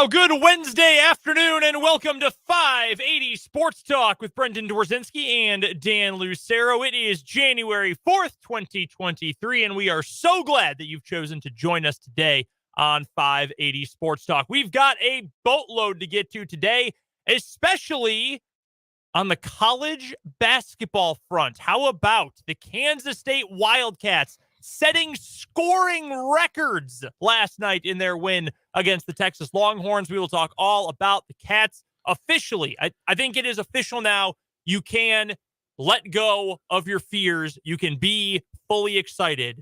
Now, good Wednesday afternoon, and welcome to 580 Sports Talk with Brendan Dworzynski and Dan Lucero. It is January 4th, 2023, and we are so glad that you've chosen to join us today on 580 Sports Talk. We've got a boatload to get to today, especially on the college basketball front. How about the Kansas State Wildcats setting scoring records last night in their win against the Texas Longhorns? We will talk all about the Cats officially. I think it is official now. You can let go of your fears. You can be fully excited.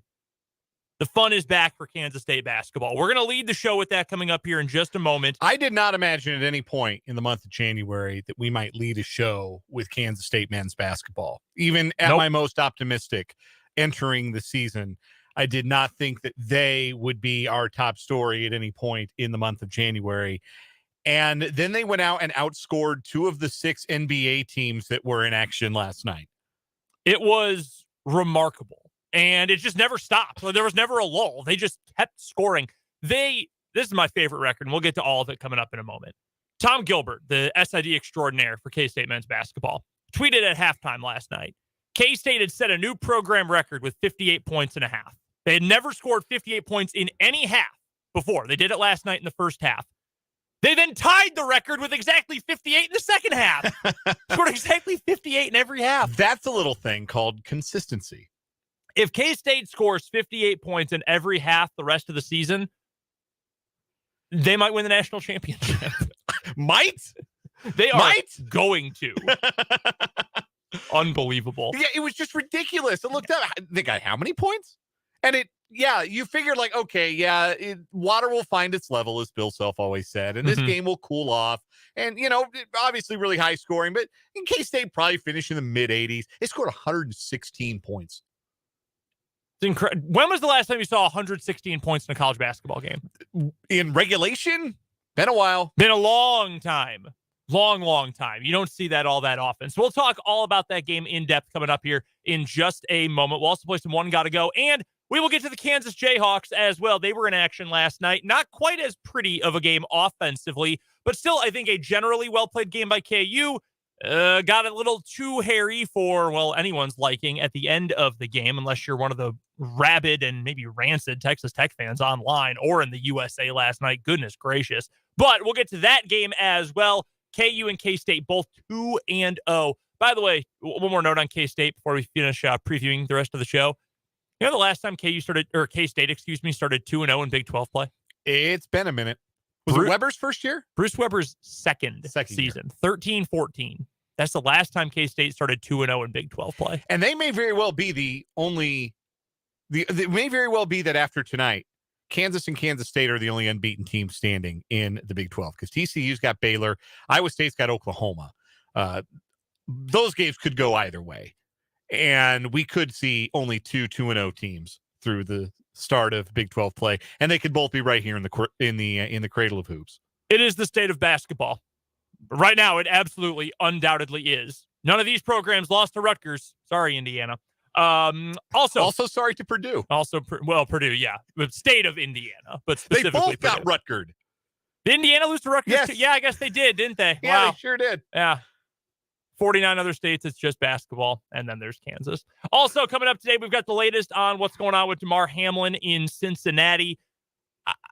The fun is back for Kansas State basketball. We're going to lead the show with that coming up here in just a moment. I did not imagine at any point in the month of January that we might lead a show with Kansas State men's basketball. Even at my most optimistic entering the season, I did not think that they would be our top story at any point in the month of January. And then they went out and outscored 2 of the 6 NBA teams that were in action last night. It was remarkable. And it just never stopped. There was never a lull. They just kept scoring. This is my favorite record, and we'll get to all of it coming up in a moment. Tom Gilbert, the SID extraordinaire for K-State men's basketball, tweeted at halftime last night, K-State had set a new program record with 58 points in a half. They had never scored 58 points in any half before. They did it last night in the first half. They then tied the record with exactly 58 in the second half. Scored exactly 58 in every half. That's a little thing called consistency. If K-State scores 58 points in every half the rest of the season, they might win the national championship. Might? They are going to. Unbelievable. Yeah, it was just ridiculous. It looked up. They got how many points? And you figured like, okay, water will find its level, as Bill Self always said, and this game will cool off. And, obviously really high scoring, but in K-State probably finish in the mid-80s. They scored 116 points. It's incredible. When was the last time you saw 116 points in a college basketball game? In regulation? Been a while. Been a long time. Long time. You don't see that all that often. So we'll talk all about that game in depth coming up here in just a moment. We'll also play some One Gotta Go, and we will get to the Kansas Jayhawks as well. They were in action last night. Not quite as pretty of a game offensively, but still, I think a generally well-played game by KU. Got a little too hairy for, anyone's liking at the end of the game, unless you're one of the rabid and maybe rancid Texas Tech fans online or in the USA last night. Goodness gracious. But we'll get to that game as well. KU and K-State both 2-0. By the way, one more note on K-State before we finish previewing the rest of the show. You know the last time K-State, started 2-0 in Big 12 play? It's been a minute. Was it Weber's first year? Bruce Weber's second season, 13-14. That's the last time K-State started 2-0 in Big 12 play. And they may very well be it may very well be that after tonight, Kansas and Kansas State are the only unbeaten teams standing in the Big 12 because TCU's got Baylor. Iowa State's got Oklahoma. Those games could go either way. And we could see only 2-0 teams through the start of Big 12 play, and they could both be right here in the cradle of hoops. It is the state of basketball. Right now, it absolutely, undoubtedly is. None of these programs lost to Rutgers. Sorry, Indiana. Also sorry to Purdue. Purdue, yeah. The state of Indiana, but they specifically both got Rutgers. Did Indiana lose to Rutgers? Yes. Yeah, I guess they did, didn't they? Yeah, wow. They sure did. Yeah. 49 other states, it's just basketball, and then there's Kansas. Also, coming up today, we've got the latest on what's going on with Damar Hamlin in Cincinnati.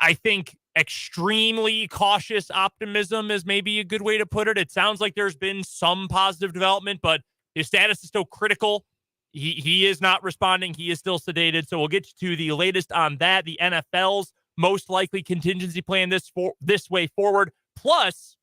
I think extremely cautious optimism is maybe a good way to put it. It sounds like there's been some positive development, but his status is still critical. He is not responding. He is still sedated. So we'll get to the latest on that. The NFL's most likely contingency plan this way forward. Plus,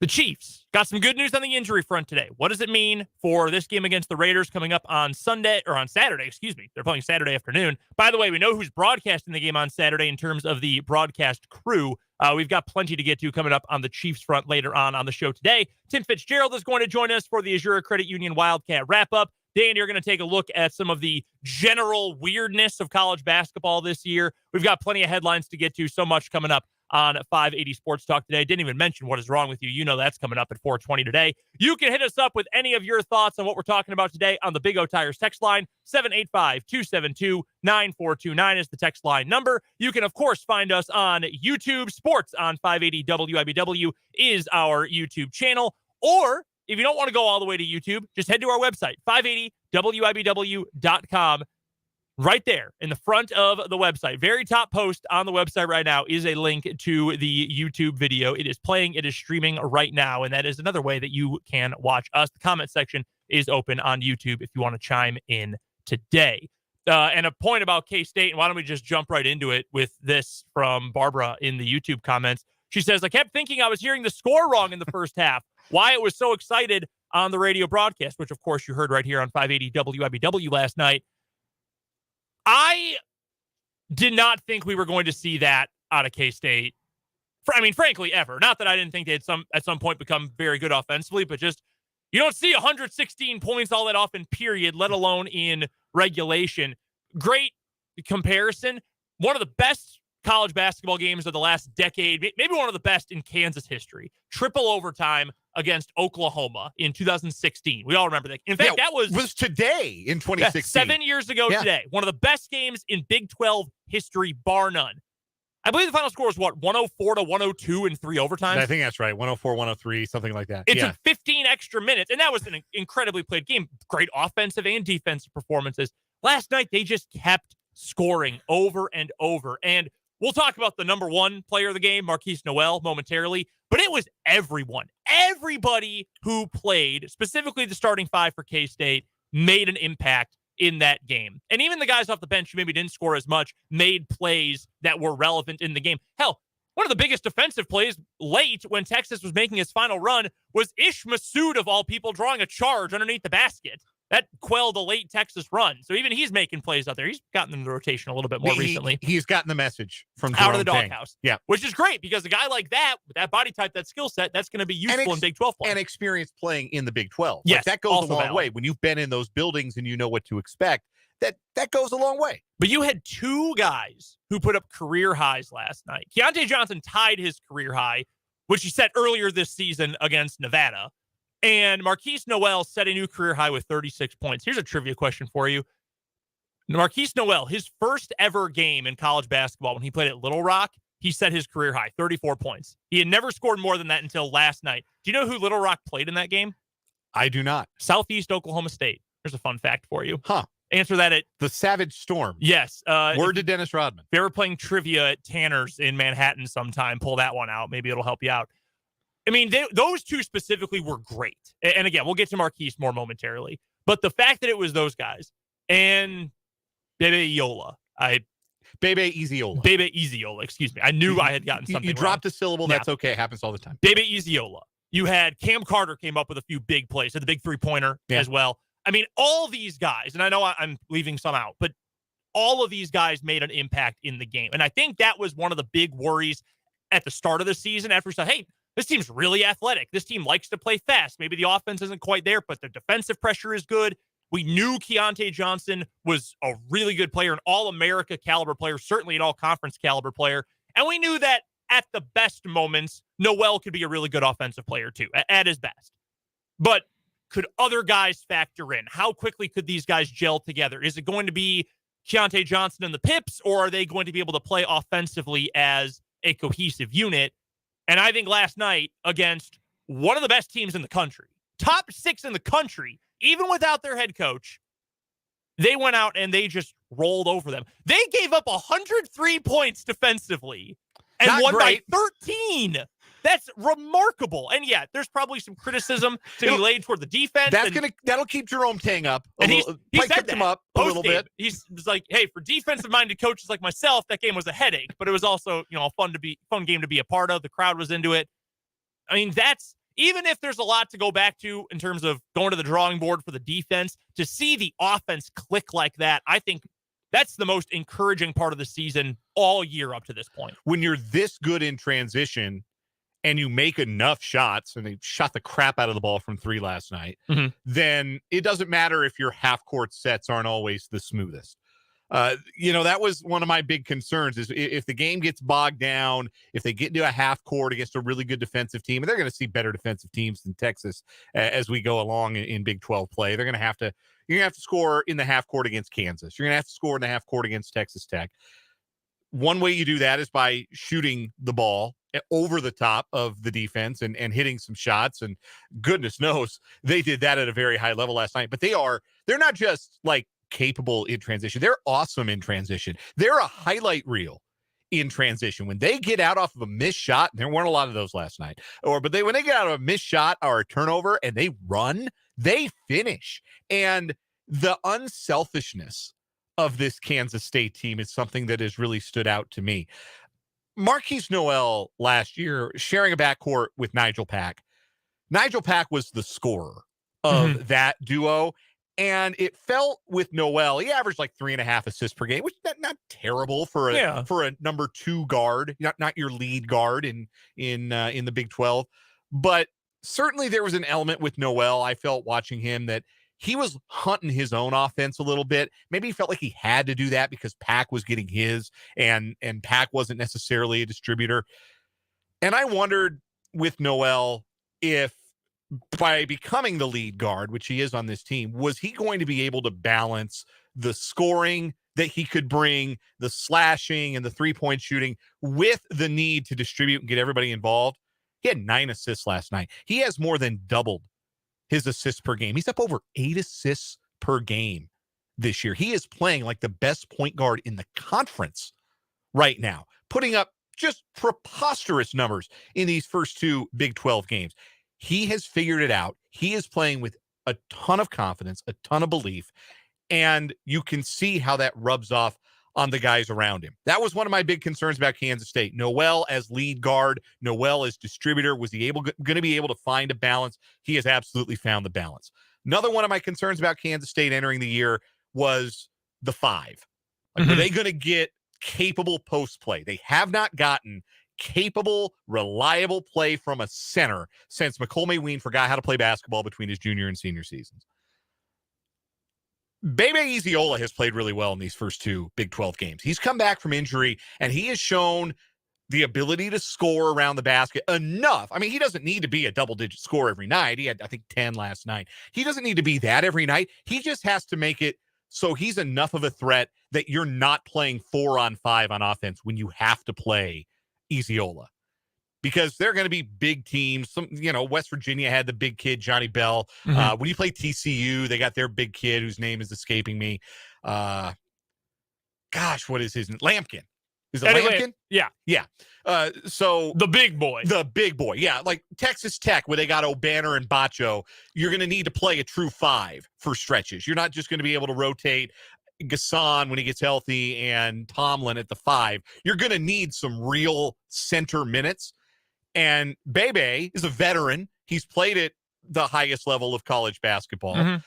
the Chiefs got some good news on the injury front today. What does it mean for this game against the Raiders coming up on Saturday? They're playing Saturday afternoon. By the way, we know who's broadcasting the game on Saturday in terms of the broadcast crew. We've got plenty to get to coming up on the Chiefs front later on the show today. Tim Fitzgerald is going to join us for the Azure Credit Union Wildcat wrap-up. Dan, you're going to take a look at some of the general weirdness of college basketball this year. We've got plenty of headlines to get to, so much coming up on 580 Sports Talk today. Didn't even mention What Is Wrong With You. You know that's coming up at 4:20 today. You can hit us up with any of your thoughts on what we're talking about today on the Big O Tires text line. 785-272-9429 is the text line number. You can, of course, find us on YouTube. Sports on 580 WIBW is our YouTube channel. Or if you don't want to go all the way to YouTube, just head to our website, 580WIBW.com. Right there in the front of the website, very top post on the website right now is a link to the YouTube video. It is playing, it is streaming right now, and that is another way that you can watch us. The comment section is open on YouTube if you want to chime in today. And a point about K-State, and why don't we just jump right into it with this from Barbara in the YouTube comments. She says, I kept thinking I was hearing the score wrong in the first half. Wyatt was so excited on the radio broadcast, which, of course, you heard right here on 580 WIBW last night. I did not think we were going to see that out of K-State. Frankly, ever. Not that I didn't think they'd at some point become very good offensively, but just you don't see 116 points all that often, period, let alone in regulation. Great comparison. One of the best college basketball games of the last decade, maybe one of the best in Kansas history. Triple overtime against Oklahoma in 2016. We all remember that. In fact, that was today in 2016. 7 years ago today. One of the best games in Big 12 history, bar none. I believe the final score was, 104-102 in 3 overtimes? I think that's right. 104, 103, something like that. It took 15 extra minutes, and that was an incredibly played game. Great offensive and defensive performances. Last night, they just kept scoring over and over. And we'll talk about the number one player of the game, Marquise Noel, momentarily. But it was everyone. Everybody who played, specifically the starting 5 for K-State, made an impact in that game. And even the guys off the bench who maybe didn't score as much made plays that were relevant in the game. Hell, one of the biggest defensive plays late when Texas was making its final run was Ish Massoud, of all people, drawing a charge underneath the basket. That quelled a late Texas run. So even he's making plays out there. He's gotten in the rotation a little bit more recently. He's gotten the message from out of the doghouse. Yeah. Which is great because a guy like that, with that body type, that skill set, that's going to be useful in Big 12 play. And experience playing in the Big 12. Yes. That goes a long way. When you've been in those buildings and you know what to expect, that goes a long way. But you had 2 guys who put up career highs last night. Keontae Johnson tied his career high, which he set earlier this season against Nevada. And Marquise Noel set a new career high with 36 points. Here's a trivia question for you. Marquise Noel, his first ever game in college basketball when he played at Little Rock, he set his career high, 34 points. He had never scored more than that until last night. Do you know who Little Rock played in that game? I do not. Southeast Oklahoma State. Here's a fun fact for you. Answer that at the Savage Storm. Yes. Word to Dennis Rodman. If you're ever playing trivia at Tanner's in Manhattan sometime, pull that one out. Maybe it'll help you out. I mean, those 2 specifically were great. And again, we'll get to Marquise more momentarily. But the fact that it was those guys and Bebe Easiola. Bebe Easiola, excuse me. I knew I had gotten something You dropped a syllable. That's okay. It happens all the time. Bebe Easiola. You had Cam Carter came up with a few big plays. Had the big 3-pointer as well. I mean, all these guys, and I know I'm leaving some out, but all of these guys made an impact in the game. And I think that was one of the big worries at the start of the season after we said, hey, this team's really athletic. This team likes to play fast. Maybe the offense isn't quite there, but the defensive pressure is good. We knew Keontae Johnson was a really good player, an all-America caliber player, certainly an all-conference caliber player. And we knew that at the best moments, Noel could be a really good offensive player too, at his best. But could other guys factor in? How quickly could these guys gel together? Is it going to be Keontae Johnson and the Pips, or are they going to be able to play offensively as a cohesive unit? And I think last night against one of the best teams in the country, top 6 in the country, even without their head coach, they went out and they just rolled over them. They gave up 103 points defensively and won by 13. That's remarkable. And yeah, there's probably some criticism to be laid toward the defense. That'll keep Jerome Tang up. He said him up a little bit. He's like, hey, for defensive-minded coaches like myself, that game was a headache, but it was also, a fun game to be a part of. The crowd was into it. I mean, that's even if there's a lot to go back to in terms of going to the drawing board for the defense, to see the offense click like that, I think that's the most encouraging part of the season all year up to this point. When you're this good in transition and you make enough shots, and they shot the crap out of the ball from 3 last night, then it doesn't matter if your half-court sets aren't always the smoothest. That was one of my big concerns is if the game gets bogged down, if they get into a half court against a really good defensive team, and they're going to see better defensive teams than Texas as we go along in Big 12 play. You're going to have to score in the half court against Kansas. You're going to have to score in the half court against Texas Tech. One way you do that is by shooting the ball over the top of the defense and hitting some shots. And goodness knows they did that at a very high level last night. But they're not just like capable in transition. They're awesome in transition. They're a highlight reel in transition. When they get out off of a missed shot, and there weren't a lot of those last night, when they get out of a missed shot or a turnover and they run, they finish. And the unselfishness of this Kansas State team is something that has really stood out to me. Marquise Noel last year sharing a backcourt with Nigel Pack. Nigel Pack was the scorer of that duo. And it felt with Noel, he averaged like 3.5 assists per game, which is not terrible for a number 2 guard, not your lead guard in the Big 12. But certainly there was an element with Noel, I felt watching him, that he was hunting his own offense a little bit. Maybe he felt like he had to do that because Pack was getting his, and Pack wasn't necessarily a distributor. And I wondered with Noel if by becoming the lead guard, which he is on this team, was he going to be able to balance the scoring that he could bring, the slashing and the 3-point shooting with the need to distribute and get everybody involved? He had 9 assists last night. He has more than doubled his assists per game. He's up over 8 assists per game this year. He is playing like the best point guard in the conference right now, putting up just preposterous numbers in these first 2 Big 12 games. He has figured it out. He is playing with a ton of confidence, a ton of belief, and you can see how that rubs off on the guys around him. That was one of my big concerns about Kansas State. Noel as lead guard, Noel as distributor. Was he going to be able to find a balance? He has absolutely found the balance. Another one of my concerns about Kansas State entering the year was the 5. Were they going to get capable post play? They have not gotten capable, reliable play from a center since McColmey Ween forgot how to play basketball between his junior and senior seasons. Bebe Iziola has played really well in these first 2 Big 12 games. He's come back from injury, and he has shown the ability to score around the basket enough. I mean, he doesn't need to be a double-digit scorer every night. He had, I think, 10 last night. He doesn't need to be that every night. He just has to make it so he's enough of a threat that you're not playing 4-on-5 on offense when you have to play Iziola. Because they're going to be big teams. West Virginia had the big kid, Johnny Bell. When you play TCU, they got their big kid whose name is escaping me. What is his name? Lampkin. Is it Lampkin? Yeah. Yeah. So the big boy. Yeah. Like Texas Tech, where they got O'Banner and Bacho, you're going to need to play a true 5 for stretches. You're not just going to be able to rotate Gasson when he gets healthy and Tomlin at the 5. You're going to need some real center minutes. And Bebe is a veteran. He's played at the highest level of college basketball.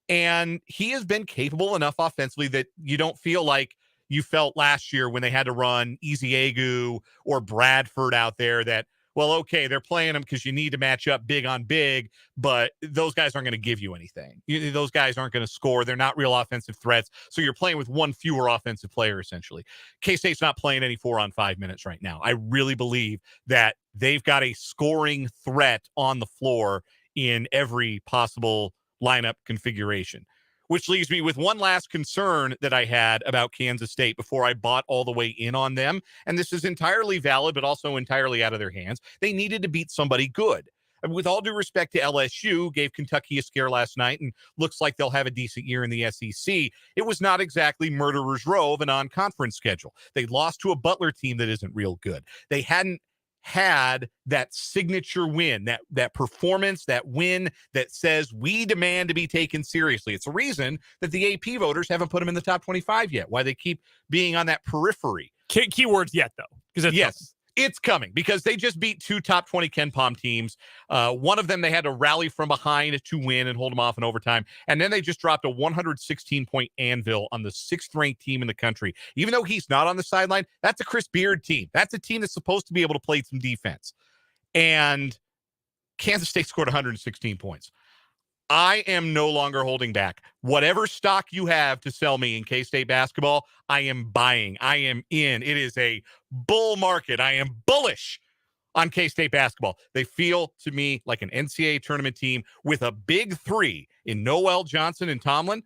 And he has been capable enough offensively that you don't feel like you felt last year when they had to run Eziagu or Bradford out there that, well, okay, they're playing them because you need to match up big on big, but those guys aren't going to give you anything. Those guys aren't going to score. They're not real offensive threats. So you're playing with one fewer offensive player, essentially. K-State's not playing any 4-on-5 minutes right now. I really believe that they've got a scoring threat on the floor in every possible lineup configuration. Which leaves me with one last concern that I had about Kansas State before I bought all the way in on them. And this is entirely valid, but also entirely out of their hands. They needed to beat somebody good. And with all due respect to LSU, gave Kentucky a scare last night and looks like they'll have a decent year in the SEC. It was not exactly Murderer's Row of a non-conference schedule. They lost to a Butler team that isn't real good. They hadn't had that signature win, that performance, that win that says we demand to be taken seriously. It's a reason that the AP voters haven't put them in the top 25 yet, why they keep being on that periphery. Keywords yet, though. Yes, it's coming because they just beat 2 top 20 Ken Pom teams. One of them they had to rally from behind to win and hold them off in overtime. And then they just dropped a 116-point anvil on the 6th-ranked team in the country. Even though he's not on the sideline, that's a Chris Beard team. That's a team that's supposed to be able to play some defense. And Kansas State scored 116 points. I am no longer holding back. Whatever stock you have to sell me in K-State basketball, I am buying. I am in. It is a bull market. I am bullish on K-State basketball. They feel to me like an NCAA tournament team with a big three in Noel, Johnson, and Tomlin.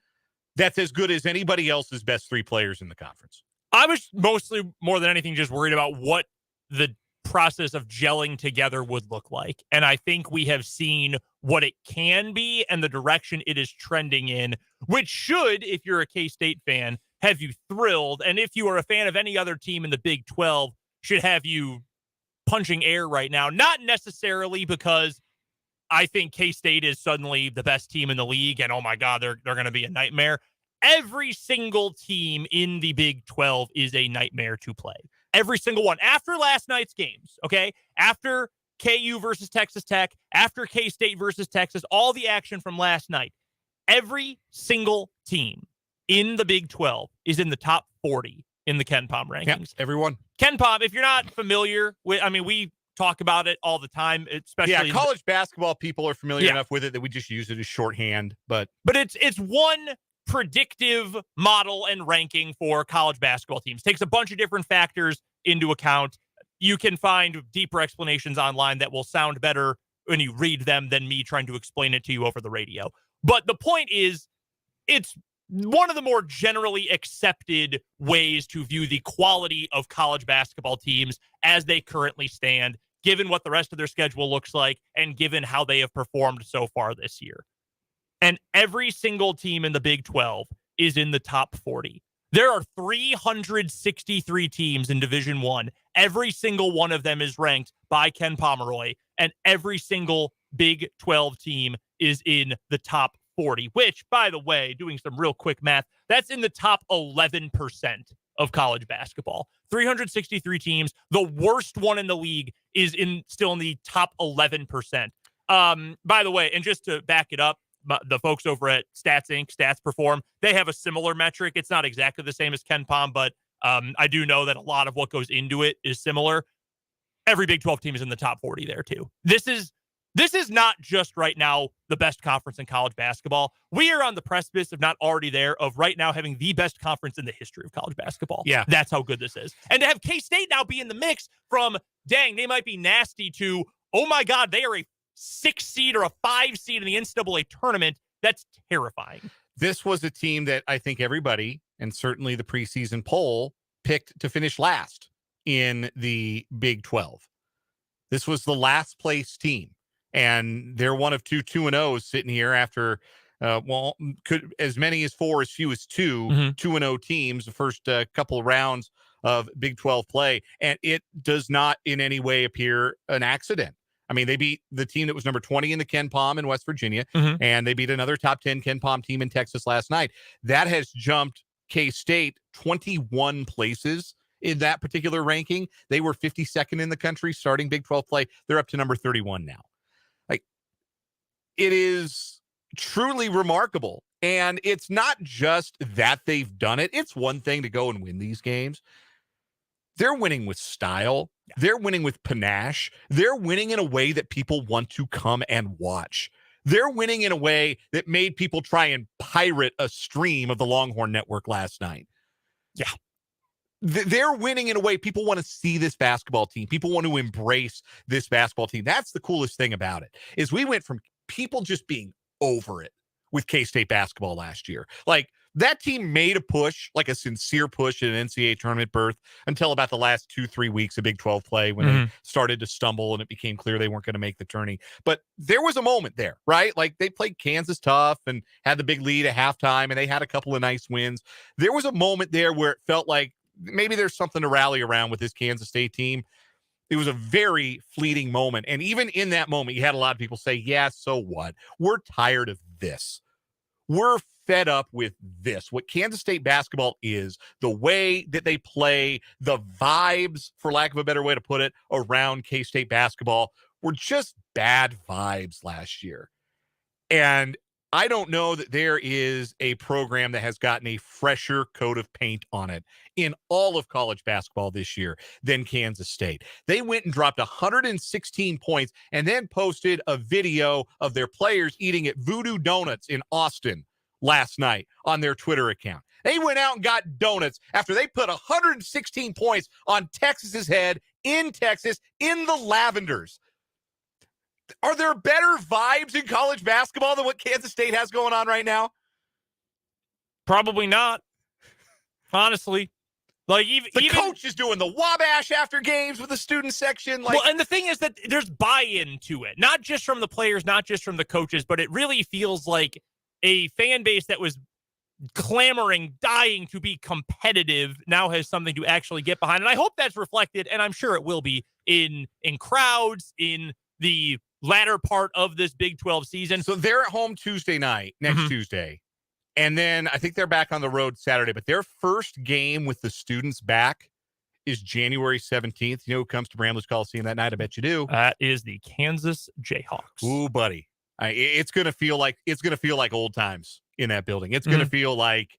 That's as good as anybody else's best three players in the conference. I was mostly, more than anything, just worried about what the process of gelling together would look like. And I think we have seen what it can be and the direction it is trending in, which should, if you're a K-State fan, have you thrilled. And if you are a fan of any other team in the Big 12, should have you punching air right now. Not necessarily because I think K-State is suddenly the best team in the league and, oh my God, they're going to be a nightmare. Every single team in the Big 12 is a nightmare to play. Every single one. After last night's games, okay? After KU versus Texas Tech, after K-State versus Texas, all the action from last night, every single team in the Big 12 is in the top 40 in the KenPom rankings. Yeah, everyone. KenPom, if you're not familiar with, I mean, we talk about it all the time, especially college basketball people are familiar enough with it that we just use it as shorthand, but it's one predictive model and ranking for college basketball teams. Takes a bunch of different factors into account. You can find deeper explanations online that will sound better when you read them than me trying to explain it to you over the radio. But the point is, it's one of the more generally accepted ways to view the quality of college basketball teams as they currently stand, given what the rest of their schedule looks like and given how they have performed so far this year. And every single team in the Big 12 is in the top 40. There are 363 teams in Division I. Every single one of them is ranked by Ken Pomeroy, and every single Big 12 team is in the top 40, which, by the way, doing some real quick math, that's in the top 11% of college basketball. 363 teams. The worst one in the league is still in the top 11%. By the way, and just to back it up, the folks over at Stats Inc., Stats Perform, they have a similar metric. It's not exactly the same as KenPom, but I do know that a lot of what goes into it is similar. Every Big 12 team is in the top 40 there too. This is not just right now the best conference in college basketball. We are on the precipice, if not already there, of right now having the best conference in the history of college basketball. Yeah. That's how good this is. And to have K-State now be in the mix from, dang, they might be nasty to, oh my God, they are a 6 seed or a 5 seed in the NCAA tournament. That's terrifying. This was a team that I think everybody, and certainly the preseason poll, picked to finish last in the Big 12. This was the last place team. And they're one of two 2-0s sitting here after, could as many as 4, as few as 2, 2-0 teams, the first couple of rounds of Big 12 play. And it does not in any way appear an accident. I mean, they beat the team that was number 20 in the KenPom in West Virginia, and they beat another top 10 KenPom team in Texas last night. That has jumped K-State 21 places in that particular ranking. They were 52nd in the country starting Big 12 play. They're up to number 31 now. Like, it is truly remarkable. And it's not just that they've done it. It's one thing to go and win these games. They're winning with style. They're winning with panache. They're winning in a way that people want to come and watch. They're winning in a way that made people try and pirate a stream of the Longhorn Network last night. Yeah. They're winning in a way people want to see this basketball team. People want to embrace this basketball team. That's the coolest thing about it, is we went from people just being over it with K-State basketball last year. Like, that team made a push, like a sincere push in an NCAA tournament berth, until about the last 2-3 weeks of Big 12 play when they started to stumble and it became clear they weren't going to make the tourney. But there was a moment there, right? Like, they played Kansas tough and had the big lead at halftime, and they had a couple of nice wins. There was a moment there where it felt like maybe there's something to rally around with this Kansas State team. It was a very fleeting moment. And even in that moment, you had a lot of people say, yeah, so what? We're tired of this. We're fed up with this. What Kansas State basketball is, the way that they play, the vibes, for lack of a better way to put it, around K-State basketball were just bad vibes last year. And I don't know that there is a program that has gotten a fresher coat of paint on it in all of college basketball this year than Kansas State. They went and dropped 116 points and then posted a video of their players eating at Voodoo Donuts in Austin last night on their Twitter account. They went out and got donuts after they put 116 points on Texas's head in Texas in the Lavenders. Are there better vibes in college basketball than what Kansas State has going on right now? Probably not. Honestly. Like even coach is doing the Wabash after games with the student section. Well, and the thing is that there's buy-in to it, not just from the players, not just from the coaches, but it really feels like a fan base that was clamoring, dying to be competitive now has something to actually get behind. And I hope that's reflected, and I'm sure it will be in crowds, in the latter part of this Big 12 season. So they're at home Tuesday night, next Tuesday. And then I think they're back on the road Saturday. But their first game with the students back is January 17th. You know who comes to Bramlage Coliseum that night? I bet you do. That is the Kansas Jayhawks. Ooh, buddy. It's gonna feel like old times in that building. It's gonna feel like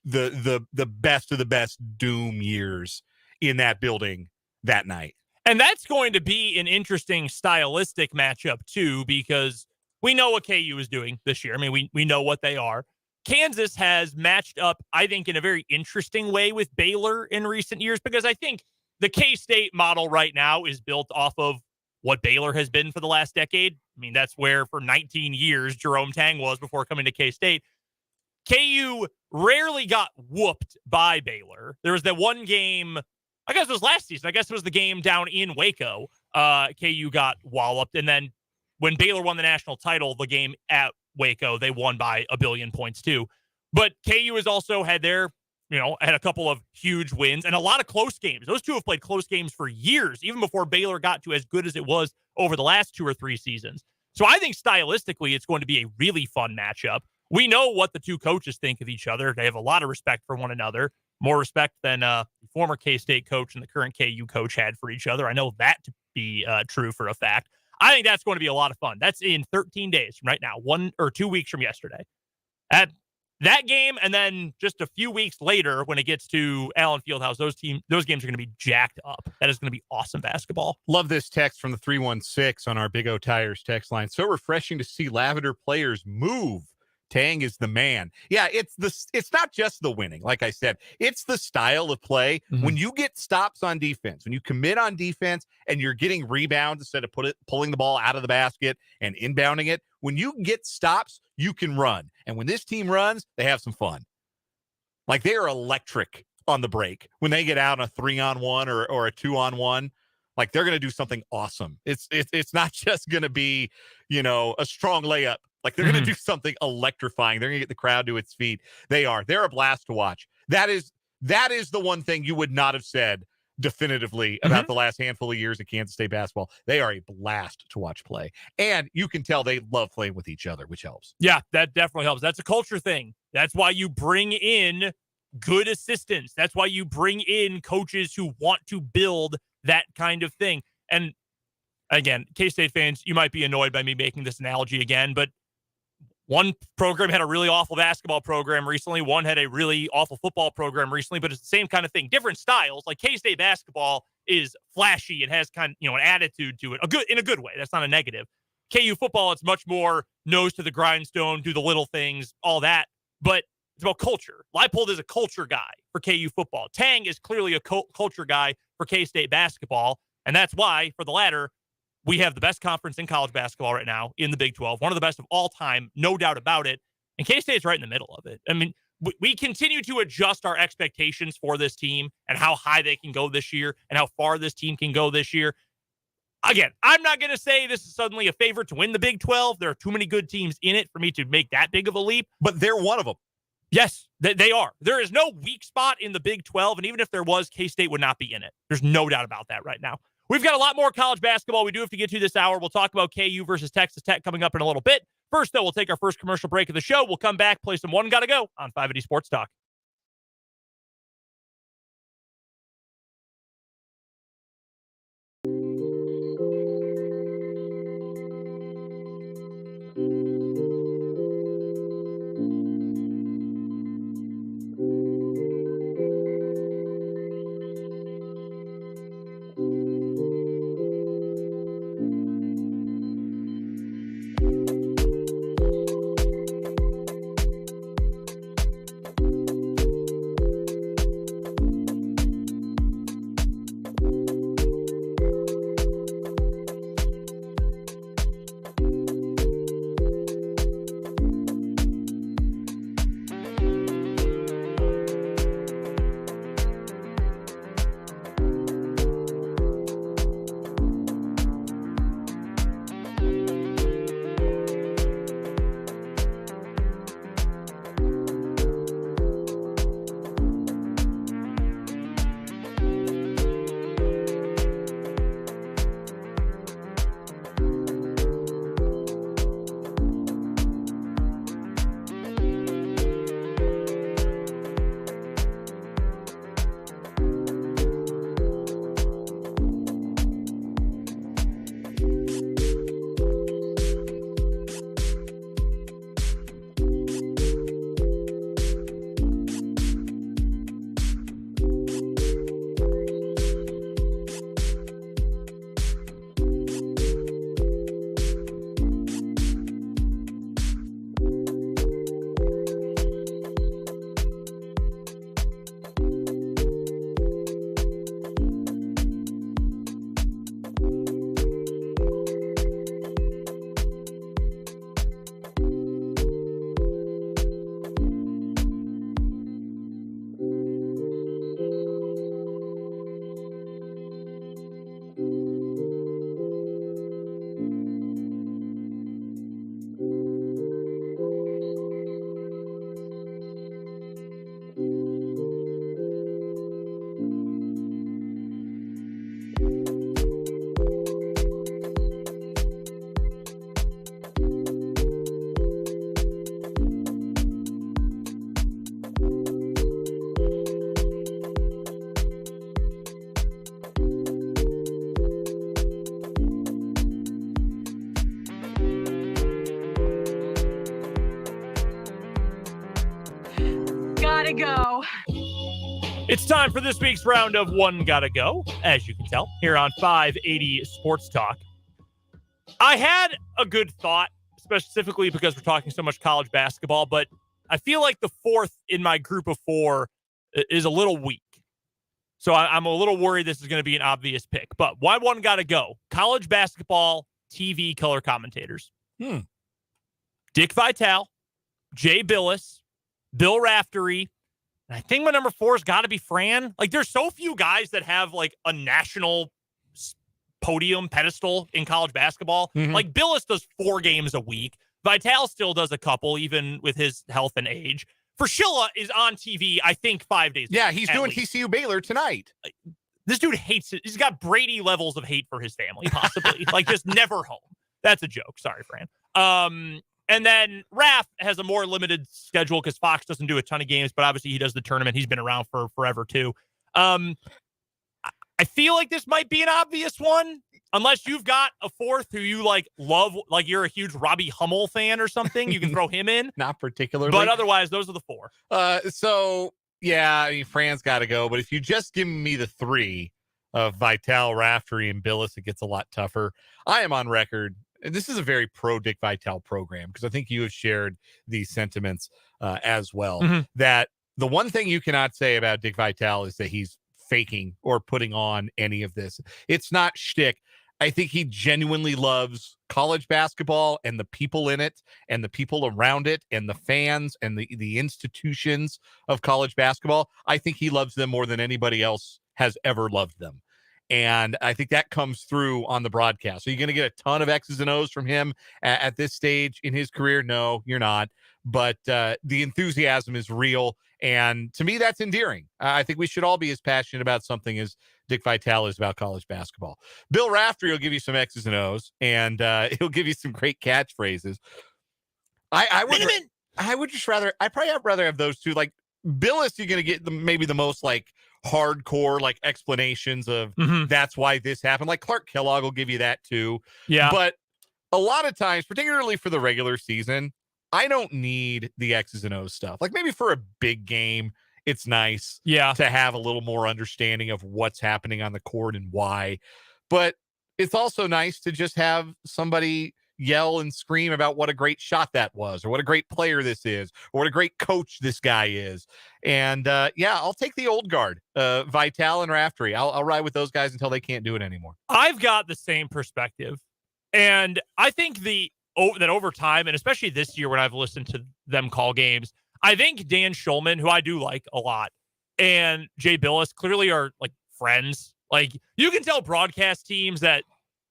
the best of the best Doom years in that building that night. And that's going to be an interesting stylistic matchup, too, because we know what KU is doing this year. I mean, we know what they are. Kansas has matched up, I think, in a very interesting way with Baylor in recent years, because I think the K-State model right now is built off of what Baylor has been for the last decade. I mean, that's where for 19 years Jerome Tang was before coming to K-State. KU rarely got whooped by Baylor. There was that one game, I guess it was last season. I guess it was the game down in Waco. KU got walloped. And then when Baylor won the national title, the game at Waco, they won by a billion points too. But KU has also had had a couple of huge wins and a lot of close games. Those two have played close games for years, even before Baylor got to as good as it was over the last 2 or 3 seasons. So I think stylistically, it's going to be a really fun matchup. We know what the two coaches think of each other. They have a lot of respect for one another, more respect than the former K-State coach and the current KU coach had for each other. I know that to be true for a fact. I think that's going to be a lot of fun. That's in 13 days from right now, 1 or 2 weeks from yesterday. At that game, and then just a few weeks later, when it gets to Allen Fieldhouse, those games are going to be jacked up. That is going to be awesome basketball. Love this text from the 316 on our Big O Tires text line. So refreshing to see Lavender players move. Tang is the man. Yeah, it's not just the winning. Like I said, it's the style of play. When you get stops on defense, when you commit on defense and you're getting rebounds instead of pulling the ball out of the basket and inbounding it, when you get stops, you can run. And when this team runs, they have some fun. Like they are electric on the break. When they get out on a 3-on-1 or a 2-on-1, like they're going to do something awesome. It's not just going to be, a strong layup. Like they're going to do something electrifying. They're going to get the crowd to its feet. They're a blast to watch. That is the one thing you would not have said definitively about the last handful of years of Kansas State basketball. They are a blast to watch play. And you can tell they love playing with each other, which helps. Yeah, that definitely helps. That's a culture thing. That's why you bring in good assistants. That's why you bring in coaches who want to build that kind of thing. And again, K-State fans, you might be annoyed by me making this analogy again, but one program had a really awful basketball program recently. One had a really awful football program recently, but it's the same kind of thing. Different styles. Like K-State basketball is flashy. It has kind of, an attitude to it, in a good way. That's not a negative. KU football, it's much more nose to the grindstone, do the little things, all that. But it's about culture. Leipold is a culture guy for KU football. Tang is clearly a culture guy for K-State basketball. And that's why, for the latter, we have the best conference in college basketball right now in the Big 12, one of the best of all time, no doubt about it. And K-State's right in the middle of it. I mean, we continue to adjust our expectations for this team and how high they can go this year and how far this team can go this year. Again, I'm not going to say this is suddenly a favorite to win the Big 12. There are too many good teams in it for me to make that big of a leap. But they're one of them. Yes, they are. There is no weak spot in the Big 12, and even if there was, K-State would not be in it. There's no doubt about that right now. We've got a lot more college basketball we do have to get to this hour. We'll talk about KU versus Texas Tech coming up in a little bit. First, though, we'll take our first commercial break of the show. We'll come back, play some One Gotta Go on 580 Sports Talk. gotta go. It's time for this week's round of One Gotta Go, as you can tell, here on 580 Sports Talk. I had a good thought, specifically because we're talking so much college basketball, but I feel like the fourth in my group of four is a little weak. So I'm a little worried this is going to be an obvious pick. But why one gotta go? College basketball TV color commentators. Dick Vitale, Jay Billis, Bill Raftery, and I think my number 4 has got to be Fran. Like, there's so few guys that have, like, a national podium pedestal in college basketball. Like, Billis does 4 games a week. Vitale still does a couple, even with his health and age. Frashilla is on TV, I think, 5 days. Yeah, he's doing least. TCU Baylor tonight. This dude hates it. He's got Brady levels of hate for his family, possibly. Like, just never home. That's a joke. Sorry, Fran. And then Raph has a more limited schedule because Fox doesn't do a ton of games, but obviously he does the tournament. He's been around for forever, too. I feel like this might be an obvious one, unless you've got a fourth who you, like, love, like you're a huge Robbie Hummel fan or something. You can throw him in. Not particularly. But otherwise, those are the 4. So, yeah, I mean, Fran's got to go. But if you just give me the 3 of Vitale, Raftery, and Billis, it gets a lot tougher. I am on record. And this is a very pro Dick Vitale program because I think you have shared these sentiments as well. That the one thing you cannot say about Dick Vitale is that he's faking or putting on any of this. It's not shtick. I think he genuinely loves college basketball and the people in it and the people around it and the fans and the institutions of college basketball. I think he loves them more than anybody else has ever loved them. And I think that comes through on the broadcast. So you're going to get a ton of X's and O's from him at this stage in his career. No, you're not. But the enthusiasm is real. And to me, that's endearing. I think we should all be as passionate about something as Dick Vitale is about college basketball. Bill Raftery will give you some X's and O's, and he'll give you some great catchphrases. I would just rather, I'd probably rather have those two. Like, Billis, you're going to get maybe the most, like, hardcore, like, explanations of that's why this happened. Like, Clark Kellogg will give you that too. Yeah. But a lot of times, particularly for the regular season, I don't need the X's and O's stuff. Like, maybe for a big game, it's nice to have a little more understanding of what's happening on the court and why. But it's also nice to just have somebody yell and scream about what a great shot that was, or what a great player this is, or what a great coach this guy is. And I'll take the old guard, Vitale and Raftery. I'll ride with those guys until they can't do it anymore. I've got the same perspective. And I think that over time, and especially this year when I've listened to them call games, I think Dan Schulman, who I do like a lot, and Jay Billis clearly are, like, friends. Like, you can tell broadcast teams that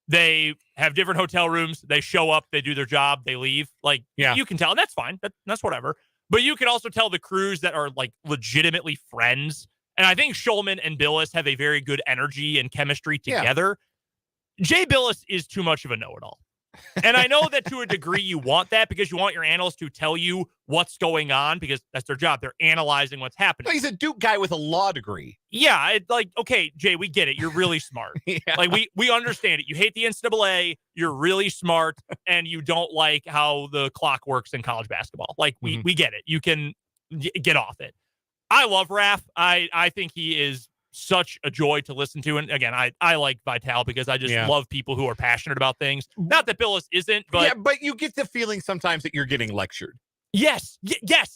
they have different hotel rooms. They show up, they do their job, they leave. Like, you can tell, and that's fine. That's whatever. But you can also tell the crews that are, like, legitimately friends. And I think Schulman and Billis have a very good energy and chemistry together. Jay Billis is too much of a know-it-all. And I know that to a degree you want that because you want your analysts to tell you what's going on because that's their job. They're analyzing what's happening. Well, he's a Duke guy with a law degree. Yeah, like, okay, Jay, we get it. You're really smart. Like, we understand it. You hate the NCAA. You're really smart, and you don't like how the clock works in college basketball. Like, we get it. You can get off it. I love Raph. I think he is such a joy to listen to. And again, I like Vitale because I just love people who are passionate about things. Not that Billis isn't, but but you get the feeling sometimes that you're getting lectured. Yes,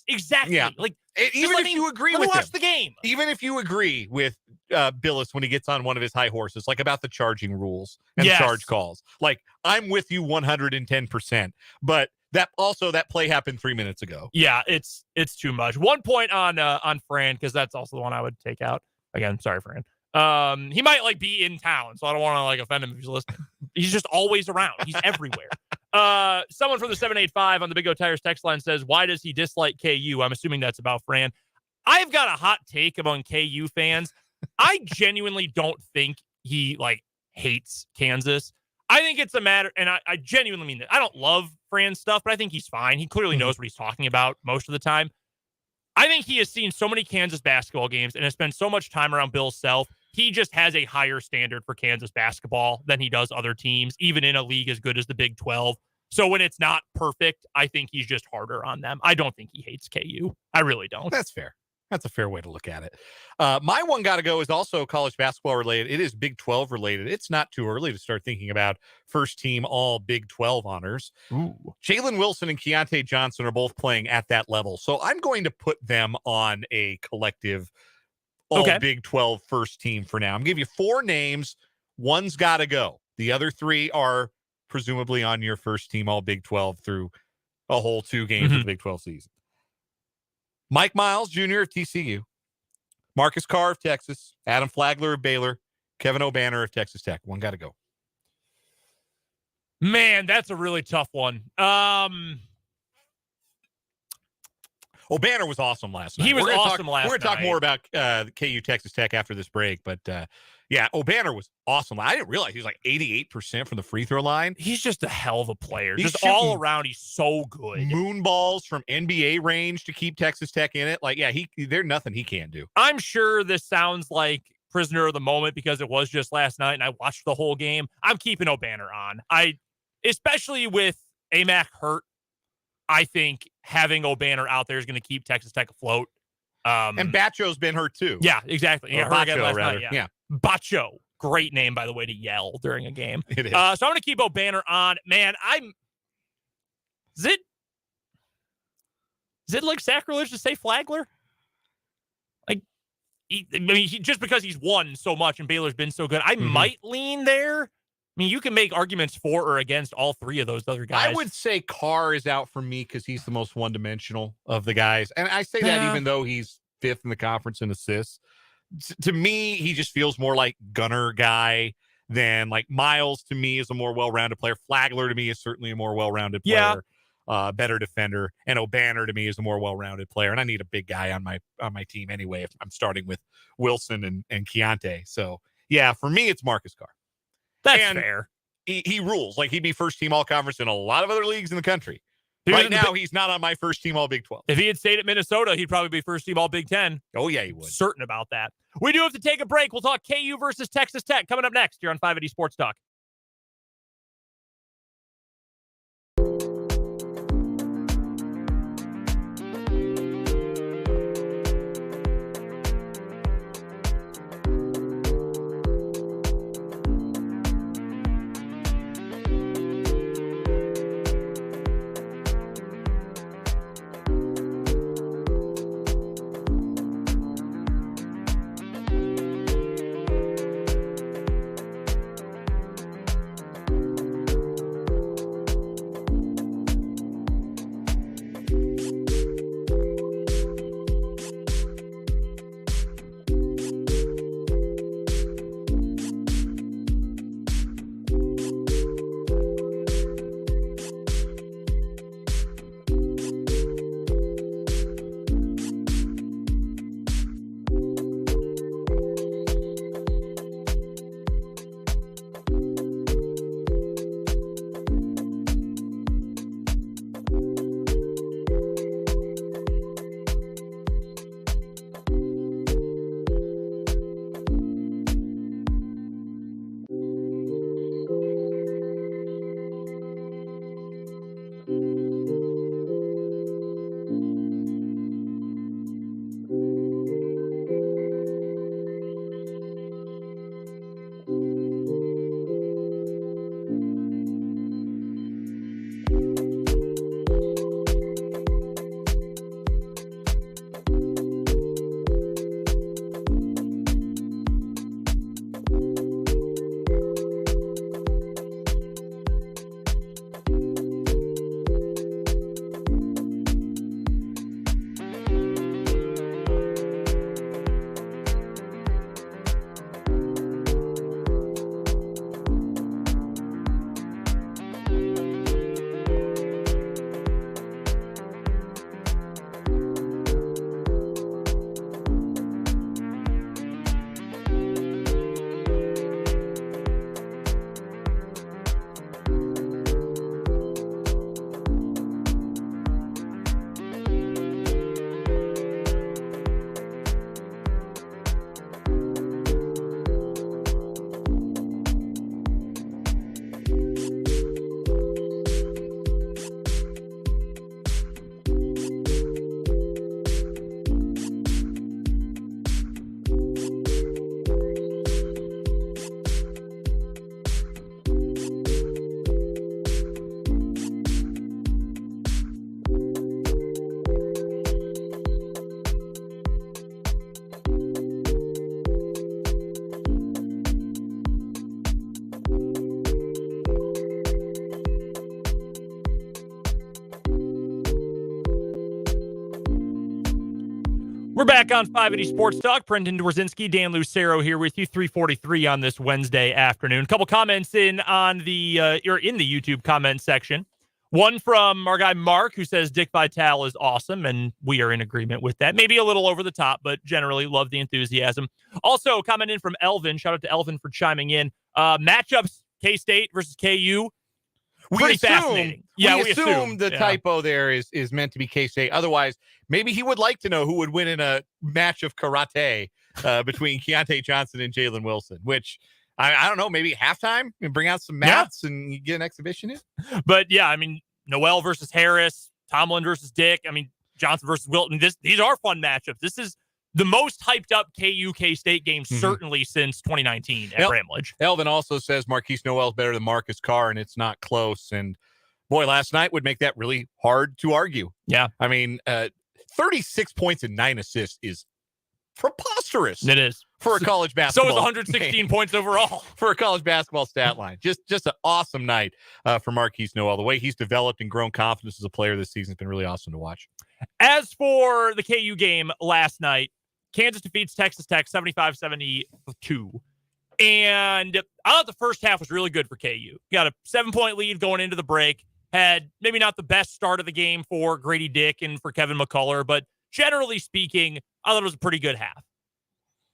exactly. Yeah. Like, even if you agree with watch the game. Even if you agree with Billis when he gets on one of his high horses, like about the charging rules and charge calls. Like, I'm with you 110%. But that play happened 3 minutes ago. Yeah, it's too much. 1 point on Fran, because that's also the one I would take out. Again, sorry, Fran. He might, like, be in town, so I don't want to, like, offend him if he's listening. He's just always around. He's everywhere. Someone from the 785 on the Big O Tires text line says, why does he dislike KU? I'm assuming that's about Fran. I've got a hot take among KU fans. I genuinely don't think he, like, hates Kansas. I think it's a matter, and I genuinely mean that. I don't love Fran's stuff, but I think he's fine. He clearly knows what he's talking about most of the time. I think he has seen so many Kansas basketball games and has spent so much time around Bill Self. He just has a higher standard for Kansas basketball than he does other teams, even in a league as good as the Big 12. So when it's not perfect, I think he's just harder on them. I don't think he hates KU. I really don't. That's fair. That's a fair way to look at it. My one got to go is also college basketball related. It is Big 12 related. It's not too early to start thinking about first team all Big 12 honors. Ooh. Jalen Wilson and Keontae Johnson are both playing at that level. So I'm going to put them on a collective all Big 12 first team for now. I'm giving you 4 names. One's got to go. The other 3 are presumably on your first team all Big 12 through a whole 2 games of the Big 12 season. Mike Miles Jr. of TCU, Marcus Carr of Texas, Adam Flagler of Baylor, Kevin O'Banner of Texas Tech. One got to go. Man, that's a really tough one. O'Banner was awesome last night. He was awesome last night. We're going to talk more about KU Texas Tech after this break, but yeah, O'Banner was awesome. I didn't realize he was like 88% from the free throw line. He's just a hell of a player. He's just all around, he's so good. Moon balls from NBA range to keep Texas Tech in it. Like, yeah, there's nothing he can't do. I'm sure this sounds like prisoner of the moment because it was just last night and I watched the whole game. I'm keeping O'Banner on. Especially with AMAC hurt, I think having O'Banner out there is going to keep Texas Tech afloat. And Bacho's been hurt too. Yeah, exactly. Yeah, Bacho, last night, yeah. Bacho. Great name, by the way, to yell during a game. It is. So I'm going to keep O'Banner on. Man, Is it like sacrilege to say Flagler? Like, just because he's won so much and Baylor's been so good, I might lean there. I mean, you can make arguments for or against all 3 of those other guys. I would say Carr is out for me because he's the most one-dimensional of the guys. And I say that even though he's 5th in the conference in assists. To me, he just feels more like gunner guy than like Miles to me is a more well-rounded player. Flagler to me is certainly a more well-rounded player, better defender. And O'Banner to me is a more well-rounded player. And I need a big guy on my team anyway if I'm starting with Wilson and Keontae. So, yeah, for me, it's Marcus Carr. That's fair. He rules. Like, he'd be first team all conference in a lot of other leagues in the country. Right now, he's not on my first team all Big 12. If he had stayed at Minnesota, he'd probably be first team all Big 10. Oh, yeah, he would. Certain about that. We do have to take a break. We'll talk KU versus Texas Tech coming up next here on 580 Sports Talk. We're back on 580 Sports Talk. Brendan Dworzinski, Dan Lucero here with you. 3:43 on this Wednesday afternoon. A couple comments in on the in the YouTube comment section. One from our guy Mark, who says Dick Vitale is awesome, and we are in agreement with that. Maybe a little over the top, but generally love the enthusiasm. Also, comment in from Elvin. Shout out to Elvin for chiming in. Matchups: K-State versus KU. Pretty fascinating. Yeah, we assume the typo there is meant to be K-State. Otherwise, maybe he would like to know who would win in a match of karate between Keontae Johnson and Jalen Wilson, which I don't know, maybe halftime and bring out some mats and you get an exhibition in. But yeah, I mean, Noel versus Harris, Tomlin versus Dick. I mean, Johnson versus Wilton. These are fun matchups. This is the most hyped up K-State game certainly since 2019 at Bramlage. Elvin also says Marquise Noel's better than Marcus Carr, and it's not close. And boy, last night would make that really hard to argue. Yeah. I mean, 36 points and 9 assists is preposterous. It is. For a college basketball. So is 116 points overall. For a college basketball stat line. Just an awesome night for Marquise Noel. The way he's developed and grown confidence as a player this season has been really awesome to watch. As for the KU game last night, Kansas defeats Texas Tech 75-72. And I thought the first half was really good for KU. Got a 7-point lead going into the break. Had maybe not the best start of the game for Grady Dick and for Kevin McCullough, but generally speaking, I thought it was a pretty good half.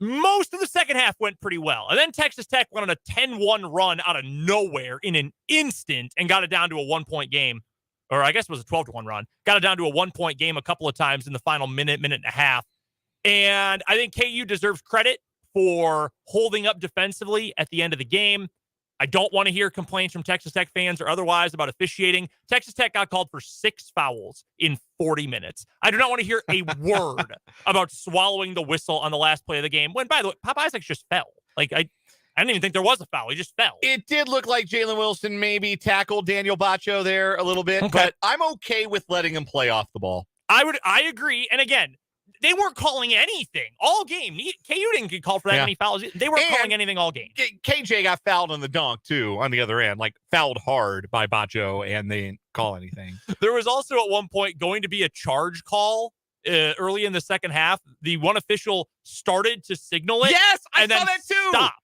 Most of the second half went pretty well. And then Texas Tech went on a 10-1 run out of nowhere in an instant and got it down to a 1-point game. Or I guess it was a 12-1 run. Got it down to a 1-point game a couple of times in the final minute and a half. And I think KU deserves credit for holding up defensively at the end of the game. I don't want to hear complaints from Texas Tech fans or otherwise about officiating. Texas Tech got called for 6 fouls in 40 minutes. I do not want to hear a word about swallowing the whistle on the last play of the game. When, by the way, Pop Isaacs just fell. Like, I didn't even think there was a foul. He just fell. It did look like Jalen Wilson maybe tackled Daniel Bacho there a little bit, but I'm okay with letting him play off the ball. I agree. And again, they weren't calling anything all game. KU didn't get called for that many fouls. They weren't calling anything all game. KJ got fouled on the dunk, too, on the other end. Like, fouled hard by Bacho, and they didn't call anything. There was also, at one point, going to be a charge call early in the second half. The one official started to signal it. Yes, I saw that, too. Stopped.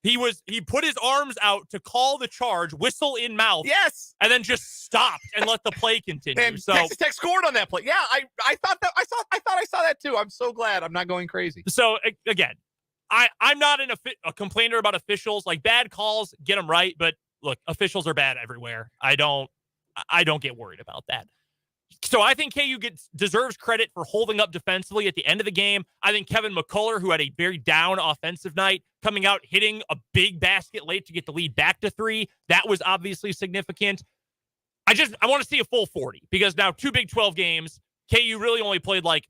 He put his arms out to call the charge, whistle in mouth. Yes. And then just stopped and let the play continue. And Texas Tech scored on that play. Yeah, I thought I saw that too. I'm so glad I'm not going crazy. So again, I'm not a complainer about officials. Like, bad calls, get them right. But look, officials are bad everywhere. I don't get worried about that. So I think KU deserves credit for holding up defensively at the end of the game. I think Kevin McCullough, who had a very down offensive night, coming out, hitting a big basket late to get the lead back to 3, that was obviously significant. I want to see a full 40 because now 2 Big 12 games, KU really only played like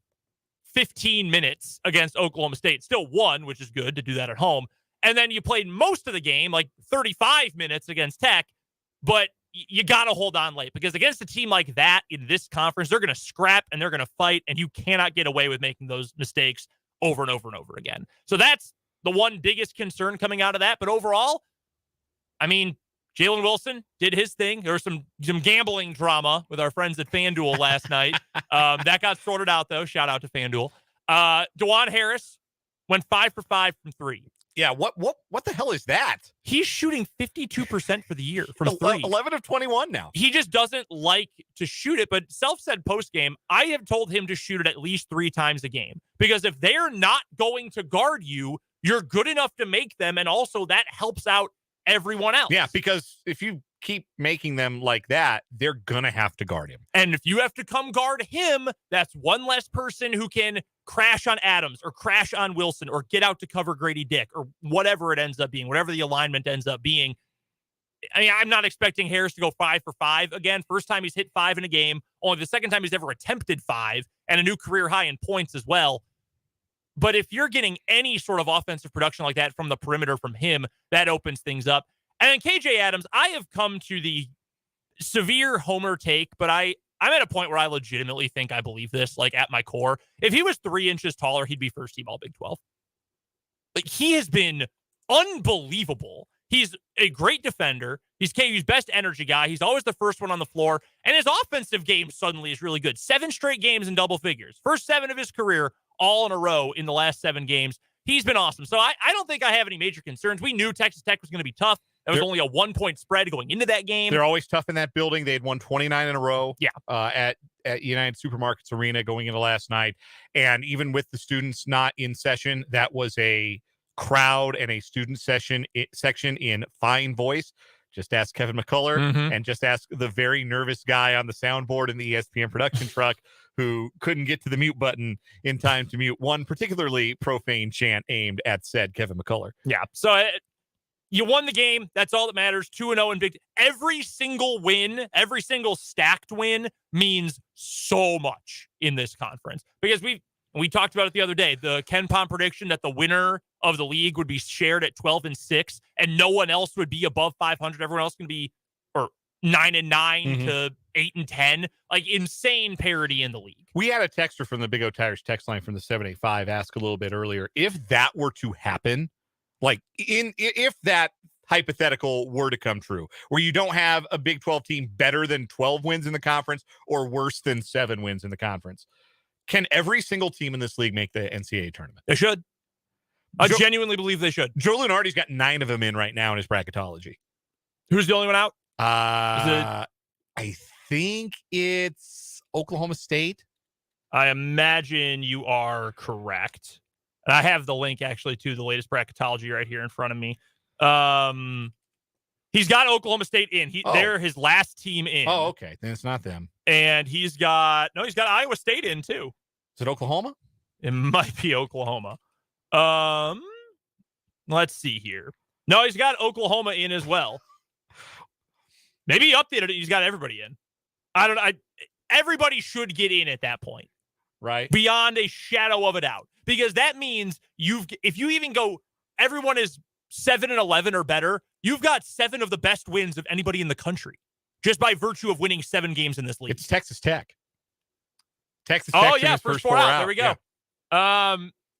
15 minutes against Oklahoma State. Still won, which is good to do that at home. And then you played most of the game, like 35 minutes against Tech, but you got to hold on late because against a team like that in this conference, they're going to scrap and they're going to fight, and you cannot get away with making those mistakes over and over and over again. So that's the one biggest concern coming out of that. But overall, I mean, Jalen Wilson did his thing. There was some gambling drama with our friends at FanDuel last night. That got sorted out, though. Shout out to FanDuel. DeJuan Harris went 5 for 5 from 3. Yeah, what the hell is that? He's shooting 52% for the year from 3. 11 of 21 now. He just doesn't like to shoot it, but Self said post-game, I have told him to shoot it at least 3 times a game. Because if they're not going to guard you, you're good enough to make them, and also that helps out everyone else. Yeah, because if you keep making them like that, they're going to have to guard him. And if you have to come guard him, that's one less person who can crash on Adams or crash on Wilson or get out to cover Grady Dick or whatever it ends up being, whatever the alignment ends up being. I mean, I'm not expecting Harris to go 5 for 5 again. First time he's hit 5 in a game. Only the second time he's ever attempted 5 and a new career high in points as well. But if you're getting any sort of offensive production like that from the perimeter from him, that opens things up. And then KJ Adams, I have come to the severe homer take, but I'm at a point where I legitimately think I believe this, like at my core. If he was 3 inches taller, he'd be first team all Big 12. Like, he has been unbelievable. He's a great defender. He's KU's best energy guy. He's always the first one on the floor. And his offensive game suddenly is really good. 7 straight games in double figures. First 7 of his career, all in a row in the last 7 games. He's been awesome. So I don't think I have any major concerns. We knew Texas Tech was going to be tough. That was only a 1-point spread going into that game. They're always tough in that building. They had won 29 in a row at United Supermarkets Arena going into last night. And even with the students not in session, that was a crowd and a student section in fine voice. Just ask Kevin McCullough and just ask the very nervous guy on the soundboard in the ESPN production truck who couldn't get to the mute button in time to mute one particularly profane chant aimed at said Kevin McCullough. Yeah. So you won the game. That's all that matters. 2-0 in Big. Every single win, every single stacked win means so much in this conference because we talked about it the other day. The Ken Pom prediction that the winner of the league would be shared at 12-6, and no one else would be above 500. Everyone else can be 9-9 to 8-10. Like insane parity in the league. We had a texter from the Big O Tires text line from the 785 ask a little bit earlier if that were to happen. Like, if that hypothetical were to come true, where you don't have a Big 12 team better than 12 wins in the conference or worse than 7 wins in the conference, can every single team in this league make the NCAA tournament? They should. I genuinely believe they should. Joe Lunardi's got 9 of them in right now in his bracketology. Who's the only one out? I think it's Oklahoma State. I imagine you are correct. And I have the link actually to the latest bracketology right here in front of me. He's got Oklahoma State in. They're his last team in. Oh, okay. Then it's not them. And he's got Iowa State in too. Is it Oklahoma? It might be Oklahoma. Let's see here. No, he's got Oklahoma in as well. Maybe he updated it. He's got everybody in. Everybody should get in at that point. Right. Beyond a shadow of a doubt. Because that means if you even go, everyone is 7-11 or better, you've got 7 of the best wins of anybody in the country just by virtue of winning 7 games in this league. It's Texas Tech. Texas Tech. First 4 out. There we go. Yeah.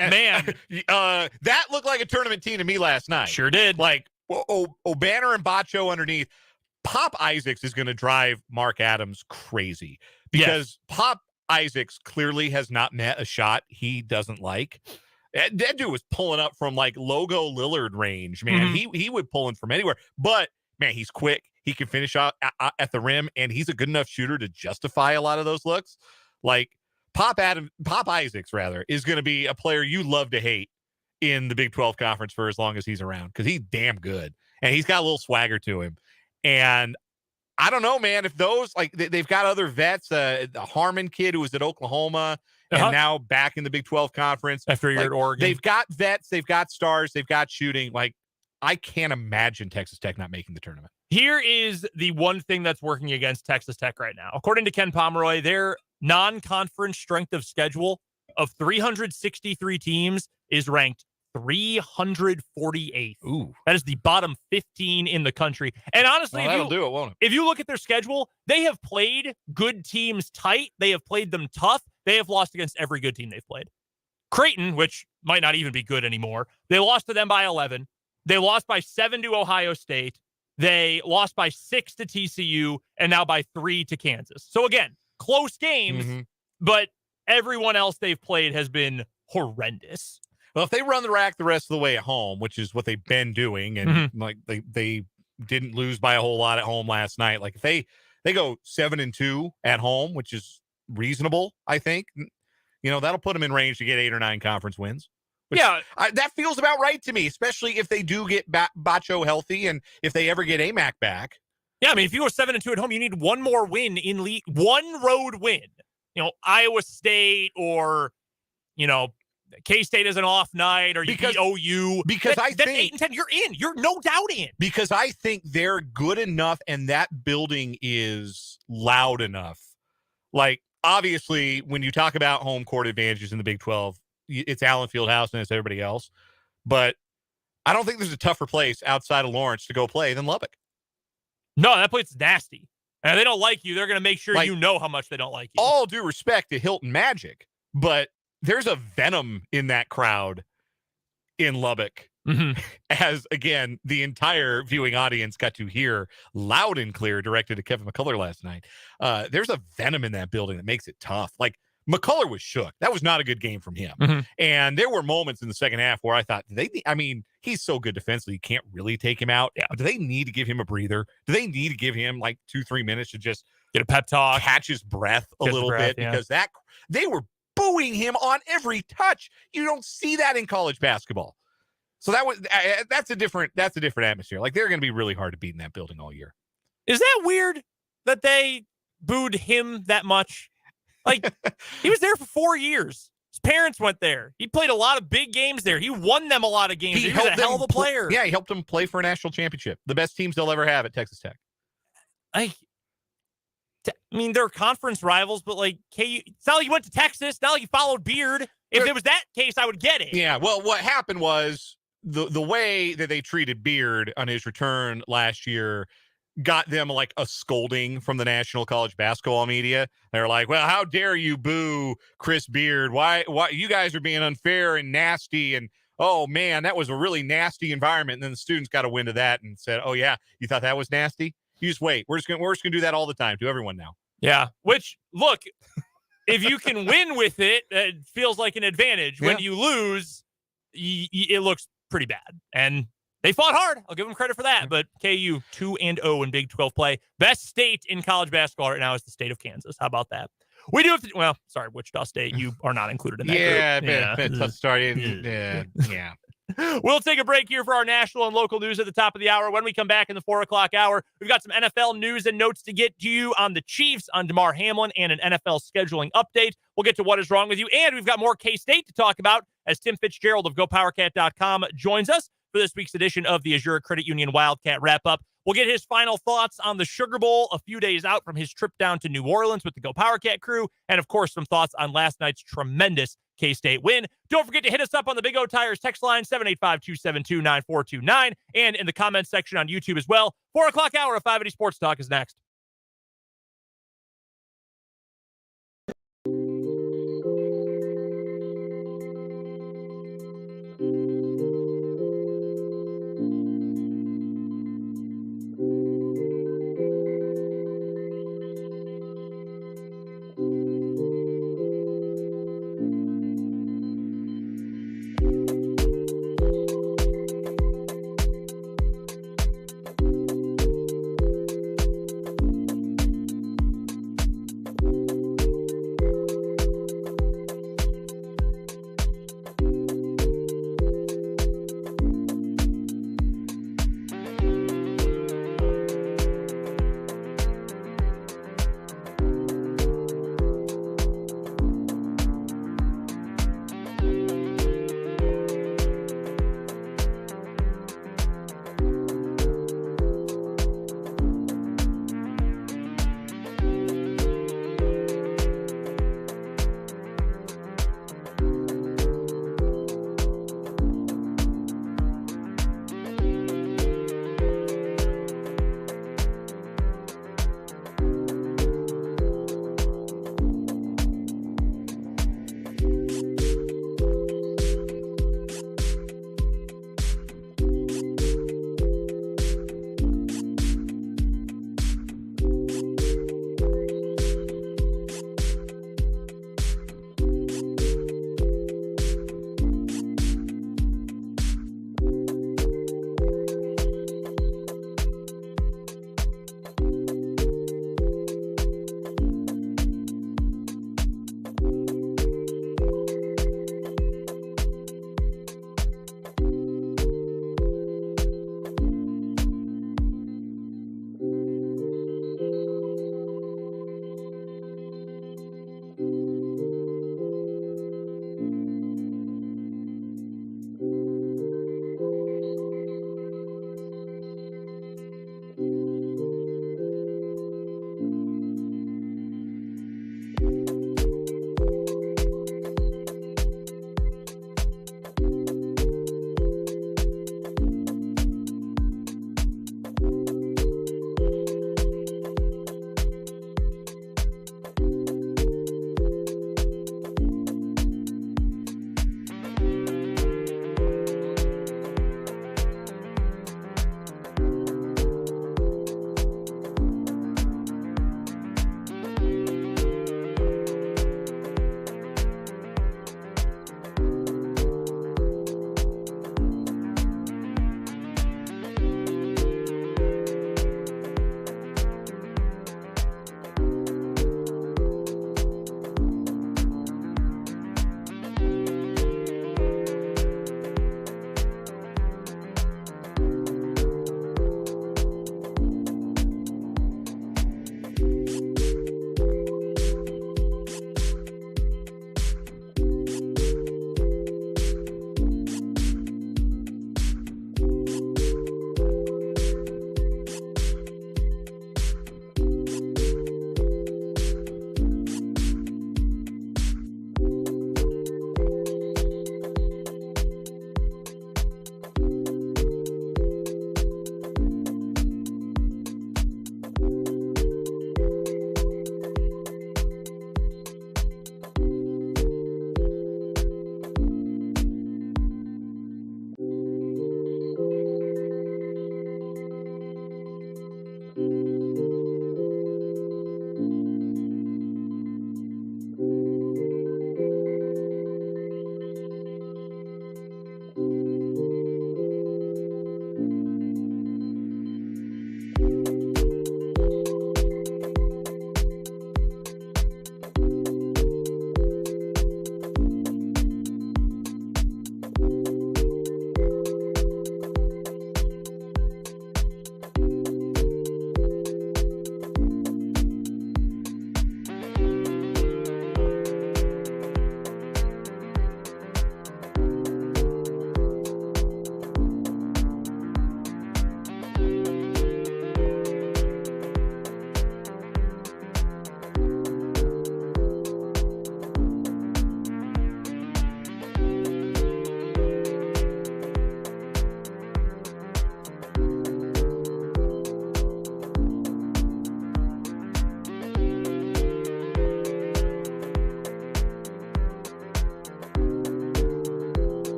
Man. That looked like a tournament team to me last night. Sure did. Like, O'Banner and Bacho underneath. Pop Isaacs is going to drive Mark Adams crazy because Pop Isaacs clearly has not met a shot he doesn't like. That dude was pulling up from like logo Lillard range, man. He would pull in from anywhere. But man, he's quick. He can finish out at the rim, and he's a good enough shooter to justify a lot of those looks. Like Pop Isaacs rather is going to be a player you love to hate in the Big 12 conference for as long as he's around because he's damn good and he's got a little swagger to him. And I don't know, man, if those, like, they've got other vets, the Harmon kid who was at Oklahoma and now back in the Big 12 conference. After a year at Oregon. They've got vets, they've got stars, they've got shooting. Like, I can't imagine Texas Tech not making the tournament. Here is the one thing that's working against Texas Tech right now. According to Ken Pomeroy, their non-conference strength of schedule of 363 teams is ranked 348th. Ooh. That is the bottom 15 in the country. And honestly, that'll do it, won't it? If you look at their schedule, they have played good teams tight. They have played them tough. They have lost against every good team they've played. Creighton, which might not even be good anymore, they lost to them by 11. They lost by 7 to Ohio State. They lost by 6 to TCU, and now by 3 to Kansas. So again, close games, but everyone else they've played has been horrendous. Well, if they run the rack the rest of the way at home, which is what they've been doing, and like they didn't lose by a whole lot at home last night. Like if they go 7-2 at home, which is reasonable, I think, that'll put them in range to get 8 or 9 conference wins. That feels about right to me, especially if they do get Bacho healthy and if they ever get AMAC back. Yeah, I mean, if you go 7-2 at home, you need one more win in league, one road win. Iowa State or, K-State is an off night, or you beat OU. Because I think 8-10, you're in. You're no doubt in. Because I think they're good enough, and that building is loud enough. Like, obviously, when you talk about home court advantages in the Big 12, it's Allen Fieldhouse and it's everybody else. But I don't think there's a tougher place outside of Lawrence to go play than Lubbock. No, that place is nasty. And if they don't like you, they're going to make sure you know how much they don't like you. All due respect to Hilton Magic, but there's a venom in that crowd in Lubbock. As, again, the entire viewing audience got to hear loud and clear directed to Kevin McCullough last night. There's a venom in that building that makes it tough. Like, McCullough was shook. That was not a good game from him. Mm-hmm. And there were moments in the second half where I thought, he's so good defensively, you can't really take him out. Yeah. But do they need to give him a breather? Do they need to give him like 2-3 minutes to just get a pep talk, catch his breath a little bit? Yeah. Because they were booing him on every touch. You don't see that in college basketball. So that's a different atmosphere. Like, they're going to be really hard to beat in that building all year. Is that weird that they booed him that much? Like, he was there for 4 years. His parents went there. He played a lot of big games there. He won them a lot of games. He was a hell of a player. He helped them play for a national championship. The best teams they'll ever have at Texas Tech. They're conference rivals, but like, it's not like you went to Texas. Not like you followed Beard. If it was that case, I would get it. Yeah, well, what happened was the way that they treated Beard on his return last year got them like a scolding from the national college basketball media. They're like, well, how dare you boo Chris Beard? Why you guys are being unfair and nasty, and oh man, that was a really nasty environment. And then the students got a wind of that and said, oh yeah, you thought that was nasty? You just wait. We're just gonna do that all the time to everyone now. Yeah. Which, look, if you can win with it, it feels like an advantage. When you lose, it looks pretty bad. And they fought hard. I'll give them credit for that. But KU 2-0 in Big 12 play. Best state in college basketball right now is the state of Kansas. How about that? We do have to. Sorry, Wichita State. You are not included in that group. Been a tough start. Yeah. We'll take a break here for our national and local news at the top of the hour. When we come back in the 4 o'clock hour, we've got some NFL news and notes to get to you on the Chiefs, on Damar Hamlin, and an NFL scheduling update. We'll get to what is wrong with you, and we've got more K-State to talk about as Tim Fitzgerald of GoPowerCat.com joins us for this week's edition of the Azure Credit Union Wildcat Wrap-Up. We'll get his final thoughts on the Sugar Bowl a few days out from his trip down to New Orleans with the Go Powercat crew, and of course, some thoughts on last night's tremendous K-State win. Don't forget to hit us up on the Big O Tires text line, 785-272-9429, and in the comments section on YouTube as well. 4 o'clock hour of 580 Sports Talk is next.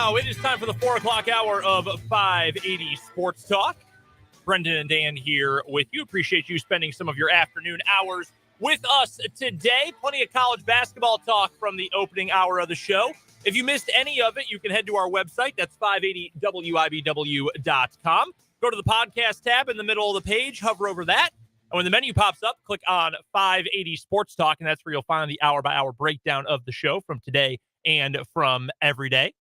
now it is time for the 4 o'clock hour of 580 Sports Talk. Brendan and Dan here with you. Appreciate you spending some of your afternoon hours with us today. Plenty of college basketball talk from the opening hour of the show. If you missed any of it, you can head to our website. That's 580wibw.com. Go to the podcast tab in the middle of the page, hover over that. And when the menu pops up, click on 580 Sports Talk, and that's where you'll find the hour-by-hour breakdown of the show from today and from every day.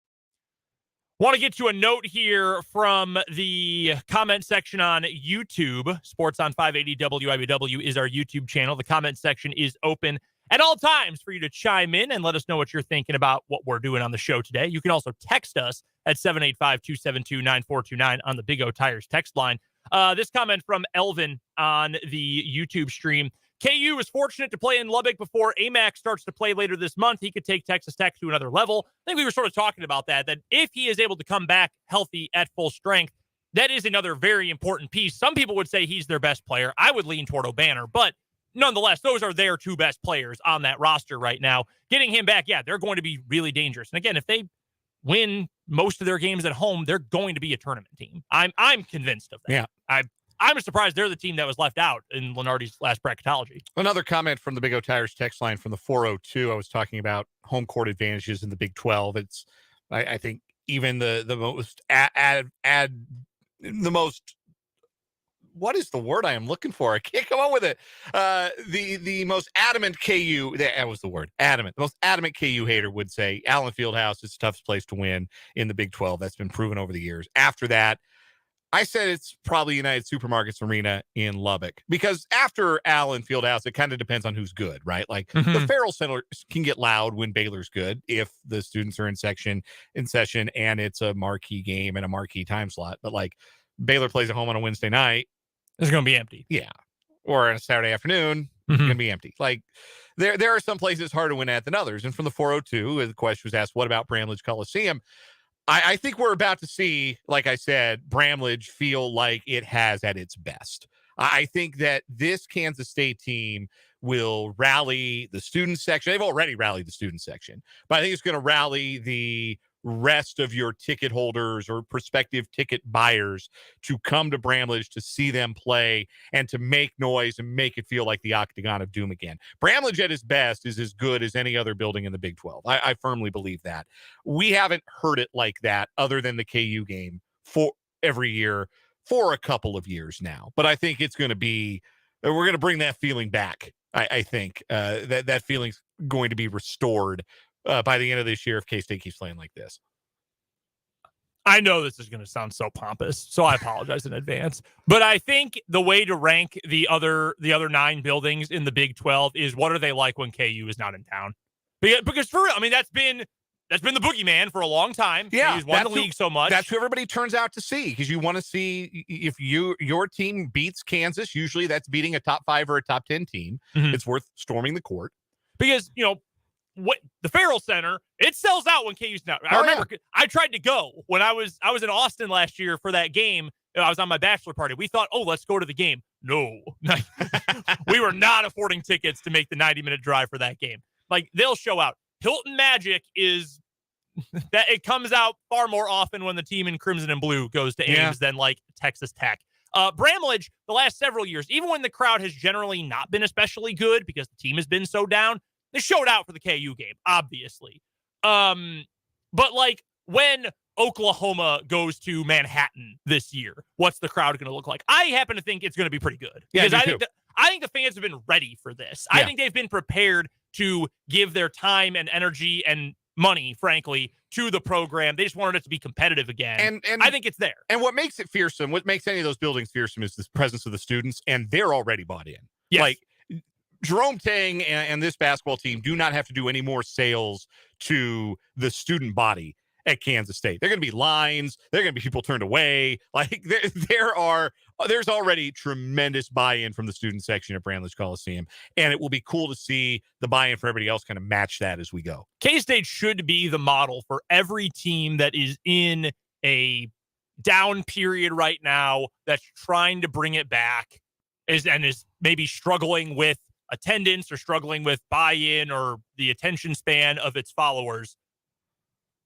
Want to get to a note here from the comment section on YouTube. Sports on 580 WIBW is our YouTube channel. The comment section is open at all times for you to chime in and let us know what you're thinking about what we're doing on the show today. You can also text us at 785-272-9429 on the Big O Tires text line. This comment from Elvin on the YouTube stream. KU is fortunate to play in Lubbock before AMAC starts to play later this month. He could take Texas Tech to another level. I think we were sort of talking about that if he is able to come back healthy at full strength, that is another very important piece. Some people would say he's their best player. I would lean toward O'Banner, but nonetheless, those are their two best players on that roster right now. Getting him back, they're going to be really dangerous. And again, if they win most of their games at home, they're going to be a tournament team. I'm convinced of that. Yeah. I'm surprised they're the team that was left out in Lenardi's last bracketology. Another comment from the Big O Tires text line from the 402. I was talking about home court advantages in the Big 12. It's, I think, even the most the most. What is the word I am looking for? I can't come up with it. The most adamant KU, that was the word, adamant. The most adamant KU hater would say Allen Fieldhouse is the toughest place to win in the Big 12. That's been proven over the years. After that, I said it's probably United Supermarkets Arena in Lubbock, because after Allen Fieldhouse, it kind of depends on who's good, right? Like the Farrell Center can get loud when Baylor's good if the students are in session and it's a marquee game and a marquee time slot. But like Baylor plays at home on a Wednesday night, it's going to be empty. Yeah. Or on a Saturday afternoon, it's going to be empty. Like there are some places harder to win at than others. And from the 402, the question was asked, what about Bramlage Coliseum? I think we're about to see, like I said, Bramlage feel like it has at its best. I think that this Kansas State team will rally the student section. They've already rallied the student section, but I think it's going to rally the rest of your ticket holders or prospective ticket buyers to come to Bramlage to see them play and to make noise and make it feel like the Octagon of Doom again. Bramlage at its best is as good as any other building in the Big 12. I firmly believe that. We haven't heard it like that other than the KU game for every year for a couple of years now. But I think it's going to be, we're going to bring that feeling back. I think that feeling's going to be restored by the end of this year if K-State keeps playing like this. I know this is going to sound so pompous, so I apologize in advance. But I think the way to rank the other 9 buildings in the Big 12 is, what are they like when KU is not in town? Because for real, I mean, that's been the boogeyman for a long time. Yeah, KU's won the league so much. That's who everybody turns out to see, because you want to see if your team beats Kansas. Usually that's beating a top 5 or a top 10 team. It's worth storming the court. Because, what the Farrell Center, it sells out when KU's not. I remember I tried to go when I was in Austin last year for that game. I was on my bachelor party. We thought, let's go to the game. No, we were not affording tickets to make the 90-minute drive for that game. Like, they'll show out. Hilton Magic is that it comes out far more often when the team in crimson and blue goes to Ames than like Texas Tech. Bramlage, the last several years, even when the crowd has generally not been especially good because the team has been so down, they showed out for the KU game, obviously. But like when Oklahoma goes to Manhattan this year, what's the crowd going to look like? I happen to think it's going to be pretty good. Yeah, because I think the fans have been ready for this. I think they've been prepared to give their time and energy and money, frankly, to the program. They just wanted it to be competitive again. And I think it's there. And what makes it fearsome, what makes any of those buildings fearsome, is the presence of the students, and they're already bought in. Yes. Like, Jerome Tang and this basketball team do not have to do any more sales to the student body at Kansas State. There are going to be lines. There are going to be people turned away. Like there's already tremendous buy-in from the student section at Bramlage Coliseum, and it will be cool to see the buy-in for everybody else kind of match that as we go. K-State should be the model for every team that is in a down period right now that's trying to bring it back is maybe struggling with attendance or struggling with buy-in or the attention span of its followers.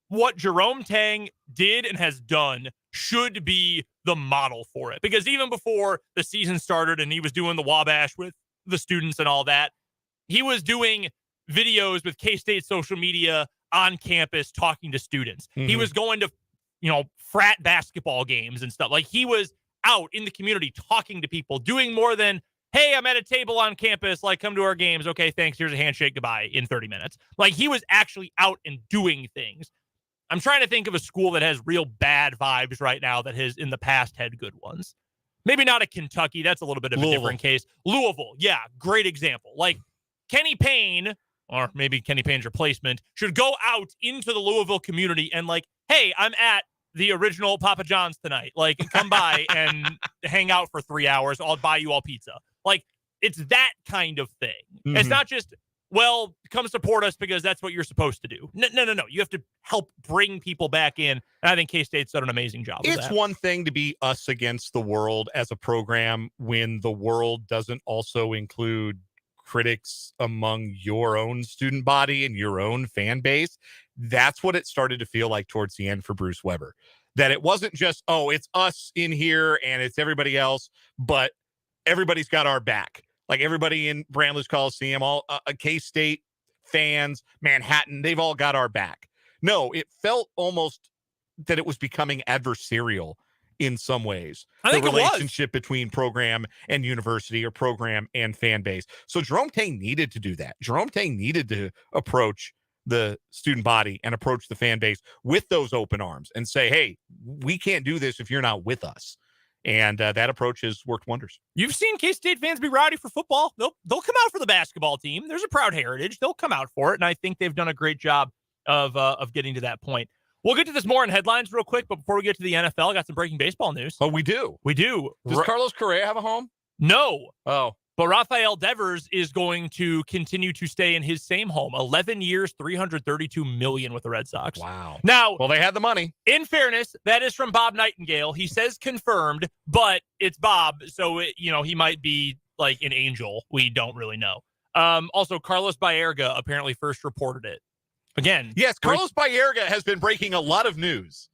what Jerome Tang did and has done should be the model for it. Because even before the season started and he was doing the Wabash with the students and all that, he was doing videos with K-State social media on campus talking to students. Mm-hmm. He was going to, frat basketball games and stuff. Like, he was out in the community talking to people, doing more than, hey, I'm at a table on campus, like, come to our games. Okay, thanks. Here's a handshake. Goodbye in 30 minutes. Like, he was actually out and doing things. I'm trying to think of a school that has real bad vibes right now that has in the past had good ones. Maybe not a Kentucky. That's a little bit of a different case. Louisville. Yeah, great example. Like, Kenny Payne, or maybe Kenny Payne's replacement, should go out into the Louisville community and like, hey, I'm at the original Papa John's tonight. Like, come by and hang out for 3 hours. I'll buy you all pizza. Like, it's that kind of thing. Mm-hmm. It's not just, well, come support us because that's what you're supposed to do. No. You have to help bring people back in. And I think K-State's done an amazing job of that. It's one thing to be us against the world as a program when the world doesn't also include critics among your own student body and your own fan base. That's what it started to feel like towards the end for Bruce Weber. That it wasn't just, it's us in here and it's everybody else, but everybody's got our back. Like, everybody in Bramlage Coliseum, all K-State fans, Manhattan, they've all got our back. No, it felt almost that it was becoming adversarial in some ways. I think the relationship between program and university, or program and fan base. So Jerome Tang needed to do that. Jerome Tang needed to approach the student body and approach the fan base with those open arms and say, hey, we can't do this if you're not with us. And that approach has worked wonders. You've seen K-State fans be rowdy for football. They'll come out for the basketball team. There's a proud heritage. They'll come out for it, and I think they've done a great job of getting to that point. We'll get to this more in headlines real quick, but before we get to the NFL, I got some breaking baseball news. Oh, we do? We do. Does Carlos Correa have a home? No. Oh. But Rafael Devers is going to continue to stay in his same home. 11 years, $332 million with the Red Sox. Wow. Now, well, they had the money. In fairness, that is from Bob Nightingale. He says confirmed, but it's Bob, so he might be like an angel. We don't really know. Also, Carlos Baerga apparently first reported it. Again. Yes, Carlos Baerga has been breaking a lot of news.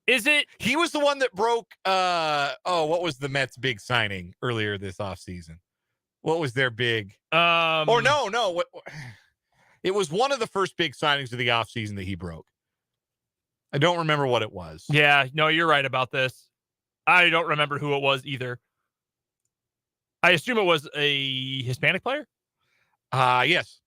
Is it? He was the one that broke, what was the Mets' big signing earlier this offseason? What was their big? No. What? It was one of the first big signings of the offseason that he broke. I don't remember what it was. Yeah, no, you're right about this. I don't remember who it was either. I assume it was a Hispanic player? Yes.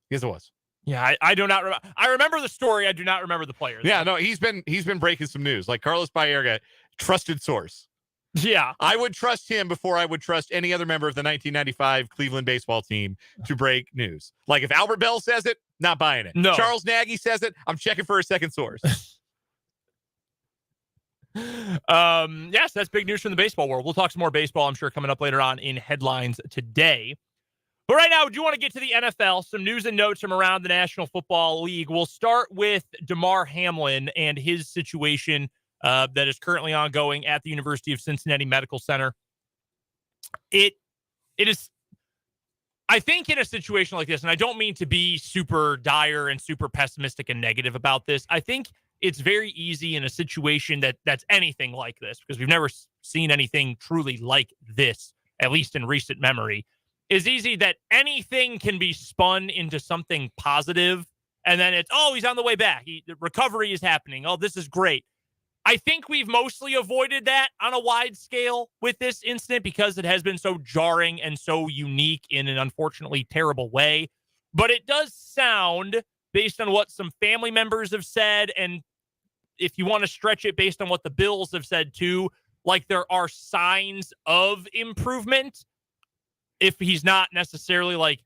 Yes, it was. Yeah, I do not remember. I remember the story. I do not remember the player. Yeah, no, he's been breaking some news. Like Carlos Baerga, trusted source. Yeah. I would trust him before I would trust any other member of the 1995 Cleveland baseball team to break news. Like, if Albert Bell says it, not buying it. No. Charles Nagy says it, I'm checking for a second source. Yes, that's big news from the baseball world. We'll talk some more baseball, I'm sure, coming up later on in headlines today. But right now, do you want to get to the NFL? Some news and notes from around the National Football League. We'll start with Damar Hamlin and his situation that is currently ongoing at the University of Cincinnati Medical Center. It is, I think, in a situation like this, and I don't mean to be super dire and super pessimistic and negative about this. I think it's very easy in a situation that's anything like this, because we've never seen anything truly like this, at least in recent memory. Is easy that anything can be spun into something positive, and then it's, he's on the way back. The recovery is happening. Oh, this is great. I think we've mostly avoided that on a wide scale with this incident because it has been so jarring and so unique in an unfortunately terrible way. But it does sound, based on what some family members have said, and if you want to stretch it based on what the Bills have said too, like there are signs of improvement, if he's not necessarily like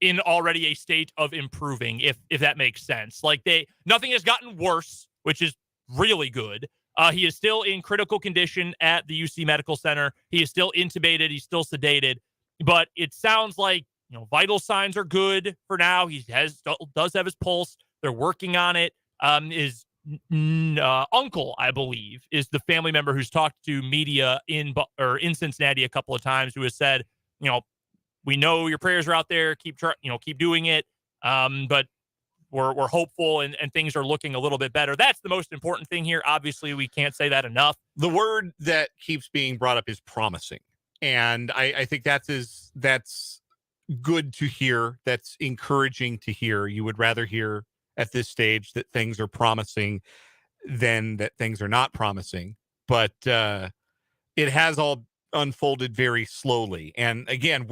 in already a state of improving, if that makes sense. Like nothing has gotten worse, which is really good. He is still in critical condition at the UC Medical Center. He is still intubated. He's still sedated, but it sounds like, vital signs are good for now. He does have his pulse. They're working on it. His uncle, I believe, is the family member who's talked to media in Cincinnati a couple of times, who has said, we know your prayers are out there. Keep doing it. But we're hopeful and things are looking a little bit better. That's the most important thing here. Obviously, we can't say that enough. The word that keeps being brought up is promising. And I think that's good to hear. That's encouraging to hear. You would rather hear at this stage that things are promising than that things are not promising. But it has all unfolded very slowly. And again,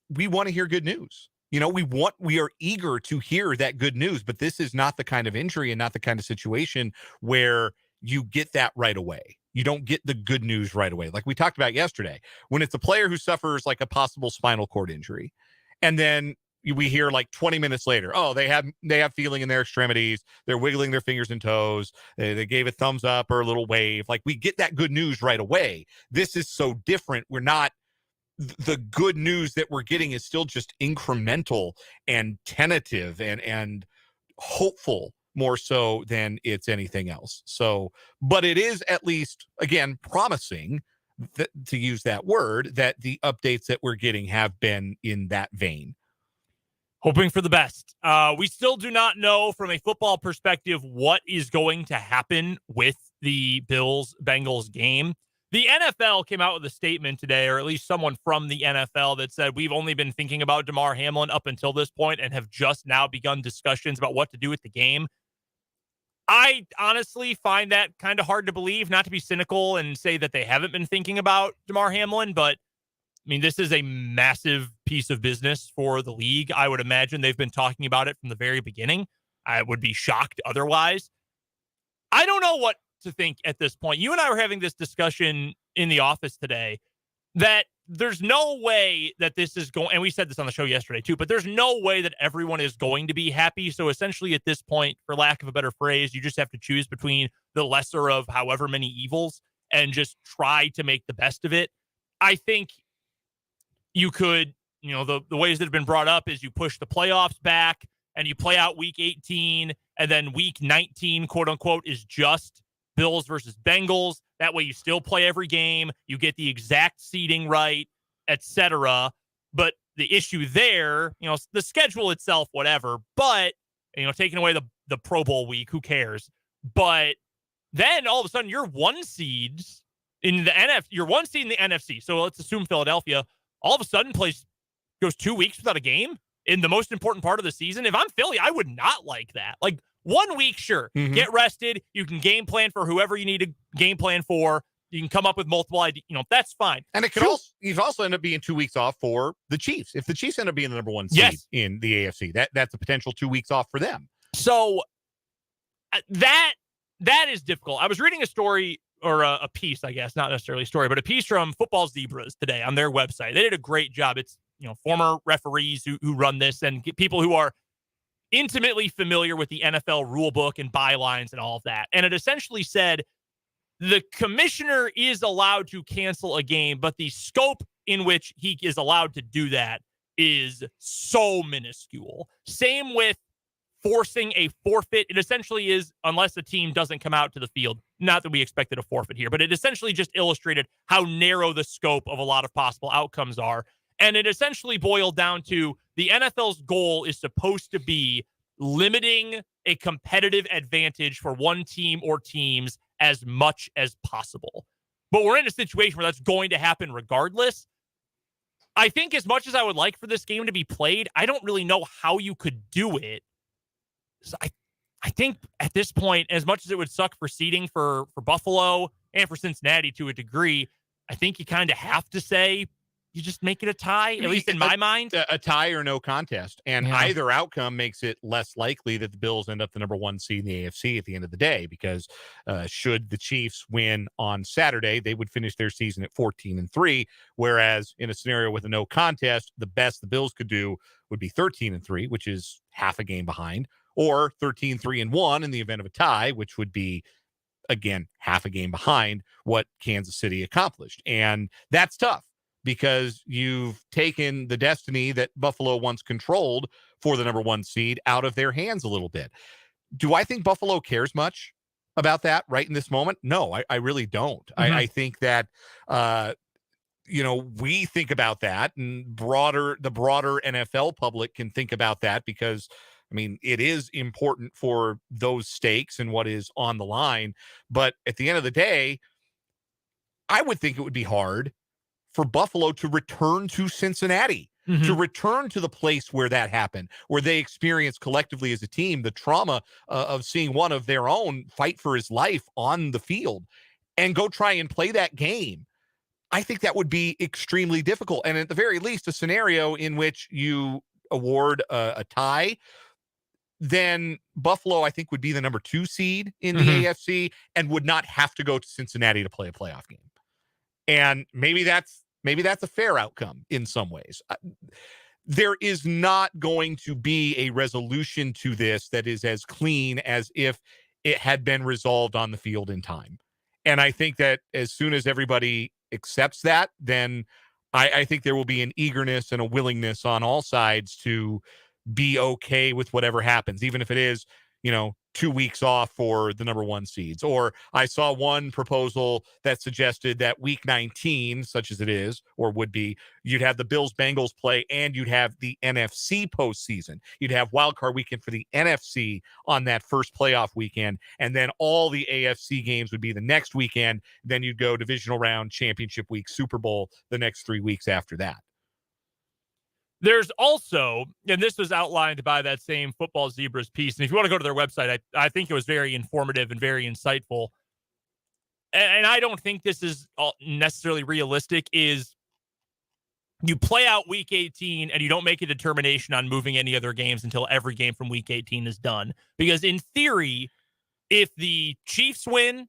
we want to hear good news. We are eager to hear that good news, but this is not the kind of injury and not the kind of situation where you get that right away. You don't get the good news right away. Like we talked about yesterday, when it's a player who suffers like a possible spinal cord injury, and then we hear like 20 minutes later, oh, they have feeling in their extremities. They're wiggling their fingers and toes. They gave a thumbs up or a little wave. Like we get that good news right away. This is so different. The good news that we're getting is still just incremental and tentative and hopeful more so than it's anything else. So, but it is at least, again, promising to use that word, that the updates that we're getting have been in that vein. Hoping for the best. We still do not know from a football perspective what is going to happen with the Bills-Bengals game. The NFL came out with a statement today, or at least someone from the NFL, that said we've only been thinking about Damar Hamlin up until this point and have just now begun discussions about what to do with the game. I honestly find that kind of hard to believe, not to be cynical and say that they haven't been thinking about Damar Hamlin, but I mean, this is a massive piece of business for the league. I would imagine they've been talking about it from the very beginning. I would be shocked otherwise. I don't know what to think at this point. You and I were having this discussion in the office today that there's no way that this is going, and we said this on the show yesterday too, but there's no way that everyone is going to be happy. So essentially at this point, for lack of a better phrase, you just have to choose between the lesser of however many evils and just try to make the best of it. I think you could, the ways that have been brought up is you push the playoffs back and you play out week 18, and then week 19, quote unquote, is just Bills versus Bengals. That way you still play every game. You get the exact seeding right, etc. But the issue there, the schedule itself, whatever, but, taking away the Pro Bowl week, who cares? But then all of a sudden you're one seed in the NFC. So let's assume Philadelphia all of a sudden goes 2 weeks without a game in the most important part of the season. If I'm Philly, I would not like that. Like 1 week, sure. Mm-hmm. Get rested. You can game plan for whoever you need to game plan for. You can come up with multiple ideas. That's fine. And it could also end up being 2 weeks off for the Chiefs. If the Chiefs end up being the number one seed in the AFC, that's a potential 2 weeks off for them. So that is difficult. I was reading a story, or a piece, I guess, not necessarily a story, but a piece from Football Zebras today on their website. They did a great job. It's, former referees who run this and people who are intimately familiar with the NFL rule book and bylines and all of that. And it essentially said the commissioner is allowed to cancel a game, but the scope in which he is allowed to do that is so minuscule. Same with forcing a forfeit. It essentially is, unless a team doesn't come out to the field. Not that we expected a forfeit here, but it essentially just illustrated how narrow the scope of a lot of possible outcomes are. And it essentially boiled down to the NFL's goal is supposed to be limiting a competitive advantage for one team or teams as much as possible. But we're in a situation where that's going to happen regardless. I think as much as I would like for this game to be played, I don't really know how you could do it. So I think at this point, as much as it would suck for seeding for Buffalo and for Cincinnati to a degree, I think you kind of have to say you just make it a tie, at least in my mind. A tie or no contest. And either outcome makes it less likely that the Bills end up the number one seed in the AFC at the end of the day, because should the Chiefs win on Saturday, they would finish their season at 14-3, whereas in a scenario with a no contest, the best the Bills could do would be 13-3, which is half a game behind, or 13-3-1 in the event of a tie, which would be, again, half a game behind what Kansas City accomplished. And that's tough, because you've taken the destiny that Buffalo once controlled for the number one seed out of their hands a little bit. Do I think Buffalo cares much about that right in this moment? No, I really don't. Mm-hmm. I think that, we think about that, and the broader NFL public can think about that, because I mean, it is important for those stakes and what is on the line. But at the end of the day, I would think it would be hard for Buffalo to return to Cincinnati, to return to the place where that happened, where they experienced collectively as a team the trauma of seeing one of their own fight for his life on the field, and go try and play that game. I think that would be extremely difficult. And at the very least, a scenario in which you award a tie, then Buffalo, I think, would be the number 2 seed in the AFC and would not have to go to Cincinnati to play a playoff game. And maybe that's a fair outcome in some ways. There is not going to be a resolution to this that is as clean as if it had been resolved on the field in time. And I think that as soon as everybody accepts that, then I think there will be an eagerness and a willingness on all sides to be okay with whatever happens, even if it is, 2 weeks off for the number 1 seeds. Or I saw one proposal that suggested that week 19, such as it is, or would be, you'd have the Bills-Bengals play and you'd have the NFC postseason. You'd have wildcard weekend for the NFC on that first playoff weekend, and then all the AFC games would be the next weekend. Then you'd go divisional round, championship week, Super Bowl the next 3 weeks after that. There's also, and this was outlined by that same Football Zebras piece, and if you want to go to their website, I think it was very informative and very insightful, and I don't think this is necessarily realistic, is you play out Week 18 and you don't make a determination on moving any other games until every game from Week 18 is done. Because in theory, if the Chiefs win,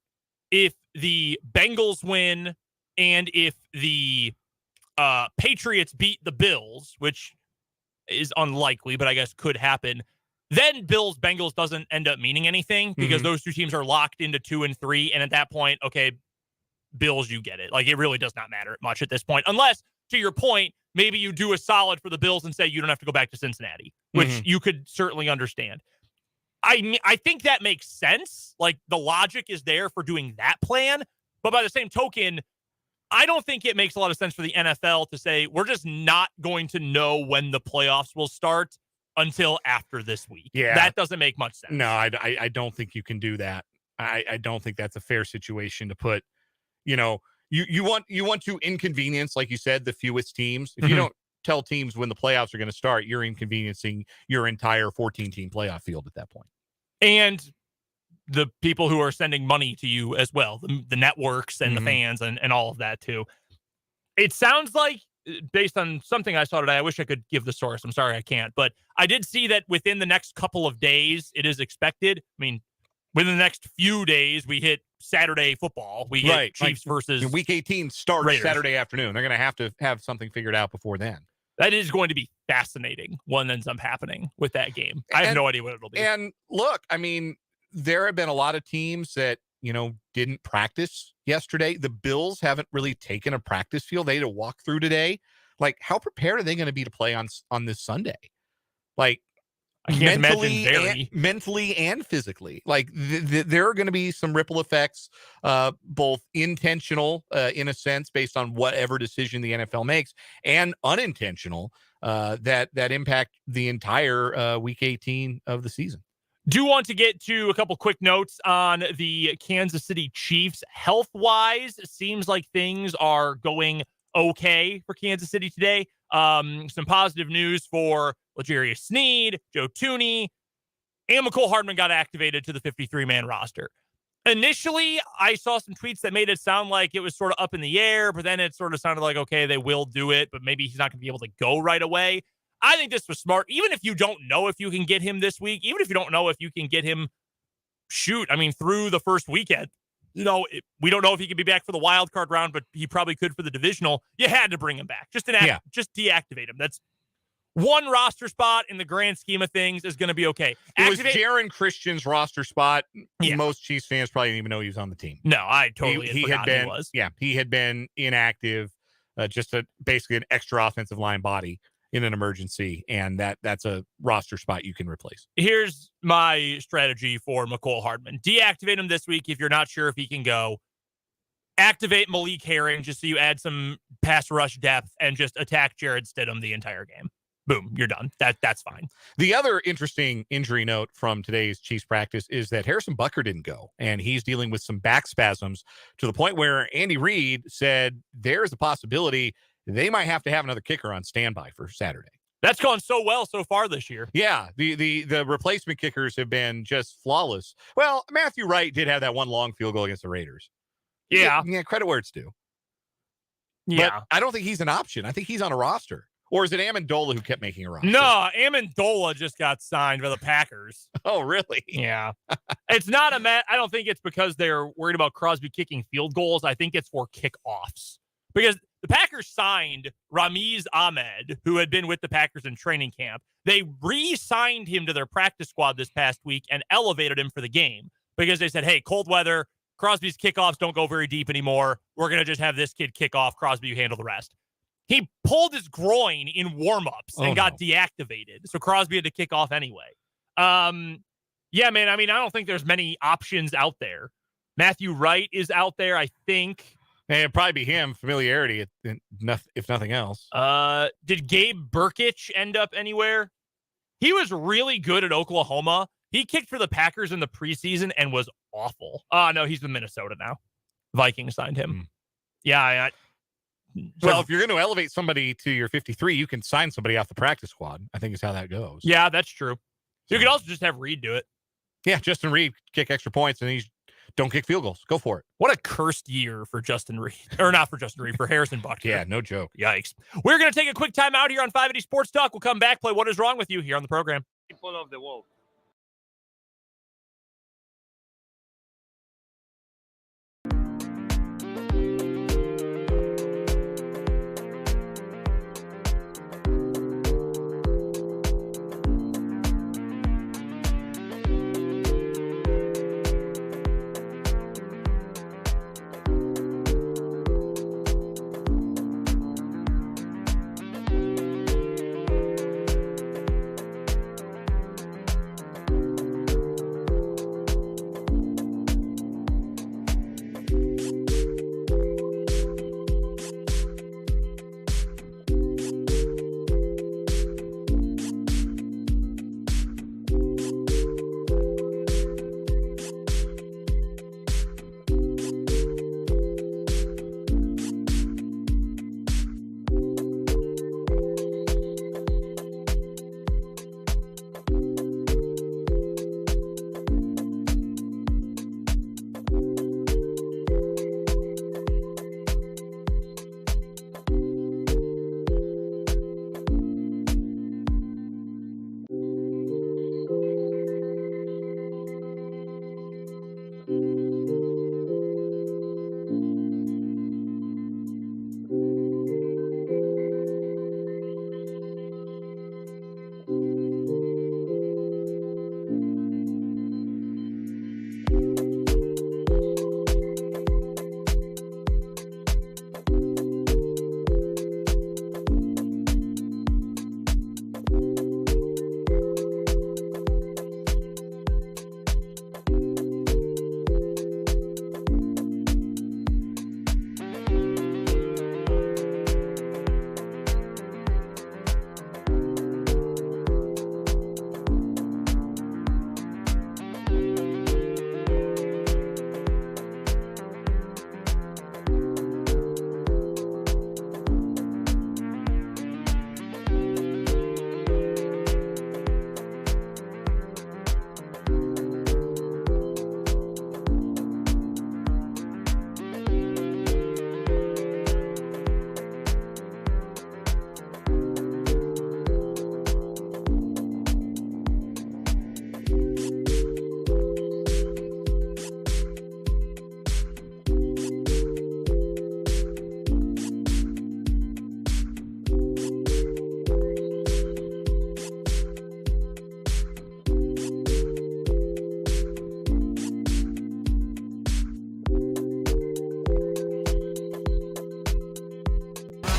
if the Bengals win, and if the Patriots beat the Bills, which is unlikely, but I guess could happen, then Bills-Bengals doesn't end up meaning anything because those two teams are locked into 2 and 3. And at that point, okay, Bills, you get it. Like, it really does not matter much at this point, unless, to your point, maybe you do a solid for the Bills and say you don't have to go back to Cincinnati, which you could certainly understand. I think that makes sense. Like, the logic is there for doing that plan. But by the same token, I don't think it makes a lot of sense for the NFL to say we're just not going to know when the playoffs will start until after this week. Yeah. That doesn't make much sense. No, I don't think you can do that. I don't think that's a fair situation to put, you want to inconvenience, like you said, the fewest teams. If you don't tell teams when the playoffs are going to start, you're inconveniencing your entire 14-team playoff field at that point. And the people who are sending money to you as well, the networks and the fans and all of that too. It sounds like, based on something I saw today, I wish I could give the source. I'm sorry I can't, but I did see that within the next couple of days, it is expected. I mean, within the next few days, we hit Saturday football. We get Chiefs versus Week 18 starts Raiders Saturday afternoon. They're going to have something figured out before then. That is going to be fascinating what ends up happening with that game. I have no idea what it'll be. And look, I mean, there have been a lot of teams that, didn't practice yesterday. The Bills haven't really taken a practice field. They had a walkthrough today. Like, how prepared are they going to be to play on this Sunday? Like, I can't imagine mentally and physically. Like, there are going to be some ripple effects, both intentional in a sense, based on whatever decision the NFL makes, and unintentional that impact the entire Week 18 of the season. Do want to get to a couple quick notes on the Kansas City Chiefs. Health-wise, it seems like things are going okay for Kansas City today. Some positive news for L'Jarius Sneed, Joe Thuney, and McCole Hardman got activated to the 53-man roster. Initially, I saw some tweets that made it sound like it was sort of up in the air, but then it sort of sounded like, okay, they will do it, but maybe he's not going to be able to go right away. I think this was smart. Even if you don't know if you can get him this week, even if you don't know if you can get him, through the first weekend, we don't know if he can be back for the wild card round, but he probably could for the divisional. You had to bring him back. Just deactivate him. That's one roster spot in the grand scheme of things is going to be okay. It was Jaron Christian's roster spot. Yeah. Most Chiefs fans probably didn't even know he was on the team. No, I totally he was. Yeah, he had been inactive, basically an extra offensive line body in an emergency, and that's a roster spot you can replace. Here's my strategy for McCole Hardman. Deactivate him this week if you're not sure if he can go. Activate Malik Herring just so you add some pass rush depth and just attack Jared Stidham the entire game. boom, you're done. That's fine. The other interesting injury note from today's Chiefs practice is that Harrison Butker didn't go, and he's dealing with some back spasms to the point where Andy Reid said there's a possibility they might have to have another kicker on standby for Saturday. That's gone so well so far this year. Yeah, the replacement kickers have been just flawless. Well, Matthew Wright did have that one long field goal against the Raiders. Yeah. Yeah, credit where it's due. Yeah. But I don't think he's an option. I think he's on a roster. Or is it Amendola who kept making a roster? No, Amendola just got signed by the Packers. Oh, really? Yeah. It's not I don't think it's because they're worried about Crosby kicking field goals. I think it's for kickoffs. Because the Packers signed Ramiz Ahmed, who had been with the Packers in training camp. They re-signed him to their practice squad this past week and elevated him for the game because they said, hey, cold weather, Crosby's kickoffs don't go very deep anymore. We're going to just have this kid kick off. Crosby, you handle the rest. He pulled his groin in warmups and got deactivated. So Crosby had to kick off anyway. Yeah, man. I mean, I don't think there's many options out there. Matthew Wright is out there, I think. And it'd probably be him, familiarity, if nothing else. Did Gabe Burkich end up anywhere? He was really good at Oklahoma. He kicked for the Packers in the preseason and was awful. No, he's with Minnesota now. Vikings signed him. Yeah, well, if you're going to elevate somebody to your 53, you can sign somebody off the practice squad, I think is how that goes. Yeah, that's true. You could also just have Reed do it. Yeah, Justin Reed kick extra points, and he's don't kick field goals. Go for it. What a cursed year for Justin Reed. Or not for Justin Reed, for Harrison Butker. Yeah, no joke. Yikes. We're going to take a quick time out here on 580 Sports Talk. We'll come back, play What Is Wrong With You here on the program. People of the world.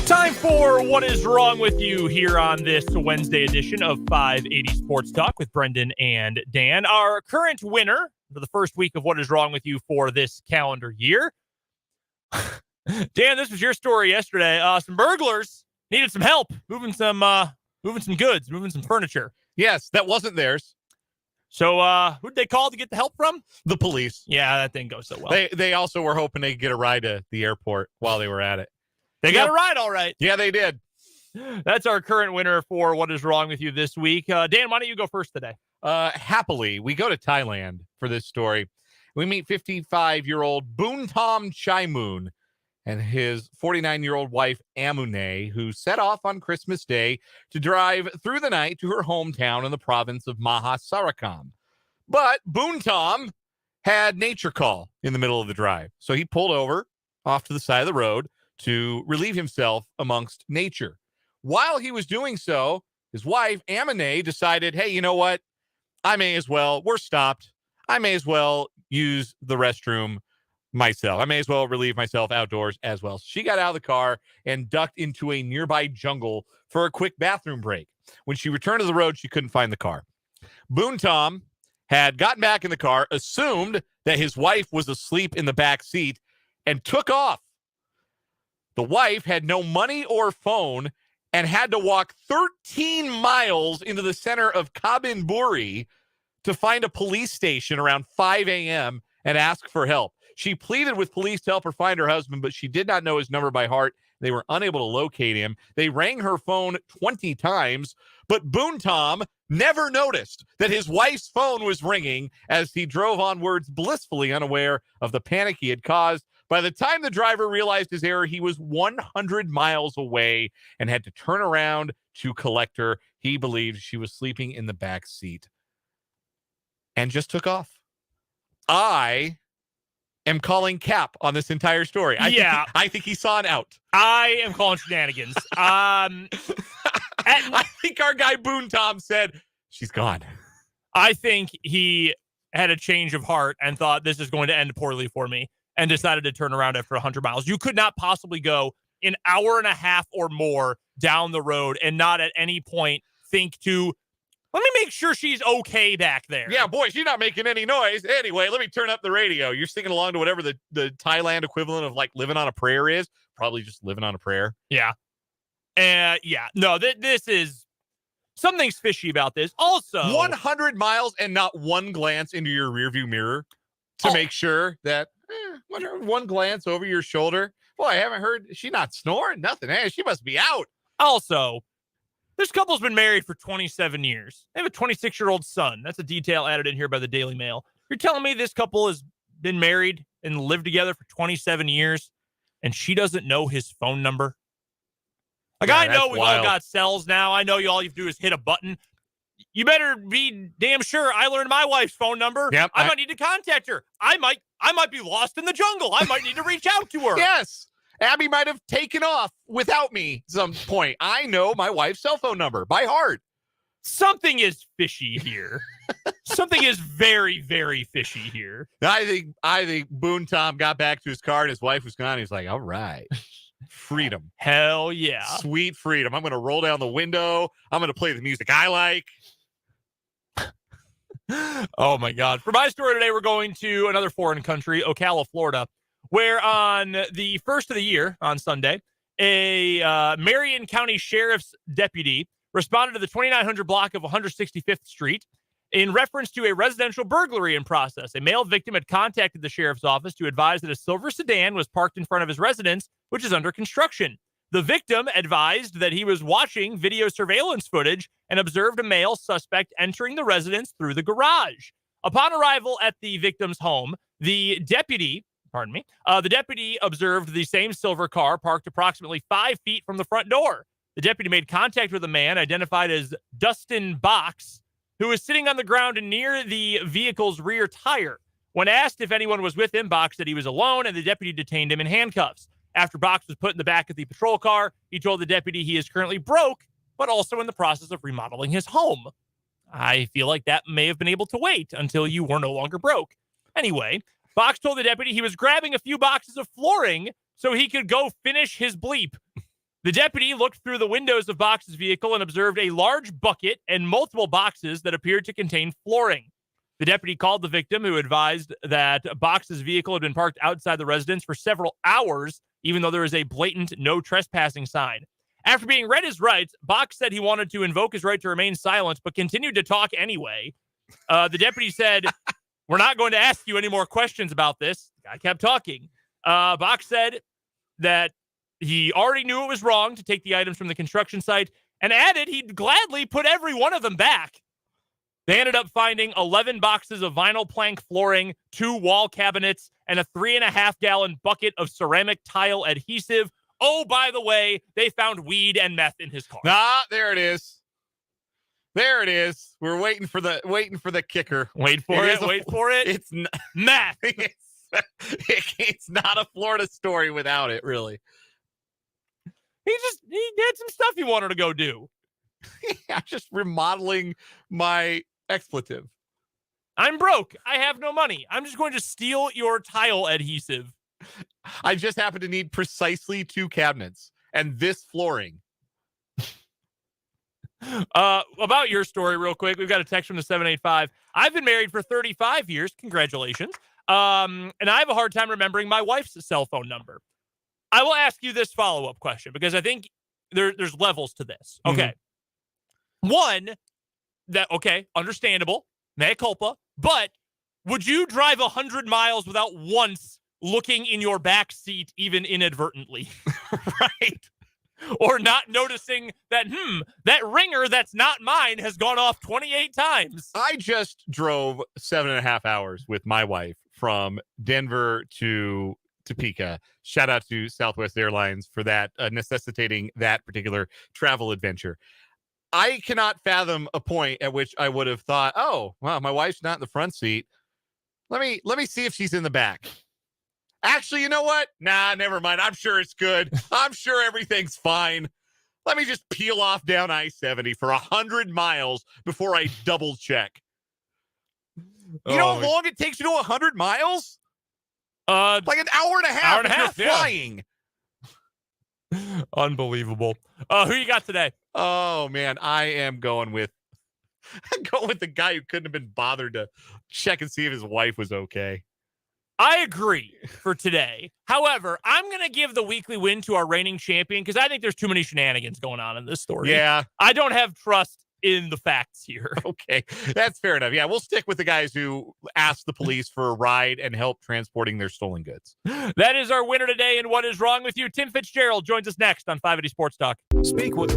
Time for What Is Wrong With You here on this Wednesday edition of 580 Sports Talk with Brendan and Dan. Our current winner for the first week of What Is Wrong With You for this calendar year. Dan, this was your story yesterday. Some burglars needed some help moving some moving some goods, moving some furniture. Yes, that wasn't theirs. So who'd they call to get the help from? The police. Yeah, that didn't go so well. They also were hoping they could get a ride to the airport while they were at it. They got a ride, all right. Yeah, they did. That's our current winner for What Is Wrong With You this week. Dan, why don't you go first today? Happily, we go to Thailand for this story. We meet 55-year-old Boontom Chaimoon and his 49-year-old wife, Amune, who set off on Christmas Day to drive through the night to her hometown in the province of Mahasarakam. But Boontom had nature call in the middle of the drive, so he pulled over off to the side of the road to relieve himself amongst nature. While he was doing so, his wife, Amune, decided, hey, you know what? We're stopped. I may as well use the restroom myself. I may as well relieve myself outdoors as well. So she got out of the car and ducked into a nearby jungle for a quick bathroom break. When she returned to the road, she couldn't find the car. Boontom had gotten back in the car, assumed that his wife was asleep in the back seat, and took off. The wife had no money or phone and had to walk 13 miles into the center of Kabin Buri to find a police station around 5 a.m. and ask for help. She pleaded with police to help her find her husband, but she did not know his number by heart. They were unable to locate him. They rang her phone 20 times, but Boontom never noticed that his wife's phone was ringing as he drove onwards, blissfully unaware of the panic he had caused. By the time the driver realized his error, he was 100 miles away and had to turn around to collect her. He believed she was sleeping in the back seat and just took off. I am calling cap on this entire story. I think he saw an out. I am calling shenanigans. I think our guy Boontom said, she's gone. I think he had a change of heart and thought this is going to end poorly for me and decided to turn around after 100 miles. You could not possibly go an hour and a half or more down the road and not at any point think to, let me make sure she's okay back there. Yeah, boy, she's not making any noise. Anyway, let me turn up the radio. You're singing along to whatever the Thailand equivalent of like living on a prayer is. Probably just living on a prayer. Yeah. No, this is, something's fishy about this. Also, 100 miles and not one glance into your rearview mirror to make sure that, one glance over your shoulder. Boy, I haven't heard, she's not snoring, nothing. Hey, she must be out. Also, this couple's been married for 27 years. They have a 26-year-old son. That's a detail added in here by the Daily Mail. You're telling me this couple has been married and lived together for 27 years and she doesn't know his phone number? Like, yeah, I know we've all got cells now. I know all you have to do is hit a button. You better be damn sure I learned my wife's phone number. Yep, I might need to contact her. I might be lost in the jungle. I might need to reach out to her. Yes. Abby might have taken off without me at some point. I know my wife's cell phone number by heart. Something is fishy here. Something is very, very fishy here. I think Boontom got back to his car and his wife was gone. He's like, all right. Freedom. Hell yeah. Sweet freedom. I'm going to roll down the window. I'm going to play the music I like. Oh, my God. For my story today, we're going to another foreign country, Ocala, Florida, where on the first of the year, on Sunday, a Marion County Sheriff's deputy responded to the 2900 block of 165th Street in reference to a residential burglary in process. A male victim had contacted the sheriff's office to advise that a silver sedan was parked in front of his residence, which is under construction. The victim advised that he was watching video surveillance footage and observed a male suspect entering the residence through the garage. Upon arrival at the victim's home, the deputy observed the same silver car parked approximately 5 feet from the front door. The deputy made contact with a man identified as Dustin Box, who was sitting on the ground near the vehicle's rear tire. When asked if anyone was with him, Box said he was alone, and the deputy detained him in handcuffs. After Box was put in the back of the patrol car, he told the deputy he is currently broke, but also in the process of remodeling his home. I feel like that may have been able to wait until you were no longer broke. Anyway, Box told the deputy he was grabbing a few boxes of flooring so he could go finish his bleep. The deputy looked through the windows of Box's vehicle and observed a large bucket and multiple boxes that appeared to contain flooring. The deputy called the victim, who advised that Box's vehicle had been parked outside the residence for several hours, even though there is a blatant no trespassing sign. After being read his rights, Bach said he wanted to invoke his right to remain silent, but continued to talk anyway. The deputy said, "We're not going to ask you any more questions about this." The guy kept talking. Bach said that he already knew it was wrong to take the items from the construction site and added he'd gladly put every one of them back. They ended up finding 11 boxes of vinyl plank flooring, 2 wall cabinets, and a 3.5-gallon bucket of ceramic tile adhesive. Oh, by the way, they found weed and meth in his car. There it is. There it is. We're waiting for the kicker. Wait for it. It's meth. It's not a Florida story without it, really. He had some stuff he wanted to go do. Yeah, just remodeling my expletive. I'm broke. I have no money. I'm just going to steal your tile adhesive. I just happen to need precisely 2 cabinets and this flooring. About your story real quick. We've got a text from the 785. I've been married for 35 years. Congratulations. And I have a hard time remembering my wife's cell phone number. I will ask you this follow-up question because I think there's levels to this. Okay. One, understandable, mea culpa, but would you drive 100 miles without once looking in your back seat, even inadvertently? Right. Or not noticing that, that ringer that's not mine has gone off 28 times. I just drove 7.5 hours with my wife from Denver to Topeka. Shout out to Southwest Airlines for that, necessitating that particular travel adventure. I cannot fathom a point at which I would have thought, oh, wow, my wife's not in the front seat. Let me see if she's in the back. Actually, you know what? Nah, never mind. I'm sure it's good. I'm sure everything's fine. Let me just peel off down I-70 for 100 miles before I double check. You know how long it takes to go 100 miles? Like an hour and a half. You're flying. Unbelievable. Who you got today? Oh man, I am going with the guy who couldn't have been bothered to check and see if his wife was okay. I agree for today. However, I'm going to give the weekly win to our reigning champion because I think there's too many shenanigans going on in this story. Yeah. I don't have trust in the facts here. Okay, that's fair enough. Yeah, we'll stick with the guys who asked the police for a ride and help transporting their stolen goods. That is our winner today in What Is Wrong With You. Tim Fitzgerald joins us next on 580 Sports Talk. Speak with...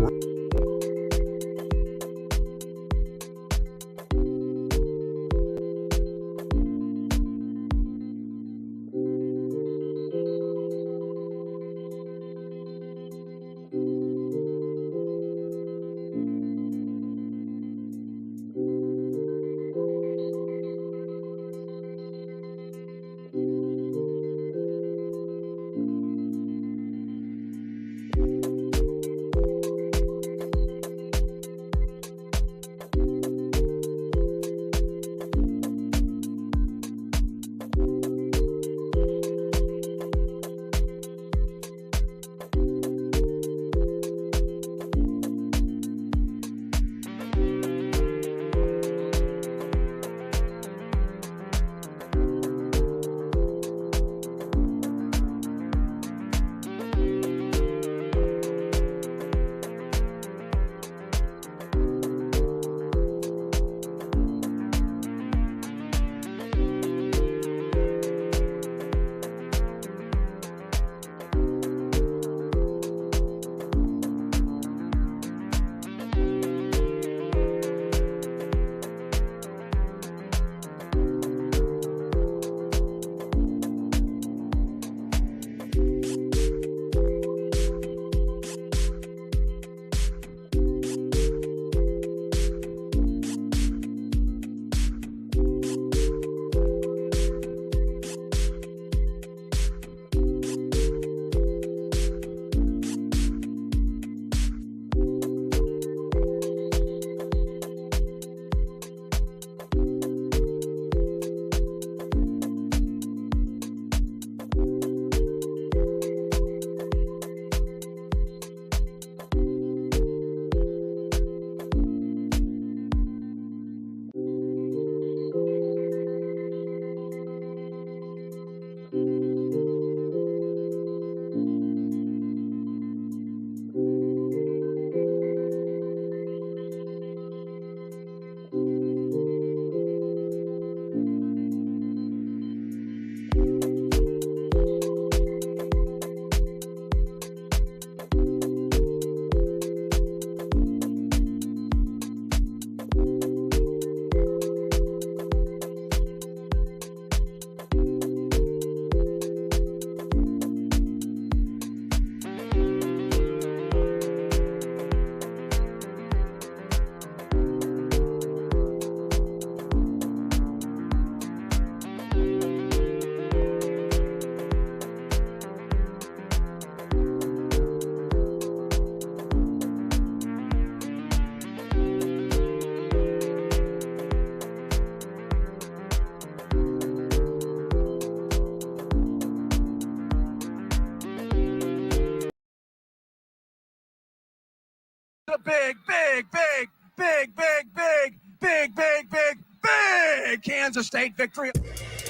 Kansas State victory.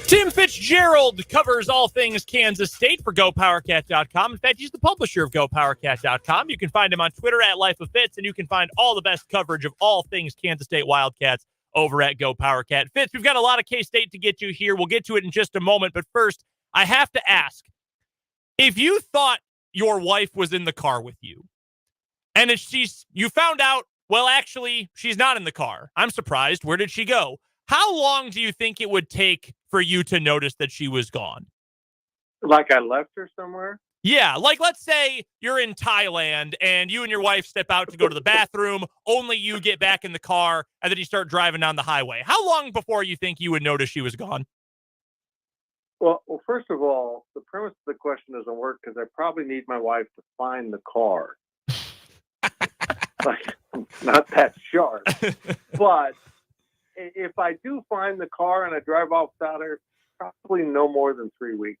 Tim Fitzgerald covers all things Kansas State for GoPowerCat.com. In fact, he's the publisher of GoPowerCat.com. You can find him on Twitter at Life of Fitz, and you can find all the best coverage of all things Kansas State Wildcats over at GoPowerCat. Fitz, we've got a lot of K-State to get to here. We'll get to it in just a moment, but first, I have to ask, if you thought your wife was in the car with you, and you found out, well, actually, she's not in the car. I'm surprised. Where did she go? How long do you think it would take for you to notice that she was gone? Like I left her somewhere? Yeah, like let's say you're in Thailand and you and your wife step out to go to the bathroom, only you get back in the car, and then you start driving down the highway. How long before you think you would notice she was gone? Well, first of all, the premise of the question doesn't work because I probably need my wife to find the car. Like, not that sharp. But if I do find the car and I drive off without her, probably no more than 3 weeks.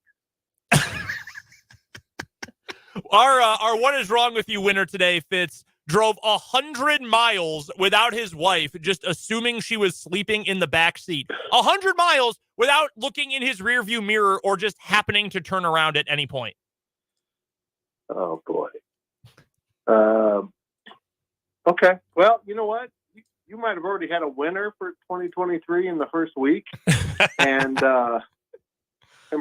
Our What Is Wrong With You winner today, Fitz, drove 100 miles without his wife, just assuming she was sleeping in the back seat. 100 miles without looking in his rearview mirror or just happening to turn around at any point. Oh, boy. Okay. Well, you know what? You might have already had a winner for 2023 in the first week. and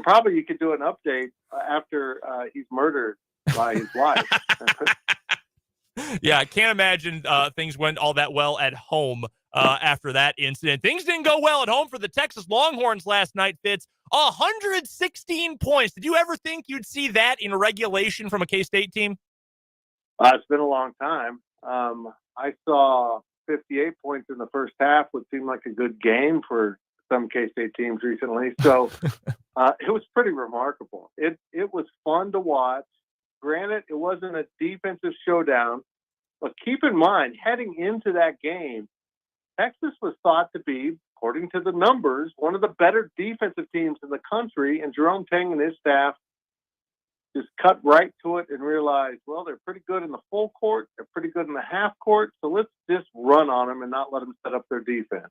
probably you could do an update after he's murdered by his wife. Yeah, I can't imagine things went all that well at home after that incident. Things didn't go well at home for the Texas Longhorns last night, Fitz. 116 points. Did you ever think you'd see that in regulation from a K-State team? It's been a long time. I saw 58 points in the first half, which seemed like a good game for some K-State teams recently. So it was pretty remarkable. It was fun to watch. Granted, it wasn't a defensive showdown, but keep in mind, heading into that game, Texas was thought to be, according to the numbers, one of the better defensive teams in the country, and Jerome Tang and his staff just cut right to it and realized, well, they're pretty good in the full court, they're pretty good in the half court, so let's just run on them and not let them set up their defense.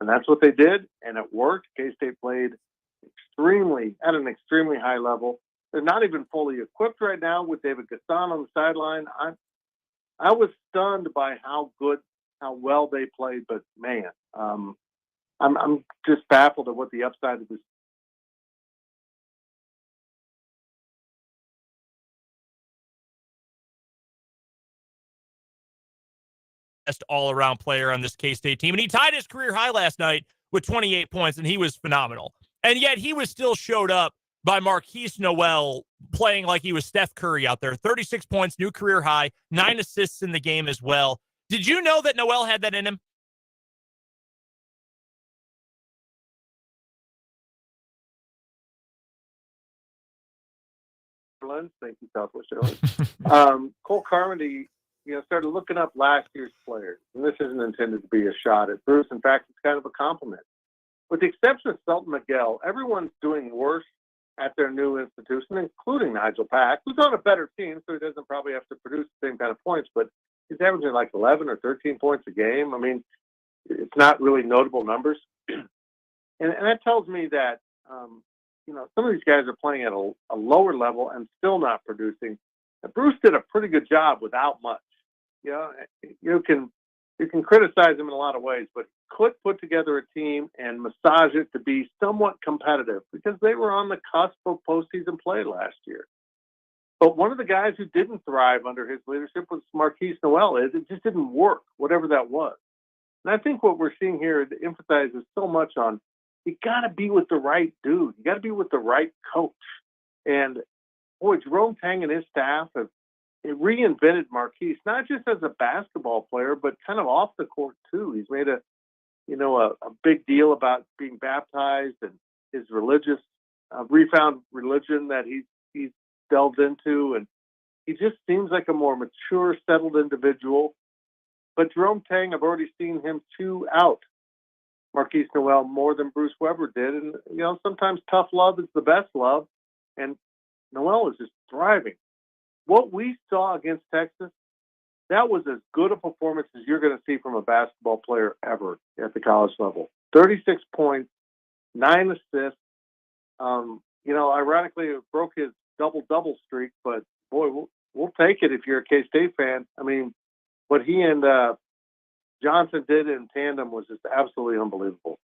And that's what they did, and it worked. K-State played at an extremely high level. They're not even fully equipped right now with David Gaston on the sideline. I was stunned by how well they played, but man, I'm just baffled at what the upside of this. Best all-around player on this K-State team, and he tied his career high last night with 28 points, and he was phenomenal. And yet he was still showed up by Marquise Noel playing like he was Steph Curry out there. 36 points, new career high, 9 assists in the game as well. Did you know that Noel had that in him? Thank you, Southwest Airlines. Cole Carmody, started looking up last year's players, and this isn't intended to be a shot at Bruce. In fact, it's kind of a compliment. With the exception of Selton Miguel, everyone's doing worse at their new institution, including Nigel Pack, who's on a better team, so he doesn't probably have to produce the same kind of points, but he's averaging like 11 or 13 points a game. I mean, it's not really notable numbers. and that tells me that, some of these guys are playing at a lower level and still not producing. And Bruce did a pretty good job without much. You can criticize him in a lot of ways, but could put together a team and massage it to be somewhat competitive because they were on the cusp of postseason play last year. But one of the guys who didn't thrive under his leadership was Marquise Noel. It just didn't work, whatever that was. And I think what we're seeing here emphasizes so much on you got to be with the right dude. You got to be with the right coach. And boy, Jerome Tang and his staff have reinvented Marquise, not just as a basketball player, but kind of off the court too. He's made a big deal about being baptized and his religious, refound religion that he's delved into. And he just seems like a more mature, settled individual. But Jerome Tang, I've already seen him chew out Marquise Noel more than Bruce Weber did. And, sometimes tough love is the best love. And Noel is just thriving. What we saw against Texas, that was as good a performance as you're going to see from a basketball player ever at the college level. 36 points, 9 assists. Ironically, it broke his double-double streak, but boy, we'll take it if you're a K-State fan. I mean, what he and Johnson did in tandem was just absolutely unbelievable.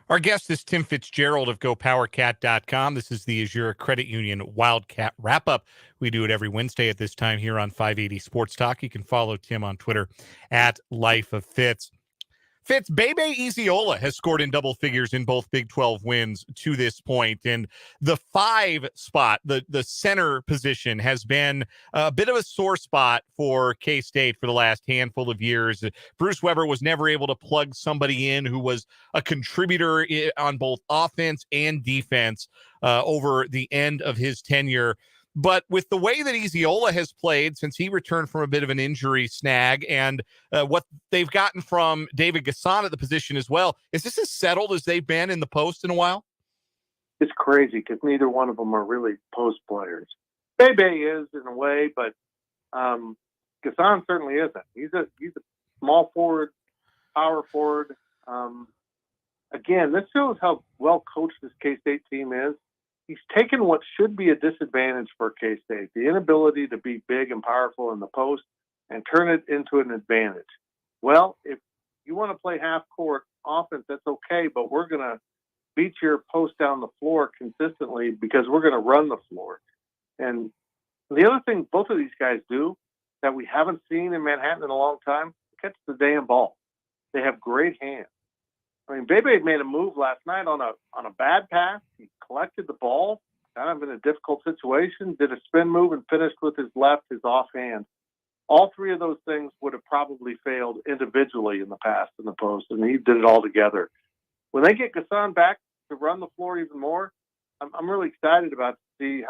Our guest is Tim Fitzgerald of GoPowerCat.com. This is the Azure Credit Union Wildcat Wrap-Up. We do it every Wednesday at this time here on 580 Sports Talk. You can follow Tim on Twitter at Life of Fitz. Fitz, Bebe Eziola has scored in double figures in both Big 12 wins to this point, and the 5 spot, the center position, has been a bit of a sore spot for K-State for the last handful of years. Bruce Weber was never able to plug somebody in who was a contributor on both offense and defense over the end of his tenure. But with the way that Eziola has played since he returned from a bit of an injury snag, and what they've gotten from David Gasson at the position as well, is this as settled as they've been in the post in a while? It's crazy because neither one of them are really post players. Bebe is in a way, but Gasson certainly isn't. He's a small forward, power forward. Again, this shows how well coached this K-State team is. He's taken what should be a disadvantage for K-State, the inability to be big and powerful in the post, and turn it into an advantage. Well, if you want to play half-court offense, that's okay, but we're going to beat your post down the floor consistently because we're going to run the floor. And the other thing both of these guys do that we haven't seen in Manhattan in a long time, catch the damn ball. They have great hands. I mean, Bebe made a move last night on a bad pass. He collected the ball, kind of in a difficult situation, did a spin move and finished with his left, his offhand. All 3 of those things would have probably failed individually in the past in the post, and he did it all together. When they get Gasson back to run the floor even more, I'm really excited about to see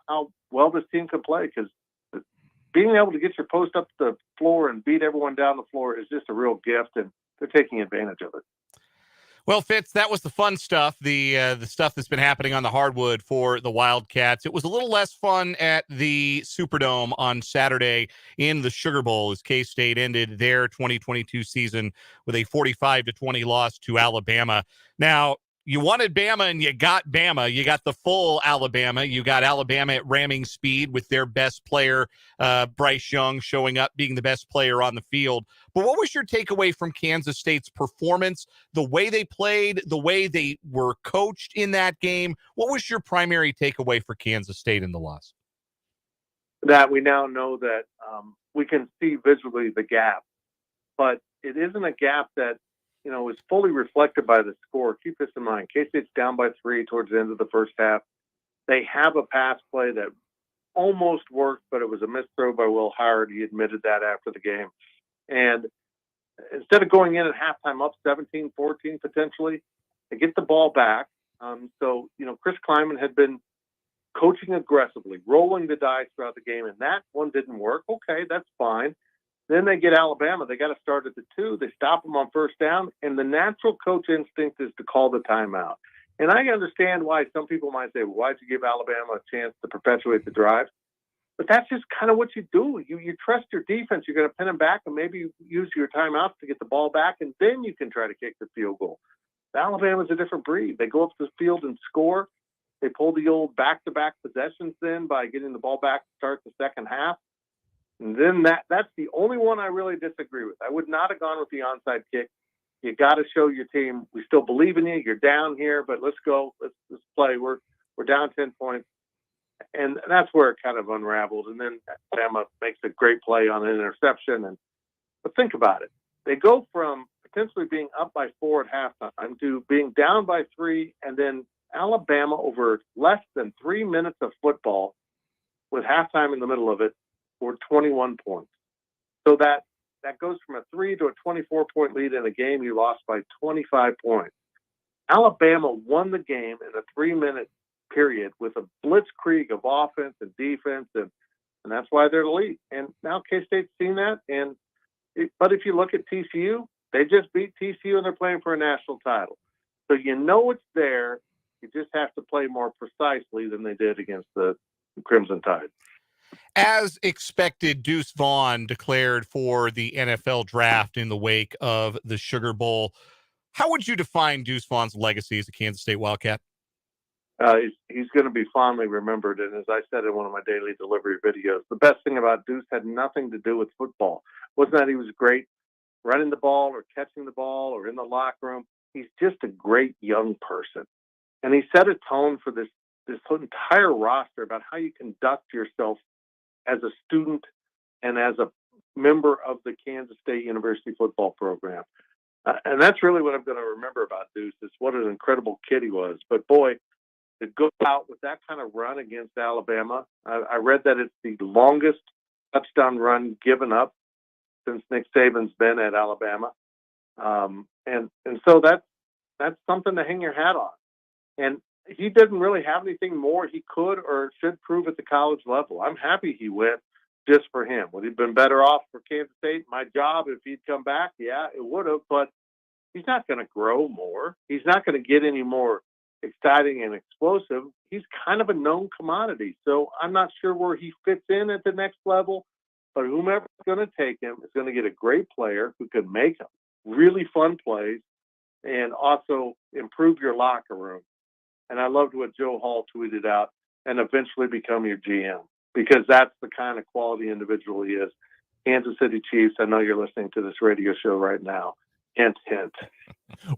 how well this team can play, because being able to get your post up the floor and beat everyone down the floor is just a real gift, and they're taking advantage of it. Well, Fitz, that was the fun stuff, the stuff that's been happening on the hardwood for the Wildcats. It was a little less fun at the Superdome on Saturday in the Sugar Bowl as K-State ended their 2022 season with a 45-20 loss to Alabama. Now, you wanted Bama and you got Bama. You got the full Alabama. You got Alabama at ramming speed with their best player, Bryce Young, showing up, being the best player on the field. But what was your takeaway from Kansas State's performance, the way they played, the way they were coached in that game? What was your primary takeaway for Kansas State in the loss? That we now know that we can see visually the gap, but it isn't a gap that is fully reflected by the score. Keep this in mind. K-State's down by 3 towards the end of the first half. They have a pass play that almost worked, but it was a missed throw by Will Howard. He admitted that after the game. And instead of going in at halftime up 17-14 potentially, they get the ball back. So Chris Kleiman had been coaching aggressively, rolling the dice throughout the game, and that one didn't work. Okay, that's fine. Then they get Alabama. They got to start at the 2. They stop them on first down, and the natural coach instinct is to call the timeout. And I understand why some people might say, well, why'd you give Alabama a chance to perpetuate the drive? But that's just kind of what you do. You trust your defense. You're going to pin them back and maybe use your timeouts to get the ball back, and then you can try to kick the field goal. Alabama's a different breed. They go up the field and score. They pull the old back-to-back possessions then by getting the ball back to start the second half. And then that's the only one I really disagree with. I would not have gone with the onside kick. You got to show your team we still believe in you. You're down here, but let's go. Let's play. We're down 10 points, and that's where it kind of unraveled. And then Alabama makes a great play on an interception. But think about it. They go from potentially being up by 4 at halftime to being down by 3, and then Alabama over less than 3 minutes of football with halftime in the middle of it, for 21 points. So that goes from a 3 to a 24-point lead in a game you lost by 25 points. Alabama won the game in a 3-minute period with a blitzkrieg of offense and defense, and that's why they're the lead. And now K-State's seen that. But if you look at TCU, they just beat TCU and they're playing for a national title. So it's there. You just have to play more precisely than they did against the Crimson Tide. As expected, Deuce Vaughn declared for the NFL draft in the wake of the Sugar Bowl. How would you define Deuce Vaughn's legacy as a Kansas State Wildcat? He's going to be fondly remembered. And as I said in one of my daily delivery videos, the best thing about Deuce had nothing to do with football. Wasn't that he was great running the ball or catching the ball or in the locker room. He's just a great young person. And he set a tone for this entire roster about how you conduct yourself as a student and as a member of the Kansas State University football program. And that's really what I'm going to remember about Deuce, is what an incredible kid he was. But boy, to go out with that kind of run against Alabama, I read that it's the longest touchdown run given up since Nick Saban's been at Alabama. And so that's something to hang your hat on. And he didn't really have anything more he could or should prove at the college level. I'm happy he went just for him. Would he have been better off for Kansas State? My job, if he'd come back, yeah, it would have, but he's not going to grow more. He's not going to get any more exciting and explosive. He's kind of a known commodity. So I'm not sure where he fits in at the next level, but whomever's going to take him is going to get a great player who can make really fun plays and also improve your locker room. And I loved what Joe Hall tweeted out, and eventually become your GM, because that's the kind of quality individual he is. Kansas City Chiefs, I know you're listening to this radio show right now. Hint, hint.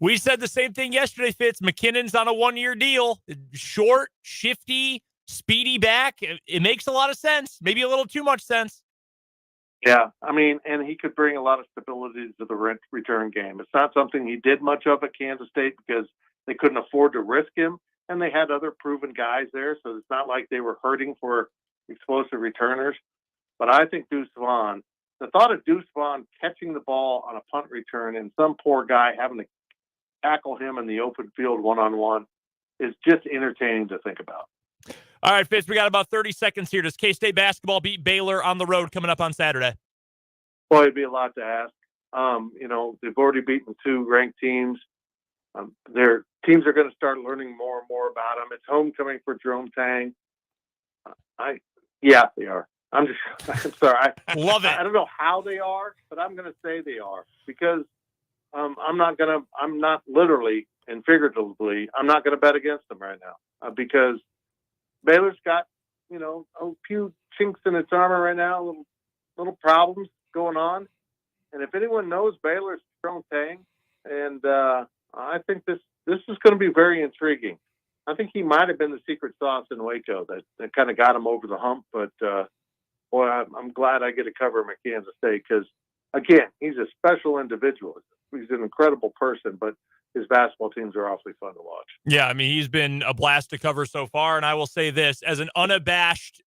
We said the same thing yesterday, Fitz. McKinnon's on a 1-year deal. Short, shifty, speedy back. It makes a lot of sense. Maybe a little too much sense. Yeah, I mean, and he could bring a lot of stability to the return game. It's not something he did much of at Kansas State because they couldn't afford to risk him, and they had other proven guys there, so it's not like they were hurting for explosive returners. But I think Deuce Vaughn, the thought of Deuce Vaughn catching the ball on a punt return and some poor guy having to tackle him in the open field one-on-one is just entertaining to think about. All right, Fitz, we got about 30 seconds here. Does K-State basketball beat Baylor on the road coming up on Saturday? Boy, it'd be a lot to ask. They've already beaten 2 ranked teams. Their teams are going to start learning more and more about them. It's homecoming for Jerome Tang. Yeah, they are. I'm sorry. Love it. I don't know how they are, but I'm going to say they are, because I'm not literally and figuratively, I'm not going to bet against them right now, because Baylor's got, a few chinks in its armor right now, little problems going on. And if anyone knows Baylor's Jerome Tang, and I think this is going to be very intriguing. I think he might have been the secret sauce in Waco that kind of got him over the hump. But, boy, I'm glad I get to cover him at Kansas State, because, again, he's a special individual. He's an incredible person, but his basketball teams are awfully fun to watch. Yeah, I mean, he's been a blast to cover so far. And I will say this, as an unabashed,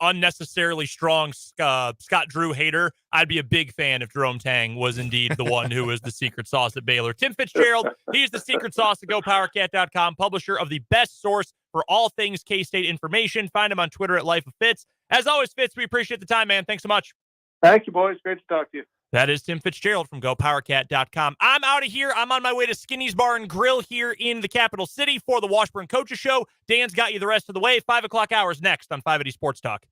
unnecessarily strong Scott Drew hater, I'd be a big fan if Jerome Tang was indeed the one who was the secret sauce at Baylor. Tim Fitzgerald, he's the secret sauce at GoPowerCat.com, publisher of the best source for all things K-State information. Find him on Twitter at Life of Fitz. As always, Fitz, we appreciate the time, man. Thanks so much. Thank you, boys. Great to talk to you. That is Tim Fitzgerald from GoPowerCat.com. I'm out of here. I'm on my way to Skinny's Bar and Grill here in the capital city for the Washburn Coaches Show. Dan's got you the rest of the way. 5 o'clock hours next on 580 Sports Talk.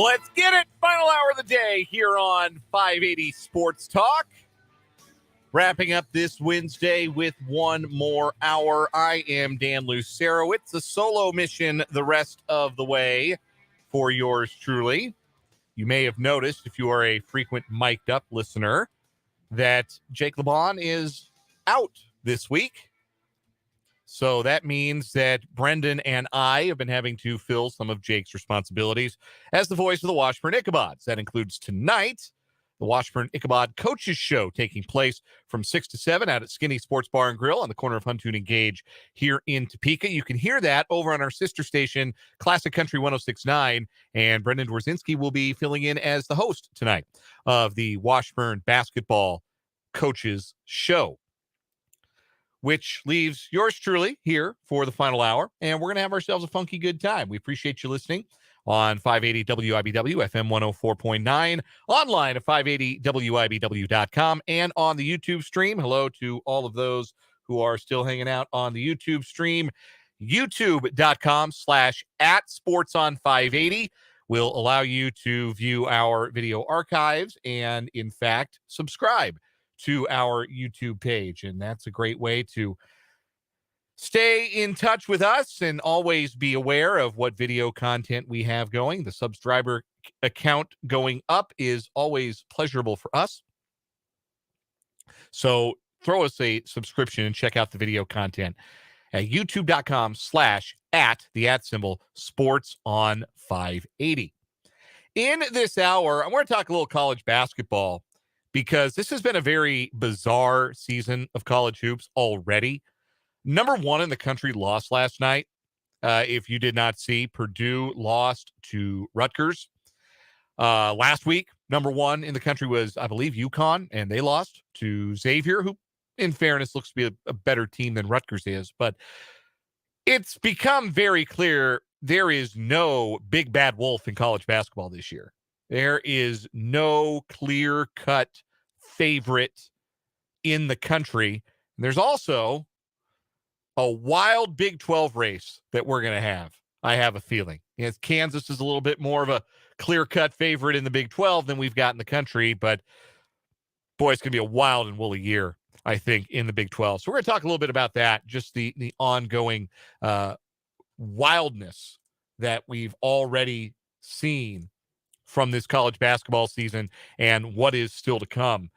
Let's get it. Final hour of the day here on 580 Sports Talk. Wrapping up this Wednesday with one more hour. I am Dan Lucero. It's a solo mission the rest of the way for yours truly. You may have noticed, if you are a frequent mic'd up listener, that Jake LeBon is out this week. So that means that Brendan and I have been having to fill some of Jake's responsibilities as the voice of the Washburn Ichabods. That includes tonight, the Washburn Ichabod Coaches Show taking place from 6 to 7 out at Skinny Sports Bar and Grill on the corner of Huntoon and Gage here in Topeka. You can hear that over on our sister station, Classic Country 106.9, and Brendan Dworzinski will be filling in as the host tonight of the Washburn Basketball Coaches Show, which leaves yours truly here for the final hour. And we're going to have ourselves a funky good time. We appreciate you listening on 580 WIBW, FM 104.9, online at 580WIBW.com, and on the YouTube stream. Hello to all of those who are still hanging out on the YouTube stream. YouTube.com/@SportsOn580 will allow you to view our video archives and, in fact, subscribe to our YouTube page. And that's a great way to stay in touch with us and always be aware of what video content we have going. The subscriber account going up is always pleasurable for us. So throw us a subscription and check out the video content at youtube.com/@SportsOn580. In this hour, I want to talk a little college basketball, because this has been a very bizarre season of college hoops already. Number one in the country lost last night. If you did not see, Purdue lost to Rutgers. Last week, number one in the country was, I believe, UConn, and they lost to Xavier, who, in fairness, looks to be a better team than Rutgers is. But it's become very clear there is no big bad wolf in college basketball this year. There is no clear-cut favorite in the country. And there's also a wild Big 12 race that we're going to have, I have a feeling. Yes, Kansas is a little bit more of a clear-cut favorite in the Big 12 than we've got in the country, but boy, it's going to be a wild and woolly year, I think, in the Big 12. So we're going to talk a little bit about that, just the ongoing wildness that we've already seen from this college basketball season and what is still to come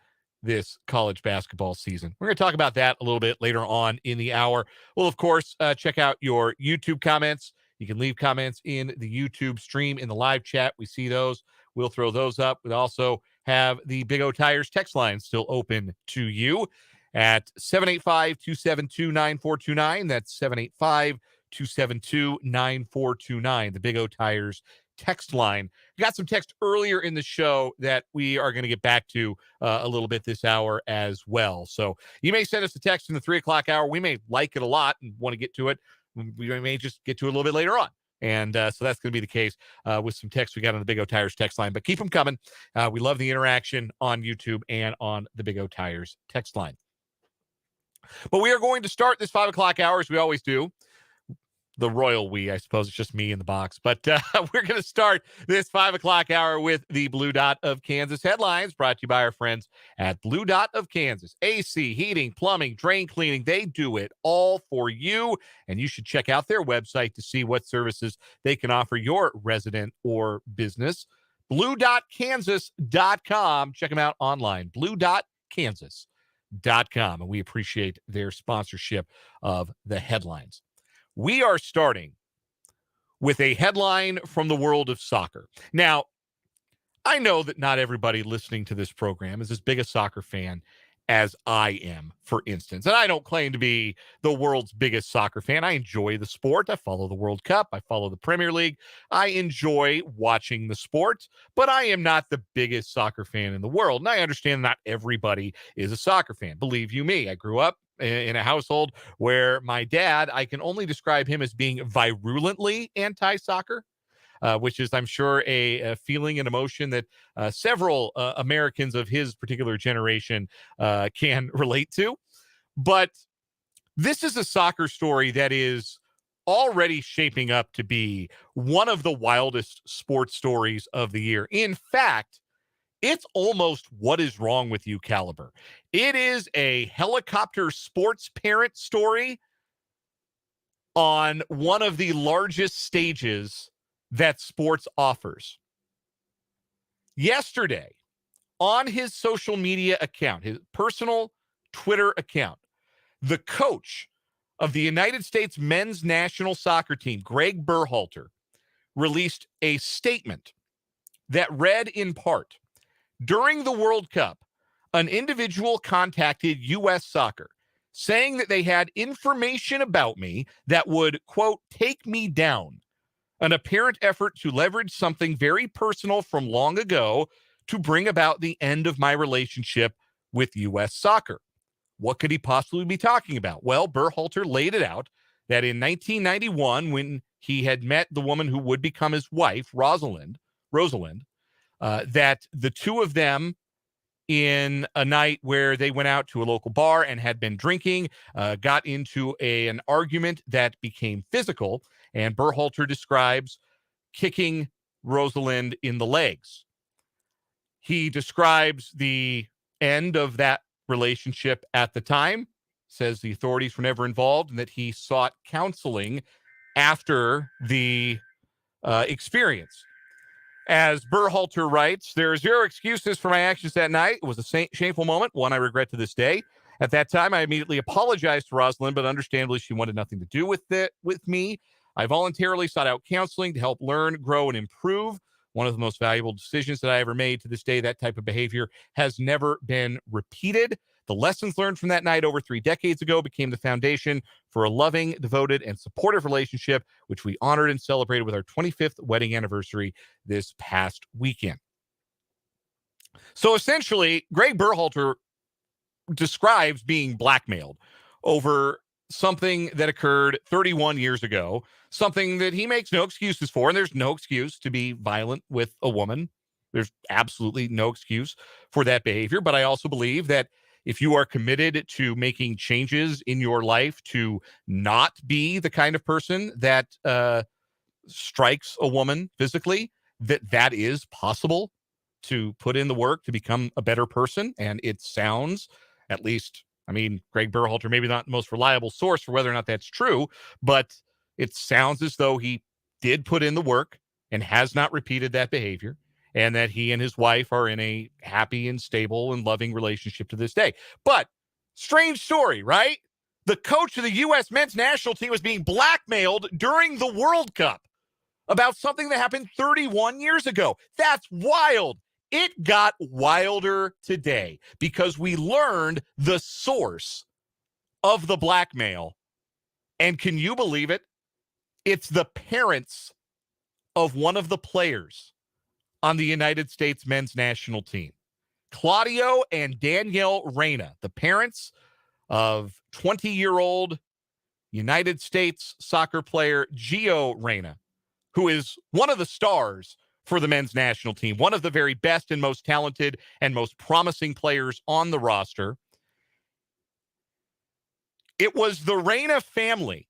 this college basketball season. We're going to talk about that a little bit later on in the hour. We'll, of course, check out your YouTube comments. You can leave comments in the YouTube stream in the live chat. We see those. We'll throw those up. We also have the Big O Tires text line still open to you at 785-272-9429. That's 785-272-9429, the Big O Tires text line. We got some text earlier in the show that we are going to get back to a little bit this hour as well. So you may send us a text in the 3 o'clock hour. We may like it a lot and want to get to it. We may just get to it a little bit later on. And so that's going to be the case with some text we got on the Big O Tires text line. But keep them coming. We love the interaction on YouTube and on the Big O Tires text line. But we are going to start this 5 o'clock hour, as we always do. The royal we, I suppose. It's just me in the box. But we're going to start this 5 o'clock hour with the Blue Dot of Kansas headlines, brought to you by our friends at Blue Dot of Kansas. AC, heating, plumbing, drain cleaning, they do it all for you. And you should check out their website to see what services they can offer your resident or business. BlueDotKansas.com. Check them out online. BlueDotKansas.com. And we appreciate their sponsorship of the headlines. We are starting with a headline from the world of soccer. Now, I know that not everybody listening to this program is as big a soccer fan as I am, for instance. And I don't claim to be the world's biggest soccer fan. I enjoy the sport. I follow the World Cup. I follow the Premier League. I enjoy watching the sport, but I am not the biggest soccer fan in the world. And I understand not everybody is a soccer fan. Believe you me, I grew up in a household where my dad, I can only describe him as being virulently anti-soccer. Which is, I'm sure, a feeling and emotion that several Americans of his particular generation can relate to. But this is a soccer story that is already shaping up to be one of the wildest sports stories of the year. In fact, it's almost what is wrong with you caliber. It is a helicopter sports parent story on one of the largest stages that sports offers. Yesterday, on his social media account, his personal Twitter account, the coach of the United States men's national soccer team, Greg Berhalter, released a statement that read in part, during the World Cup, an individual contacted U.S. Soccer saying that they had information about me that would, quote, take me down. An apparent effort to leverage something very personal from long ago to bring about the end of my relationship with U.S. Soccer. What could he possibly be talking about? Well, Berhalter laid it out that in 1991, when he had met the woman who would become his wife, Rosalind, that the two of them, in a night where they went out to a local bar and had been drinking, got into an argument that became physical, and Berhalter describes kicking Rosalind in the legs. He describes the end of that relationship at the time, says the authorities were never involved, and that he sought counseling after the experience. As Berhalter writes, there are zero excuses for my actions that night. It was a shameful moment, one I regret to this day. At that time, I immediately apologized to Rosalind, but understandably, she wanted nothing to do with me. I voluntarily sought out counseling to help learn, grow, and improve. One of the most valuable decisions that I ever made. To this day, that type of behavior has never been repeated. The lessons learned from that night over 3 decades ago became the foundation for a loving, devoted, and supportive relationship, which we honored and celebrated with our 25th wedding anniversary this past weekend. So essentially, Greg Berhalter describes being blackmailed over something that occurred 31 years ago, something that he makes no excuses for, and there's no excuse to be violent with a woman. There's absolutely no excuse for that behavior, but I also believe that if you are committed to making changes in your life to not be the kind of person that strikes a woman physically, that is possible to put in the work to become a better person. And it sounds, at least, I mean, Greg Berhalter, maybe not the most reliable source for whether or not that's true, but it sounds as though he did put in the work and has not repeated that behavior, and that he and his wife are in a happy and stable and loving relationship to this day. But strange story, right? The coach of the U.S. men's national team was being blackmailed during the World Cup about something that happened 31 years ago. That's wild. It got wilder today because we learned the source of the blackmail. And can you believe it? It's the parents of one of the players on the United States men's national team. Claudio and Danielle Reyna, the parents of 20-year-old United States soccer player Gio Reyna, who is one of the stars for the men's national team, one of the very best and most talented and most promising players on the roster. It was the Reyna family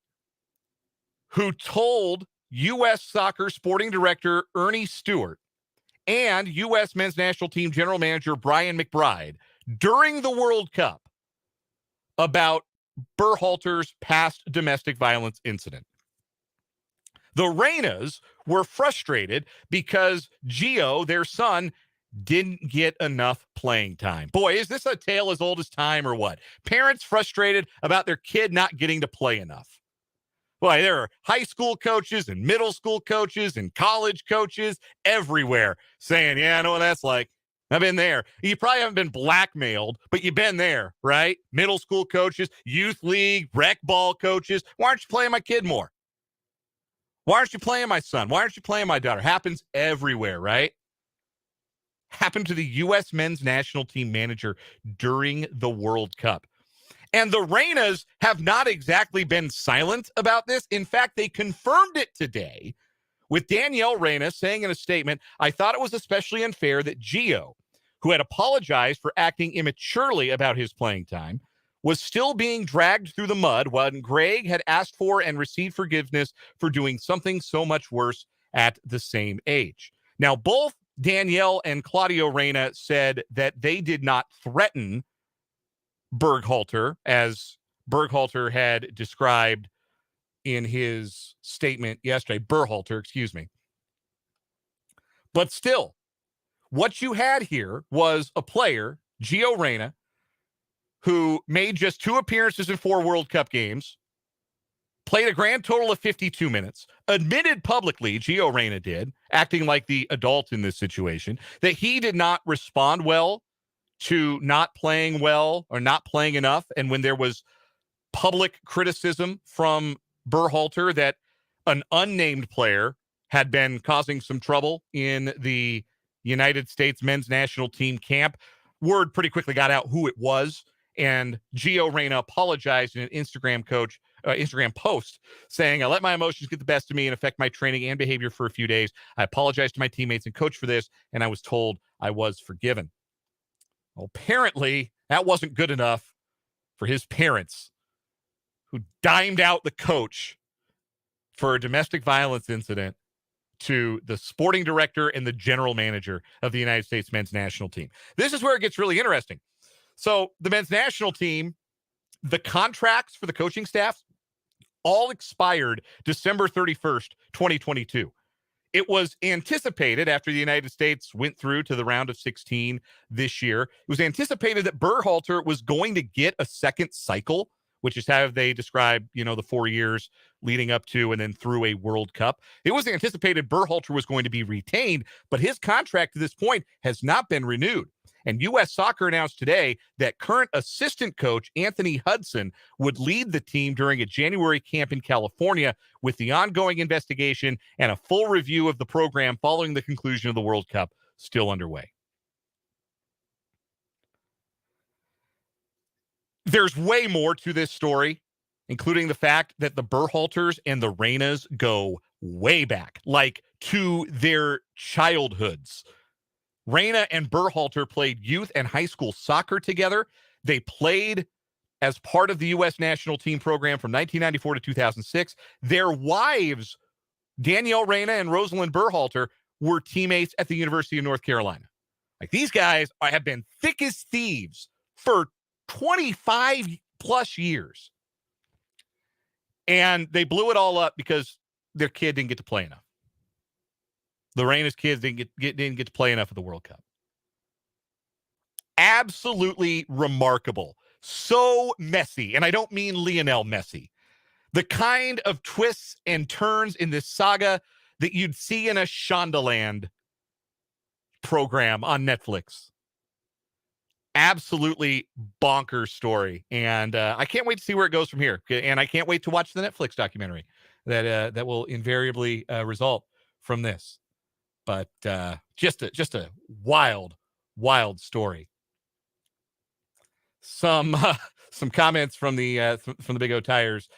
who told U.S. Soccer sporting director Ernie Stewart and U.S. men's national team general manager Brian McBride during the World Cup about Berhalter's past domestic violence incident. The Reynas were frustrated because Gio, their son, didn't get enough playing time. Boy, is this a tale as old as time or what? Parents frustrated about their kid not getting to play enough. Boy, there are high school coaches and middle school coaches and college coaches everywhere saying, yeah, I know what that's like. I've been there. You probably haven't been blackmailed, but you've been there, right? Middle school coaches, youth league, rec ball coaches. Why aren't you playing my kid more? Why aren't you playing my son? Why aren't you playing my daughter? Happens everywhere, right? Happened to the U.S. men's national team manager during the World Cup. And the Reynas have not exactly been silent about this. In fact, they confirmed it today with Danielle Reyna saying in a statement, I thought it was especially unfair that Gio, who had apologized for acting immaturely about his playing time, was still being dragged through the mud when Greg had asked for and received forgiveness for doing something so much worse at the same age. Now, both Danielle and Claudio Reyna said that they did not threaten Berghalter, as Berghalter had described in his statement yesterday. Berhalter, excuse me. But still, what you had here was a player, Gio Reyna, who made just 2 appearances in 4 World Cup games, played a grand total of 52 minutes, admitted publicly, Gio Reyna did, acting like the adult in this situation, that he did not respond well to not playing well or not playing enough. And when there was public criticism from Berhalter that an unnamed player had been causing some trouble in the United States men's national team camp, word pretty quickly got out who it was. And Gio Reyna apologized in an Instagram post saying, I let my emotions get the best of me and affect my training and behavior for a few days. I apologize to my teammates and coach for this, and I was told I was forgiven. Well, apparently, that wasn't good enough for his parents, who dimed out the coach for a domestic violence incident to the sporting director and the general manager of the United States men's national team. This is where it gets really interesting. So the men's national team, the contracts for the coaching staff all expired December 31st, 2022. It was anticipated after the United States went through to the round of 16 this year, it was anticipated that Berhalter was going to get a second cycle, which is how they describe, the 4 years leading up to and then through a World Cup. It was anticipated Berhalter was going to be retained, but his contract to this point has not been renewed. And U.S. Soccer announced today that current assistant coach Anthony Hudson would lead the team during a January camp in California, with the ongoing investigation and a full review of the program following the conclusion of the World Cup still underway. There's way more to this story, including the fact that the Berhalters and the Reynas go way back, like to their childhoods. Reyna and Berhalter played youth and high school soccer together. They played as part of the U.S. national team program from 1994 to 2006. Their wives, Danielle Reyna and Rosalind Berhalter, were teammates at the University of North Carolina. Like, these guys have been thick as thieves for 25 plus years. And they blew it all up because their kid didn't get to play enough. The Reyna's kids didn't get to play enough at the World Cup. Absolutely remarkable. So messy. And I don't mean Lionel Messi. The kind of twists and turns in this saga that you'd see in a Shondaland program on Netflix. Absolutely bonkers story. And I can't wait to see where it goes from here. And I can't wait to watch the Netflix documentary that will invariably result from this. But just a wild story. Some comments from the Big O Tires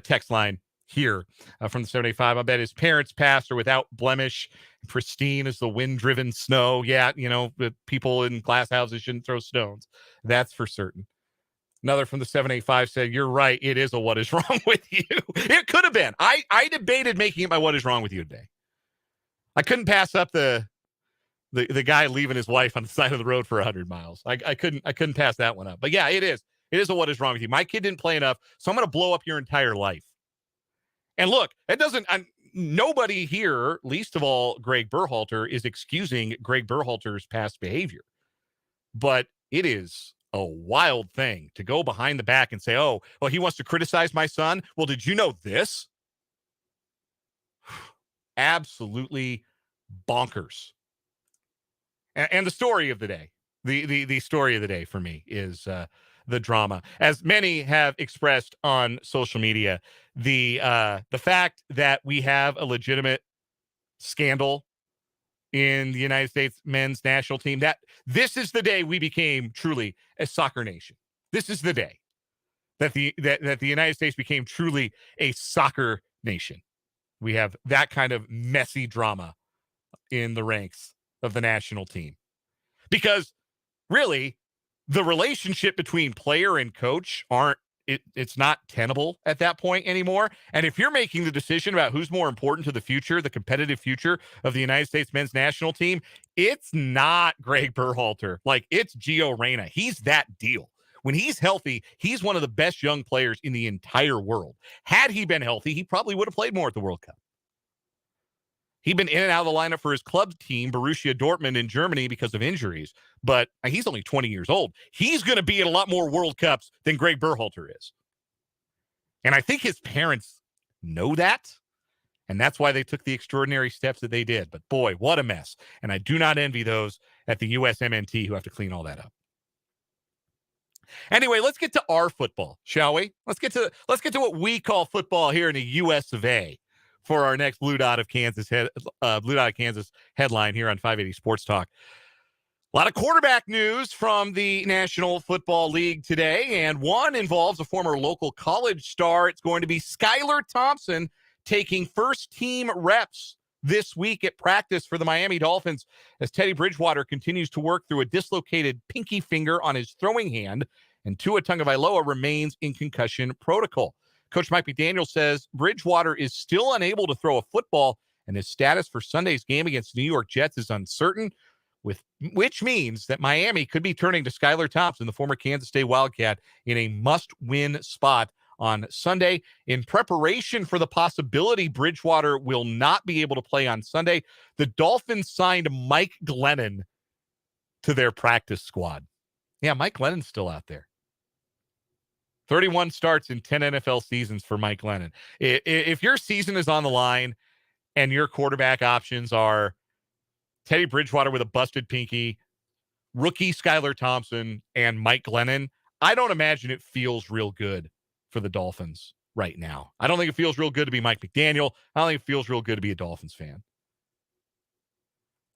text line here from the 785. I bet his parents passed are without blemish, pristine as the wind-driven snow. Yeah, the people in glass houses shouldn't throw stones. That's for certain. Another from the 785 said, "You're right. It is a what is wrong with you." It could have been. I debated making it my what is wrong with you today. I couldn't pass up the guy leaving his wife on the side of the road for 100 miles. I couldn't pass that one up. But yeah, it is. It is a what is wrong with you. My kid didn't play enough, so I'm going to blow up your entire life. And look, nobody here, least of all Greg Berhalter, is excusing Greg Berhalter's past behavior. But it is a wild thing to go behind the back and say, oh, well, he wants to criticize my son. Well, did you know this? Absolutely bonkers. And the story of the day, the story of the day for me is the drama. As many have expressed on social media, the fact that we have a legitimate scandal in the United States men's national team, that this is the day we became truly a soccer nation. This is the day that the United States became truly a soccer nation. We have that kind of messy drama in the ranks of the national team. Because really, the relationship between player and coach it's not tenable at that point anymore. And if you're making the decision about who's more important to the future, the competitive future of the United States men's national team, it's not Greg Berhalter. Like, it's Gio Reyna. He's that deal. When he's healthy, he's one of the best young players in the entire world. Had he been healthy, he probably would have played more at the World Cup. He'd been in and out of the lineup for his club team, Borussia Dortmund in Germany, because of injuries. But he's only 20 years old. He's going to be at a lot more World Cups than Greg Berhalter is. And I think his parents know that. And that's why they took the extraordinary steps that they did. But boy, what a mess. And I do not envy those at the USMNT who have to clean all that up. Anyway, let's get to our football, shall we? Let's get to what we call football here in the US of A. For our next Blue Dot of Kansas headline here on 580 Sports Talk. A lot of quarterback news from the National Football League today, and one involves a former local college star. It's going to be Skylar Thompson taking first-team reps this week at practice for the Miami Dolphins as Teddy Bridgewater continues to work through a dislocated pinky finger on his throwing hand, and Tua Tagovailoa remains in concussion protocol. Coach Mike McDaniel says Bridgewater is still unable to throw a football, and his status for Sunday's game against New York Jets is uncertain, which means that Miami could be turning to Skylar Thompson, the former Kansas State Wildcat, in a must-win spot on Sunday. In preparation for the possibility Bridgewater will not be able to play on Sunday, the Dolphins signed Mike Glennon to their practice squad. Yeah, Mike Glennon's still out there. 31 starts in 10 NFL seasons for Mike Glennon. If your season is on the line and your quarterback options are Teddy Bridgewater with a busted pinky, rookie Skylar Thompson, and Mike Glennon, I don't imagine it feels real good for the Dolphins right now. I don't think it feels real good to be Mike McDaniel. I don't think it feels real good to be a Dolphins fan.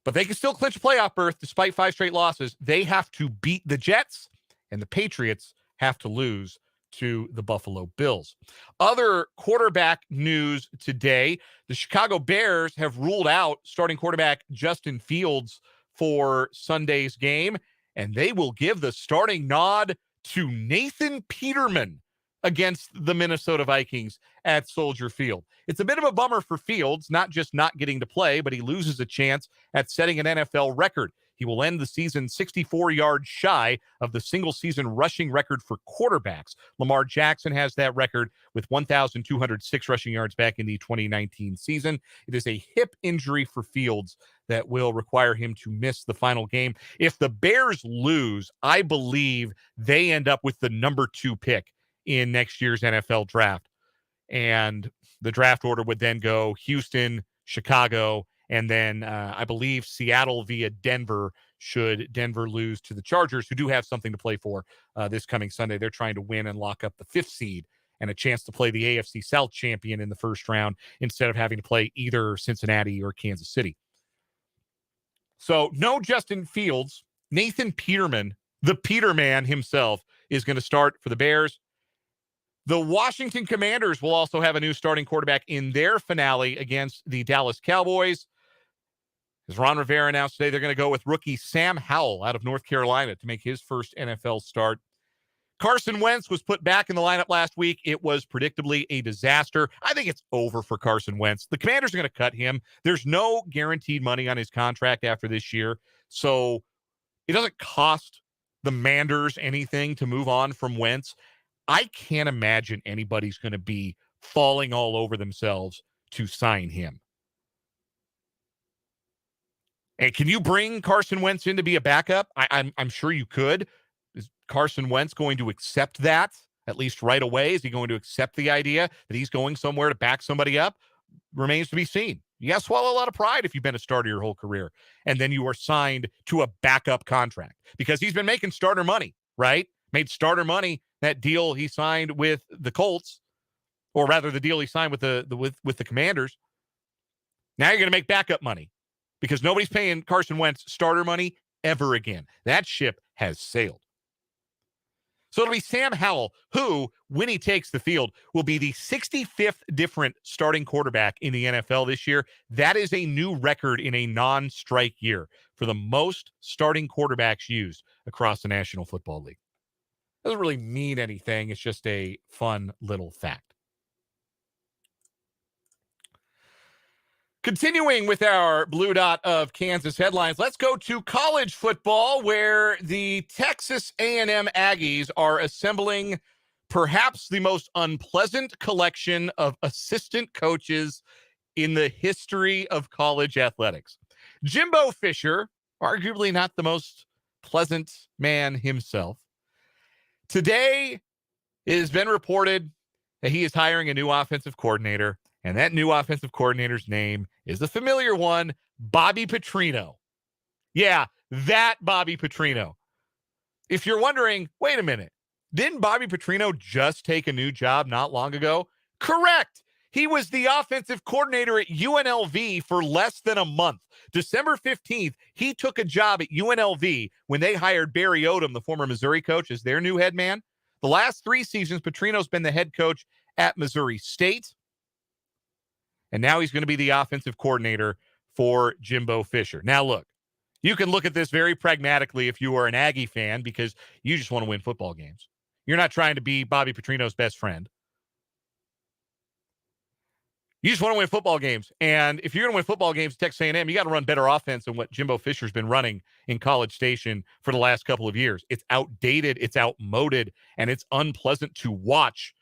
But they can still clinch a playoff berth despite 5 straight losses. They have to beat the Jets, and the Patriots have to lose to the Buffalo Bills. Other quarterback news today, the Chicago Bears have ruled out starting quarterback Justin Fields for Sunday's game, and they will give the starting nod to Nathan Peterman against the Minnesota Vikings at Soldier Field. It's a bit of a bummer for Fields, not just not getting to play, but he loses a chance at setting an NFL record. He will end the season 64 yards shy of the single-season rushing record for quarterbacks. Lamar Jackson has that record with 1,206 rushing yards back in the 2019 season. It is a hip injury for Fields that will require him to miss the final game. If the Bears lose, I believe they end up with the number 2 pick in next year's NFL draft. And the draft order would then go Houston, Chicago, and then I believe Seattle via Denver should Denver lose to the Chargers, who do have something to play for this coming Sunday. They're trying to win and lock up the 5th seed and a chance to play the AFC South champion in the first round instead of having to play either Cincinnati or Kansas City. So no Justin Fields. Nathan Peterman, the Peterman himself, is going to start for the Bears. The Washington Commanders will also have a new starting quarterback in their finale against the Dallas Cowboys. As Ron Rivera announced today, they're going to go with rookie Sam Howell out of North Carolina to make his first NFL start. Carson Wentz was put back in the lineup last week. It was predictably a disaster. I think it's over for Carson Wentz. The Commanders are going to cut him. There's no guaranteed money on his contract after this year, so it doesn't cost the Manders anything to move on from Wentz. I can't imagine anybody's going to be falling all over themselves to sign him. And can you bring Carson Wentz in to be a backup? I'm sure you could. Is Carson Wentz going to accept that, at least right away? Is he going to accept the idea that he's going somewhere to back somebody up? Remains to be seen. You got to swallow a lot of pride if you've been a starter your whole career, and then you are signed to a backup contract because he's been making starter money, right? Made starter money, that deal he signed with the Colts, or rather the deal he signed with the Commanders. Now you're going to make backup money because nobody's paying Carson Wentz starter money ever again. That ship has sailed. So it'll be Sam Howell, who, when he takes the field, will be the 65th different starting quarterback in the NFL this year. That is a new record in a non-strike year for the most starting quarterbacks used across the National Football League. Doesn't really mean anything. It's just a fun little fact. Continuing with our Blue Dot of Kansas headlines, let's go to college football, where the Texas A&M Aggies are assembling perhaps the most unpleasant collection of assistant coaches in the history of college athletics. Jimbo Fisher, arguably not the most pleasant man himself. Today, it has been reported that he is hiring a new offensive coordinator, and that new offensive coordinator's name is the familiar one, Bobby Petrino. Yeah, that Bobby Petrino. If you're wondering, wait a minute, didn't Bobby Petrino just take a new job not long ago? Correct. He was the offensive coordinator at UNLV for less than a month. December 15th, he took a job at UNLV when they hired Barry Odom, the former Missouri coach, as their new head man. The last 3 seasons, Petrino's been the head coach at Missouri State. And now he's going to be the offensive coordinator for Jimbo Fisher. Now, look, you can look at this very pragmatically if you are an Aggie fan, because you just want to win football games. You're not trying to be Bobby Petrino's best friend. You just want to win football games. And if you're going to win football games at Texas A&M, you got to run better offense than what Jimbo Fisher's been running in College Station for the last couple of years. It's outdated, it's outmoded, and it's unpleasant to watch.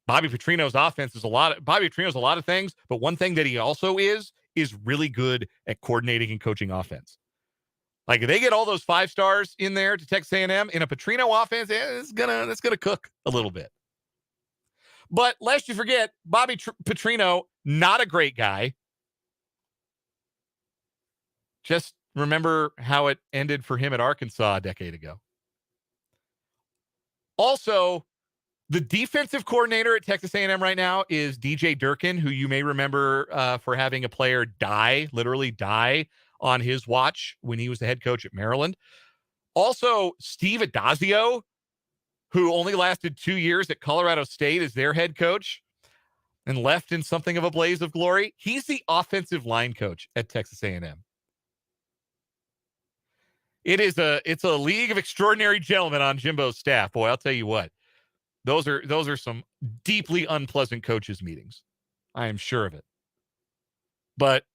Bobby Petrino's offense is a lot of things, but one thing that he also is really good at coordinating and coaching offense. Like, if they get all those 5 stars in there to Texas A&M in a Petrino offense, it's gonna cook a little bit. But lest you forget, Bobby Petrino, not a great guy. Just remember how it ended for him at Arkansas a decade ago. Also, the defensive coordinator at Texas A&M right now is DJ Durkin, who you may remember for having a player literally die on his watch when he was the head coach at Maryland. Also, Steve Adazio, who only lasted 2 years at Colorado State as their head coach and left in something of a blaze of glory. He's the offensive line coach at Texas A&M. It's a league of extraordinary gentlemen on Jimbo's staff. Boy, I'll tell you what. Those are some deeply unpleasant coaches meetings. I am sure of it. But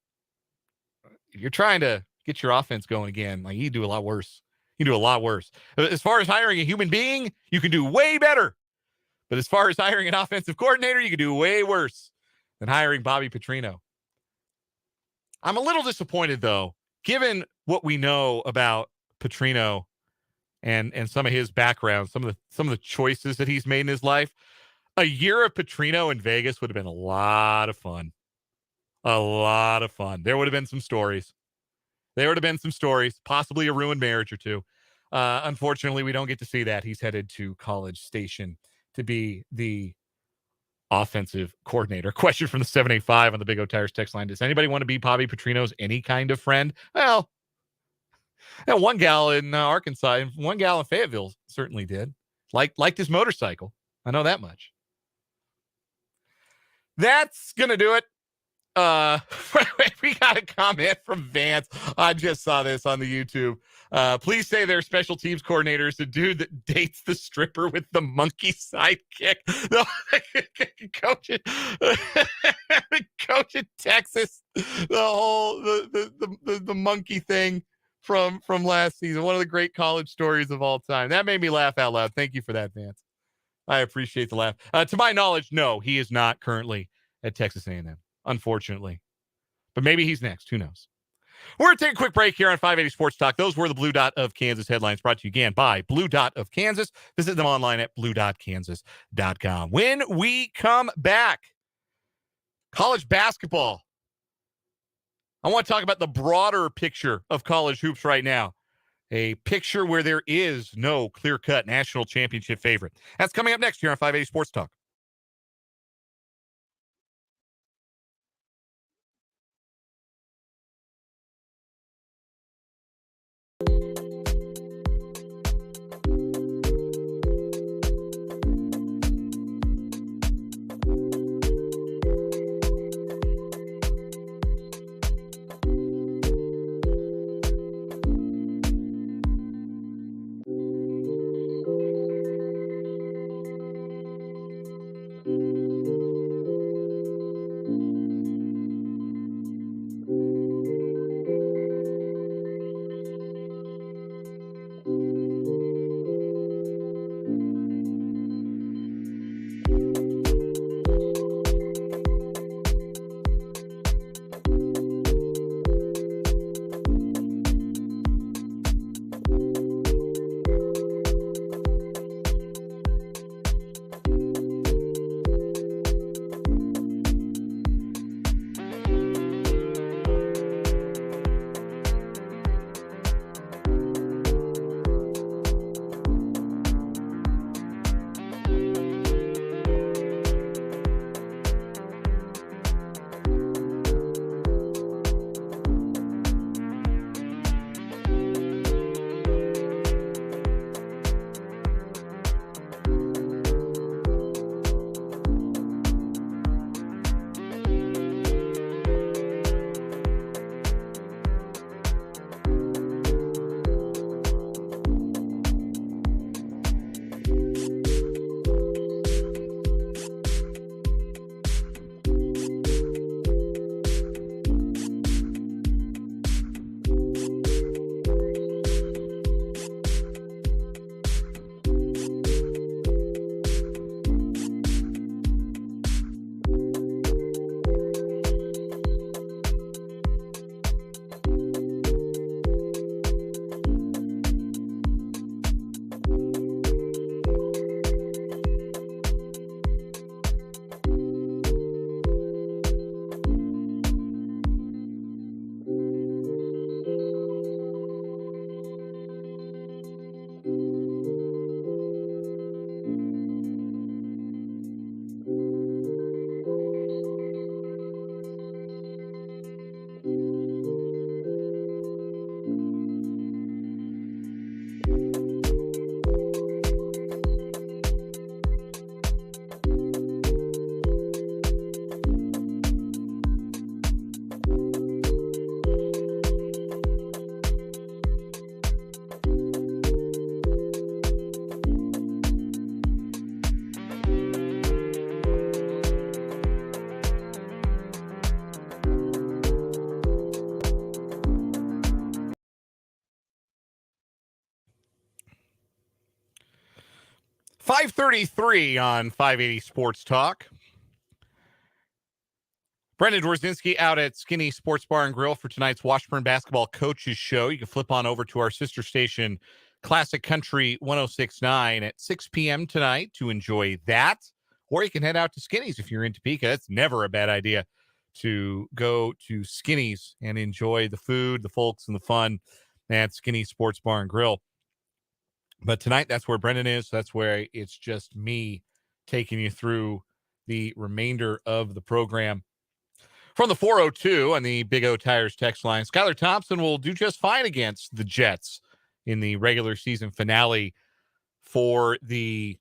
if you're trying to get your offense going again, like, you do a lot worse. You do a lot worse. As far as hiring a human being, you can do way better. But as far as hiring an offensive coordinator, you can do way worse than hiring Bobby Petrino. I'm a little disappointed, though, given what we know about Petrino and some of his background, some of the choices that he's made in his life. A year of Petrino in Vegas would have been a lot of fun. A lot of fun. There would have been some stories. Possibly a ruined marriage or two. Unfortunately, we don't get to see that. He's headed to College Station to be the offensive coordinator. Question from the 785 on the Big O Tires text line. Does anybody want to be Bobby Petrino's any kind of friend? Well, one gal in Arkansas and one gal in Fayetteville certainly did. Liked his motorcycle. I know that much. That's going to do it. We got a comment from Vance. I just saw this on the YouTube. Please say their special teams coordinator is the dude that dates the stripper with the monkey sidekick. Coach at Texas. The monkey thing from last season. One of the great college stories of all time. That made me laugh out loud. Thank you for that, Vance. I appreciate the laugh. To my knowledge, no, he is not currently at Texas A&M. Unfortunately. But maybe he's next. Who knows? We're going to take a quick break here on 580 Sports Talk. Those were the Blue Dot of Kansas headlines, brought to you again by Blue Dot of Kansas. Visit them online at bluedotkansas.com. When we come back, college basketball. I want to talk about the broader picture of college hoops right now. A picture where there is no clear-cut national championship favorite. That's coming up next here on 580 Sports Talk. 5:33 on 580 Sports Talk. Brendan Dworzynski out at Skinny Sports Bar and Grill for tonight's Washburn Basketball Coaches Show. You can flip on over to our sister station, Classic Country 106.9 at 6 p.m. tonight to enjoy that. Or you can head out to Skinny's if you're in Topeka. That's never a bad idea to go to Skinny's and enjoy the food, the folks, and the fun at Skinny Sports Bar and Grill. But tonight, that's where Brendan is. That's where it's just me taking you through the remainder of the program. From the 402 on the Big O Tires text line, Skylar Thompson will do just fine against the Jets in the regular season finale for the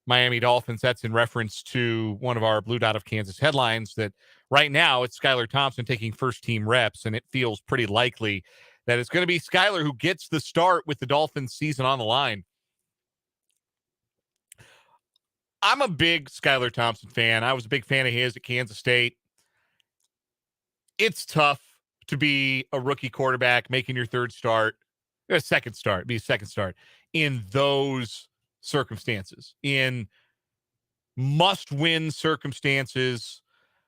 Miami Dolphins. That's in reference to one of our Blue Dot of Kansas headlines that right now it's Skylar Thompson taking first-team reps, and it feels pretty likely that it's going to be Skylar who gets the start with the Dolphins season on the line. I'm a big Skylar Thompson fan. I was a big fan of his at Kansas State. It's tough to be a rookie quarterback making your second start in those circumstances, in must-win circumstances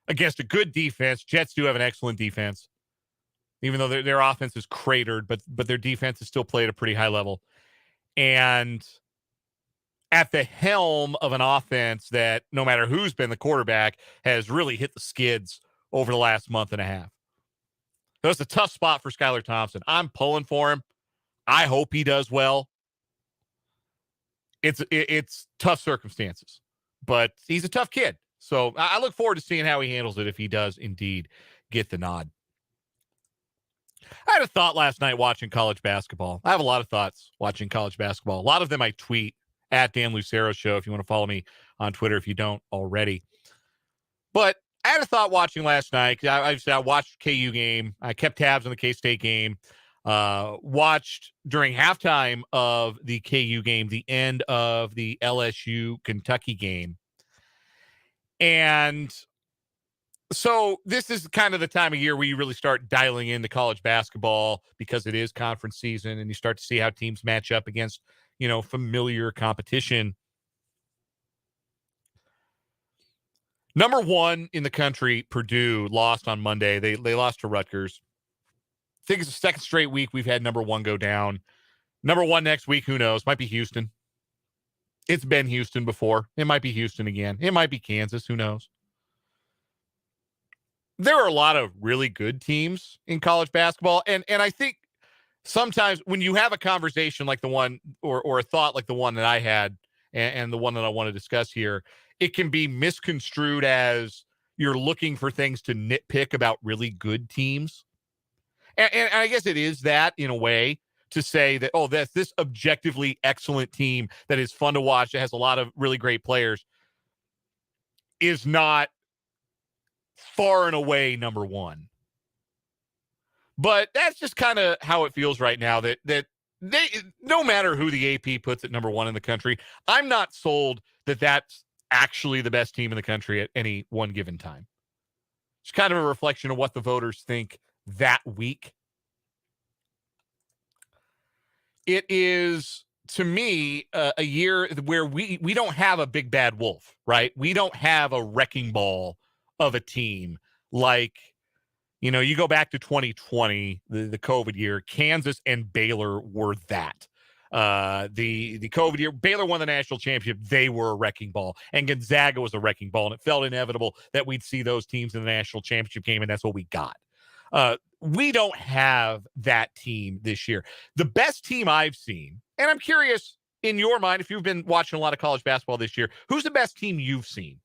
against a good defense. Jets do have an excellent defense, even though their offense is cratered, but their defense is still played at a pretty high level. And at the helm of an offense that, no matter who's been the quarterback, has really hit the skids over the last month and a half. That's a tough spot for Skylar Thompson. I'm pulling for him. I hope he does well. It's tough circumstances, but he's a tough kid. So I look forward to seeing how he handles it if he does indeed get the nod. I had a thought last night watching college basketball. I have a lot of thoughts watching college basketball. A lot of them I tweet at Dan Lucero Show if you want to follow me on Twitter if you don't already. But I had a thought watching last night. I watched KU game. I kept tabs on the K-State game. Watched during halftime of the KU game, the end of the LSU-Kentucky game. And so this is kind of the time of year where you really start dialing into college basketball because it is conference season and you start to see how teams match up against, familiar competition. Number one in the country, Purdue, lost on Monday. They lost to Rutgers. I think it's the second straight week we've had number one go down. Number one next week, who knows? Might be Houston. It's been Houston before. It might be Houston again. It might be Kansas. Who knows? There are a lot of really good teams in college basketball. And I think sometimes when you have a conversation like the one or a thought like the one that I had and the one that I want to discuss here, it can be misconstrued as you're looking for things to nitpick about really good teams. And I guess it is that in a way to say that, that's this objectively excellent team that is fun to watch, that has a lot of really great players, is not far and away number one. But that's just kind of how it feels right now that they, no matter who the AP puts at number one in the country, I'm not sold that that's actually the best team in the country at any one given time. It's kind of a reflection of what the voters think that week. It is, to me, a year where we don't have a big bad wolf, right? We don't have a wrecking ball of a team like, you go back to 2020, the COVID year. Kansas and Baylor were that. The COVID year, Baylor won the national championship. They were a wrecking ball, and Gonzaga was a wrecking ball, and it felt inevitable that we'd see those teams in the national championship game, and that's what we got. We don't have that team this year. The best team I've seen, and I'm curious, in your mind, if you've been watching a lot of college basketball this year, who's the best team you've seen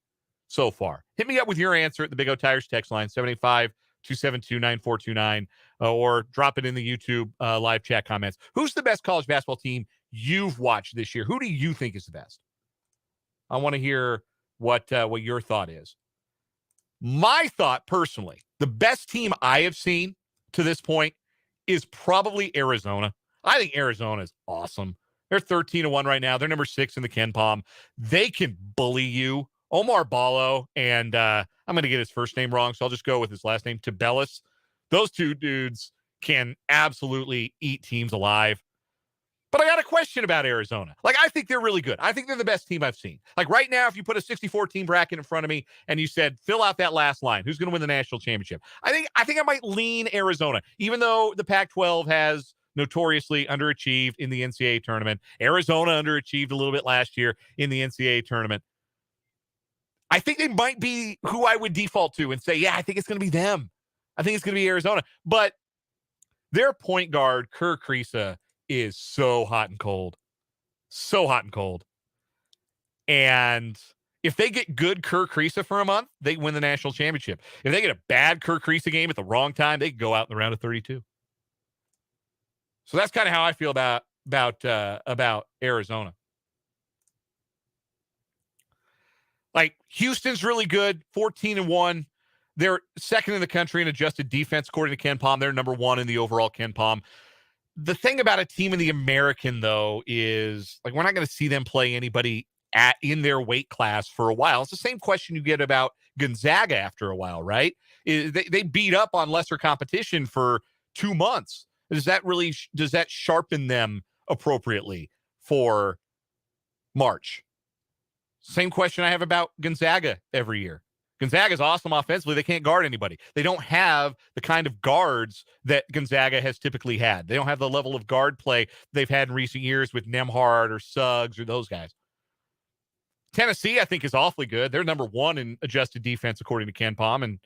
so far? Hit me up with your answer at the Big O Tires text line, 785-272-9429, or drop it in the YouTube live chat comments. Who's the best college basketball team you've watched this year? Who do you think is the best? I want to hear what your thought is. My thought, personally, the best team I have seen to this point is probably Arizona. I think Arizona is awesome. They're 13-1 right now. They're number 6 in the Ken Pom. They can bully you. Omar Ballo and I'm going to get his first name wrong, so I'll just go with his last name, Tabellis. Those two dudes can absolutely eat teams alive. But I got a question about Arizona. Like, I think they're really good. I think they're the best team I've seen. Like, right now, if you put a 64-team bracket in front of me and you said, fill out that last line, who's going to win the national championship? I think I might lean Arizona, even though the Pac-12 has notoriously underachieved in the NCAA tournament. Arizona underachieved a little bit last year in the NCAA tournament. I think they might be who I would default to and say, yeah, I think it's going to be them. I think it's going to be Arizona. But their point guard, Kerr Kriisa, is so hot and cold. So hot and cold. And if they get good Kerr Kriisa for a month, they win the national championship. If they get a bad Kerr Kriisa game at the wrong time, they can go out in the round of 32. So that's kind of how I feel about Arizona. Like, Houston's really good, 14-1. They're second in the country in adjusted defense, according to Ken Pom. They're number one in the overall Ken Pom. The thing about a team in the American, though, is like, we're not going to see them play anybody in their weight class for a while. It's the same question you get about Gonzaga after a while, right? They beat up on lesser competition for 2 months. Does that sharpen them appropriately for March? Same question I have about Gonzaga every year. Gonzaga's awesome offensively. They can't guard anybody. They don't have the kind of guards that Gonzaga has typically had. They don't have the level of guard play they've had in recent years with Nembhard or Suggs or those guys. Tennessee, I think, is awfully good. They're number one in adjusted defense, according to Ken Pom, and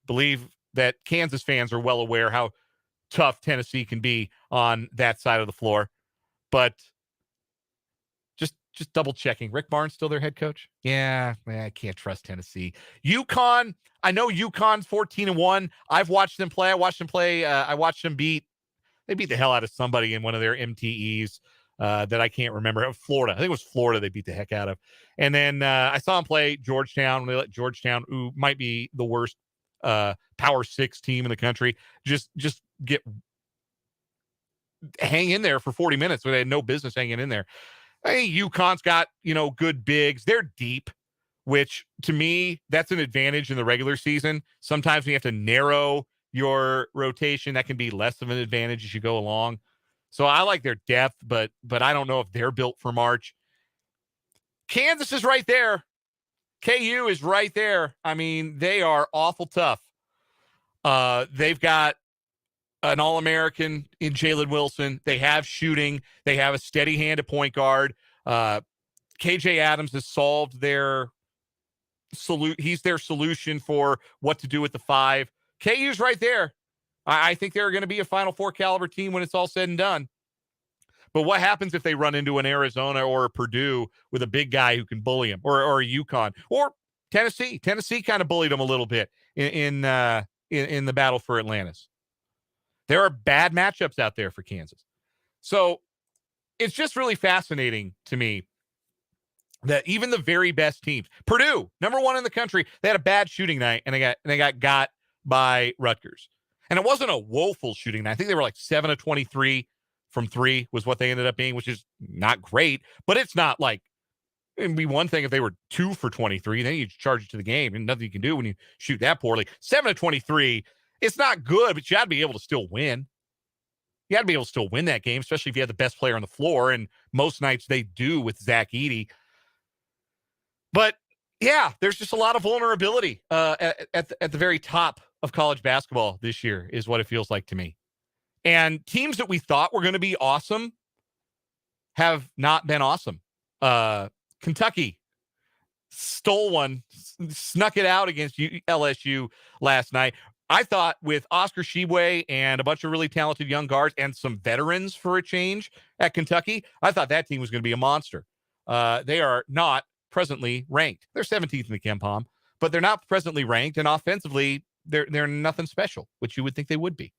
believe that Kansas fans are well aware how tough Tennessee can be on that side of the floor. But just double checking. Rick Barnes still their head coach? Yeah, I can't trust Tennessee. UConn, I know UConn's 14-1. I've watched them play. I watched them beat the hell out of somebody in one of their MTEs that I can't remember. Florida. I think it was Florida they beat the heck out of. And then I saw them play Georgetown. They let Georgetown, who might be the worst Power 6 team in the country, just hang in there for 40 minutes when they had no business hanging in there. I think UConn's got, good bigs. They're deep, which to me, that's an advantage in the regular season. Sometimes when you have to narrow your rotation, that can be less of an advantage as you go along. So I like their depth, but I don't know if they're built for March. Kansas is right there. KU is right there. I mean, they are awful tough. They've got an All-American in Jalen Wilson. They have shooting. They have a steady hand at point guard. KJ Adams has solved he's their solution for what to do with the 5. KU's right there. I think they're going to be a Final Four caliber team when it's all said and done. But what happens if they run into an Arizona or a Purdue with a big guy who can bully them, or a UConn or Tennessee? Tennessee kind of bullied them a little bit in the battle for Atlantis. There are bad matchups out there for Kansas. So it's just really fascinating to me that even the very best teams, Purdue, number one in the country, they had a bad shooting night and they got by Rutgers. And it wasn't a woeful shooting night. I think they were like 7 of 23 from 3 was what they ended up being, which is not great, but it's not like, it'd be one thing if they were 2 for 23, then you charge it to the game and nothing you can do when you shoot that poorly. 7 of 23, it's not good, but you got to be able to still win. You got to be able to still win that game, especially if you have the best player on the floor, and most nights they do with Zach Edey. But yeah, there's just a lot of vulnerability at the very top of college basketball this year is what it feels like to me. And teams that we thought were going to be awesome have not been awesome. Kentucky stole one, snuck it out against LSU last night. I thought with Oscar Tshiebwe and a bunch of really talented young guards and some veterans for a change at Kentucky, I thought that team was going to be a monster. They are not presently ranked. They're 17th in the KenPom, but they're not presently ranked, and offensively, they're nothing special, which you would think they would be.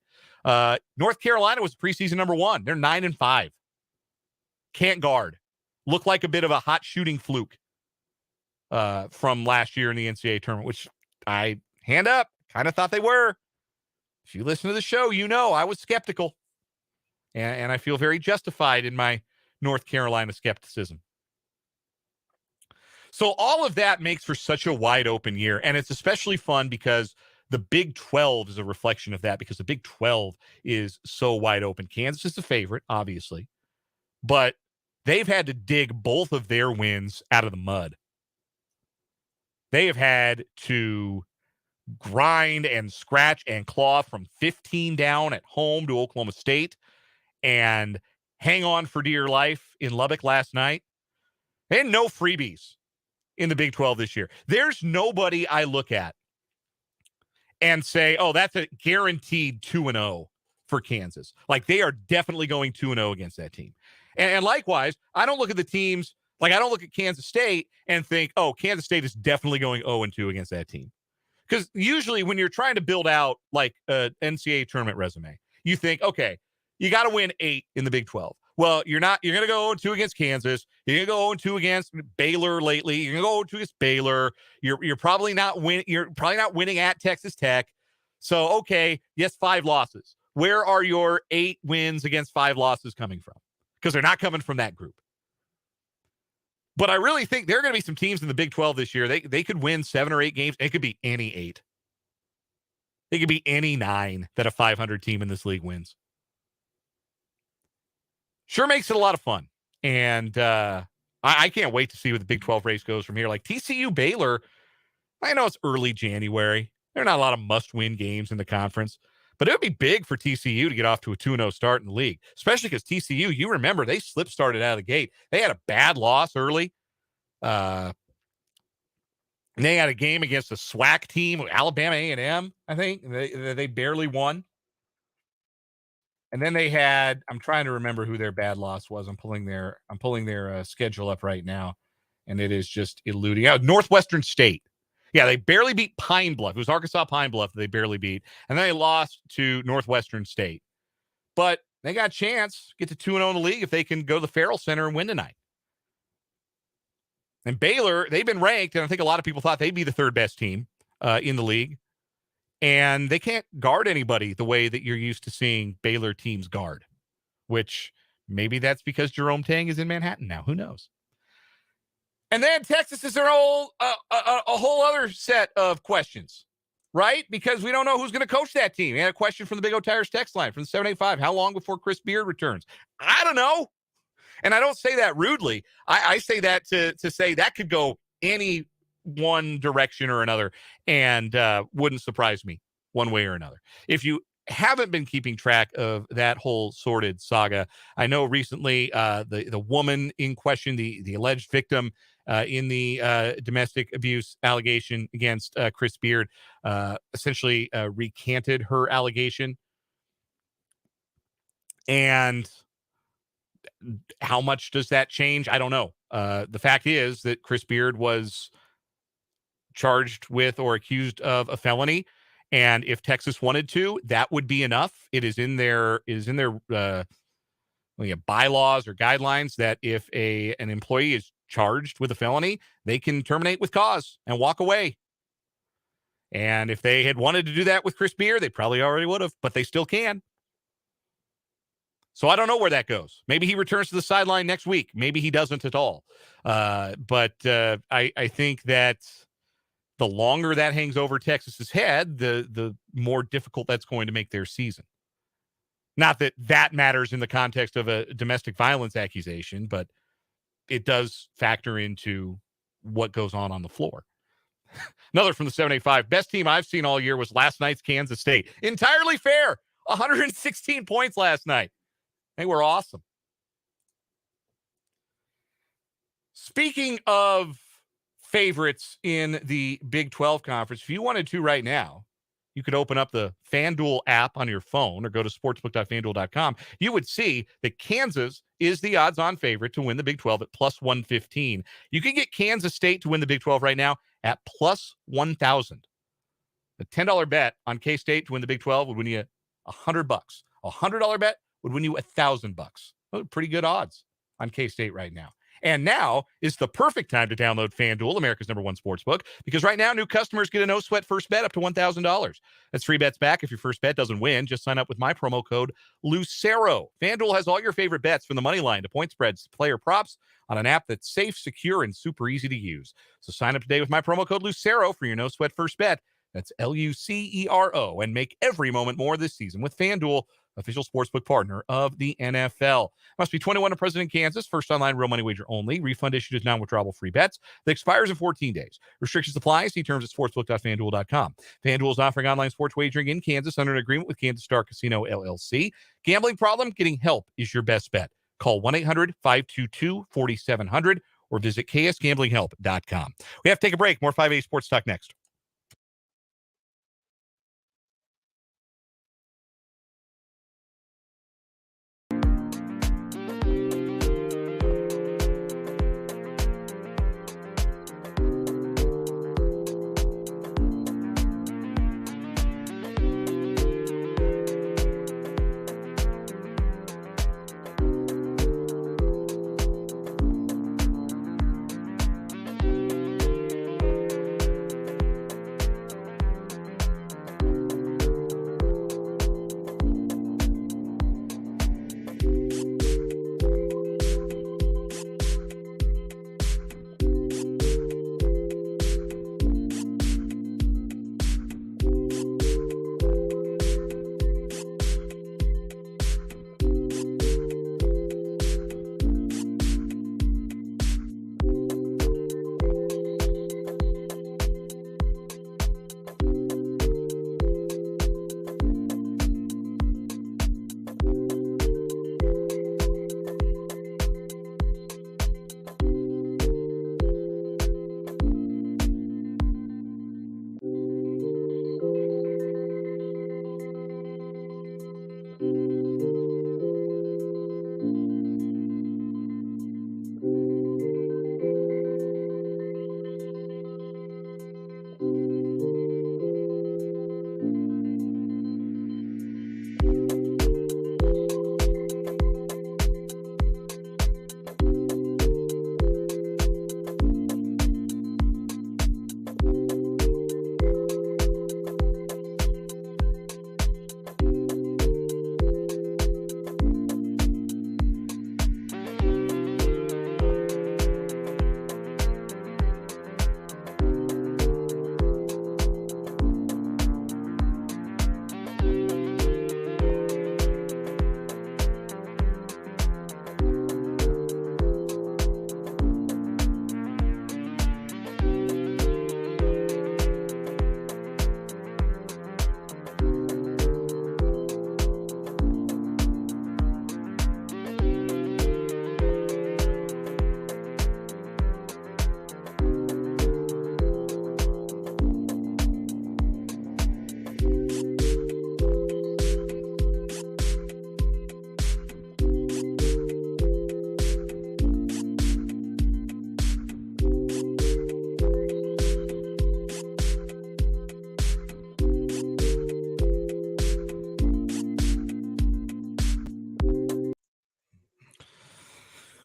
North Carolina was preseason number 1. They're 9-5. Can't guard. Look like a bit of a hot shooting fluke from last year in the NCAA tournament, which I, hand up, kind of thought they were. If you listen to the show, you know I was skeptical. And I feel very justified in my North Carolina skepticism. So all of that makes for such a wide open year. And it's especially fun because the Big 12 is a reflection of that, because the Big 12 is so wide open. Kansas is the favorite, obviously. but they've had to dig both of their wins out of the mud. They have had to grind and scratch and claw from 15 down at home to Oklahoma State and hang on for dear life in Lubbock last night. And no freebies in the Big 12 this year. There's nobody I look at and say, oh, that's a guaranteed 2-0 for Kansas. Like, they are definitely going 2-0 against that team. And likewise, I don't look at the teams, like I don't look at Kansas State and think, oh, Kansas State is definitely going 0-2 against that team. Because usually when you're trying to build out like an NCAA tournament resume, you think, okay, you got to win 8 in the Big 12. Well, you're going to go 0-2 against Kansas. You're going to go 0-2 against Baylor lately. You're going to go 0-2 against Baylor. You're probably not winning at Texas Tech. So, okay, yes, 5 losses. Where are your 8 wins against 5 losses coming from? Because they're not coming from that group. But I really think there are going to be some teams in the Big 12 this year. They could win 7 or 8 games. It could be any 8. It could be any 9 that a 500 team in this league wins. Sure makes it a lot of fun. And I can't wait to see what the Big 12 race goes from here. Like TCU Baylor, I know it's early January. There are not a lot of must-win games in the conference. But it would be big for TCU to get off to a 2-0 start in the league, especially because TCU, you remember, they slip-started out of the gate. They had a bad loss early. And they had a game against a SWAC team, Alabama A&M, I think. They barely won. And then they had, I'm trying to remember who their bad loss was. I'm pulling their schedule up right now, and it is just eluding out. Northwestern State. Yeah, they barely beat Pine Bluff. It was Arkansas Pine Bluff that they barely beat. And then they lost to Northwestern State. But they got a chance to get to 2-0 in the league if they can go to the Farrell Center and win tonight. And Baylor, they've been ranked, and I think a lot of people thought they'd be the 3rd best team in the league. And they can't guard anybody the way that you're used to seeing Baylor teams guard, which maybe that's because Jerome Tang is in Manhattan now. Who knows? And then Texas is their whole a whole other set of questions, right? Because we don't know who's going to coach that team. We had a question from the Big O Tires text line from the 785. How long before Chris Beard returns? I don't know. And I don't say that rudely. I say that to say that could go any one direction or another, and wouldn't surprise me one way or another. If you haven't been keeping track of that whole sordid saga, I know recently the woman in question, the alleged victim in the domestic abuse allegation against Chris Beard, essentially recanted her allegation. And how much does that change? I don't know. The fact is that Chris Beard was charged with or accused of a felony. And if Texas wanted to, that would be enough. It is in their bylaws or guidelines that if an employee is charged with a felony, they can terminate with cause and walk away. And if they had wanted to do that with Chris Beard, they probably already would have, but they still can. So I don't know where that goes. Maybe he returns to the sideline next week. Maybe he doesn't at all. But I think that the longer that hangs over Texas's head, the more difficult that's going to make their season. Not that that matters in the context of a domestic violence accusation, but it does factor into what goes on the floor. Another from the 785. Best team I've seen all year was last night's Kansas State. Entirely fair. 116 points last night. They were awesome. Speaking of favorites in the Big 12 conference, if you wanted to right now, you could open up the FanDuel app on your phone or go to sportsbook.fanduel.com. You would see that Kansas is the odds-on favorite to win the Big 12 at plus 115. You can get Kansas State to win the Big 12 right now at plus 1,000. A $10 bet on K-State to win the Big 12 would win you $100. A $100 bet would win you $1,000. Those are pretty good odds on K-State right now. And now is the perfect time to download FanDuel, America's #1 sportsbook, because right now new customers get a no-sweat first bet up to $1,000. That's free bets back if your first bet doesn't win. Just sign up with my promo code Lucero. FanDuel has all your favorite bets from the money line to point spreads to player props on an app that's safe, secure, and super easy to use. So sign up today with my promo code Lucero for your no-sweat first bet. That's Lucero, and make every moment more this season with FanDuel, official sportsbook partner of the NFL. Must be 21 and present in Kansas. First online real money wager only. Refund issued as non-withdrawable free bets that expires in 14 days. Restrictions apply. See terms at sportsbook.fanduel.com. FanDuel is offering online sports wagering in Kansas under an agreement with Kansas Star Casino LLC. Gambling problem? Getting help is your best bet. Call 1-800-522-4700 or visit ksgamblinghelp.com. We have to take a break. More 580 Sports Talk next.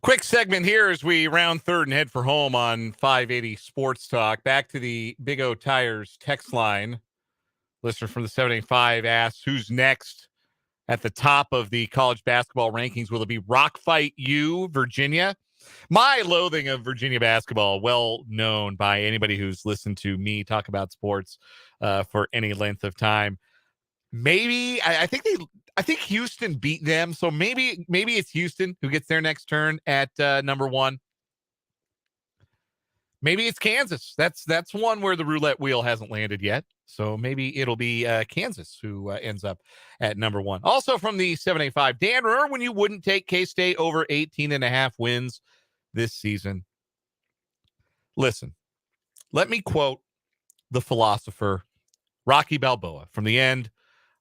Quick segment here as we round third and head for home on 580 Sports Talk. Back to the Big O Tires text line. Listener from the 785 asks, who's next at the top of the college basketball rankings? Will it be Rock Fight U, Virginia? My loathing of Virginia basketball, well known by anybody who's listened to me talk about sports for any length of time. Maybe I think Houston beat them, so maybe it's Houston who gets their next turn at number one. Maybe it's Kansas. That's one where the roulette wheel hasn't landed yet. So maybe it'll be Kansas who ends up at number one. Also from the 785, Dan, remember when you wouldn't take K-State over 18.5 wins this season? Listen, let me quote the philosopher Rocky Balboa from the end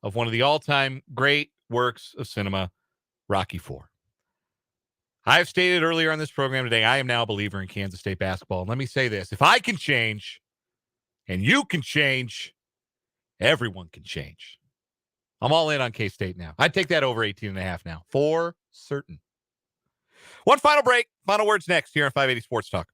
of one of the all-time great works of cinema, Rocky IV. I've stated earlier on this program today, I am now a believer in Kansas State basketball. And let me say this. If I can change and you can change, everyone can change. I'm all in on K-State now. I'd take that over 18.5 now, for certain. One final break. Final words next here on 580 Sports Talk.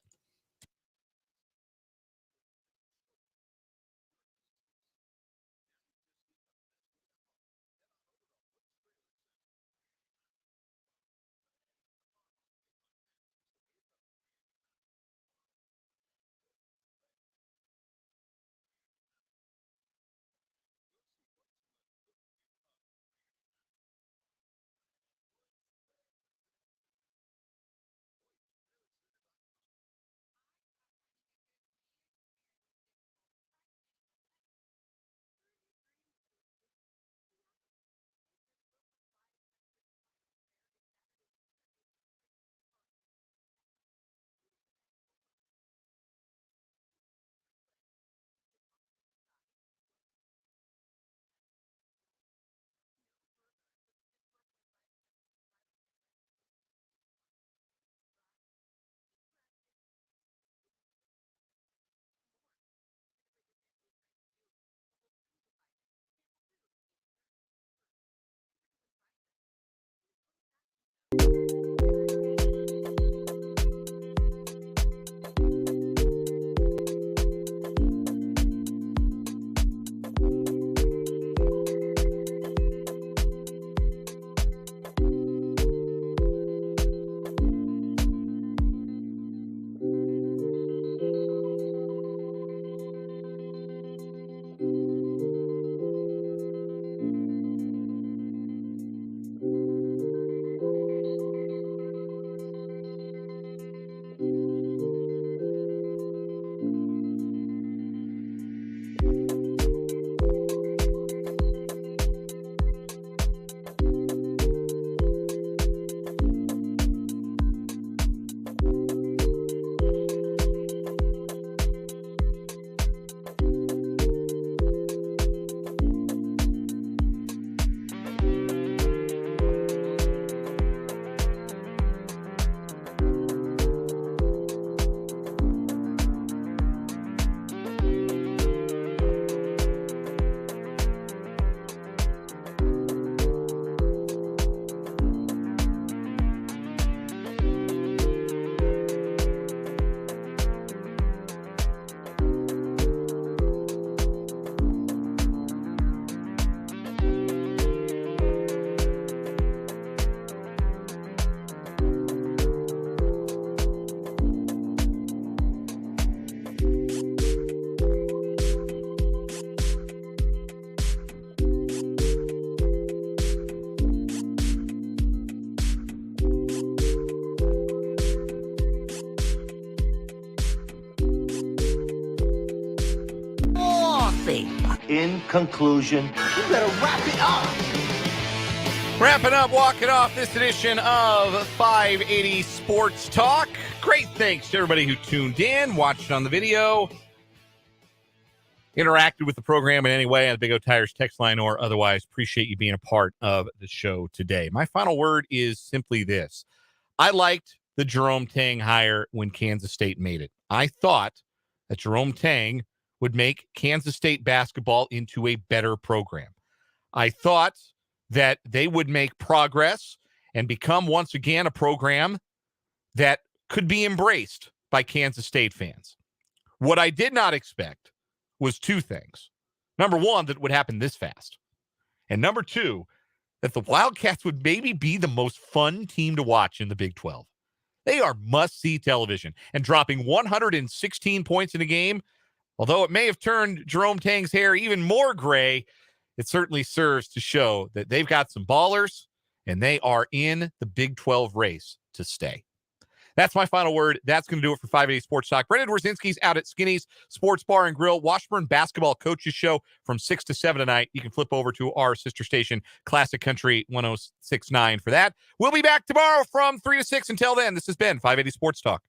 in conclusion, you better wrap it up. Wrapping up, walking off this edition of 580 Sports Talk. Great thanks to everybody who tuned in, watched on the video, interacted with the program in any way on the Big O Tires text line or otherwise. Appreciate you being a part of the show today. My final word is simply this. I liked the Jerome Tang hire when Kansas State made it. I thought that Jerome Tang would make Kansas State basketball into a better program. I thought that they would make progress and become once again a program that could be embraced by Kansas State fans. What I did not expect was two things. Number one, that it would happen this fast. And number two, that the Wildcats would maybe be the most fun team to watch in the Big 12. They are must-see television. And dropping 116 points in a game, although it may have turned Jerome Tang's hair even more gray, it certainly serves to show that they've got some ballers and they are in the Big 12 race to stay. That's my final word. That's going to do it for 580 Sports Talk. Brendan Dworzynski's out at Skinny's Sports Bar and Grill, Washburn Basketball Coaches Show from 6 to 7 tonight. You can flip over to our sister station, Classic Country 106.9 for that. We'll be back tomorrow from 3 to 6. Until then, this has been 580 Sports Talk.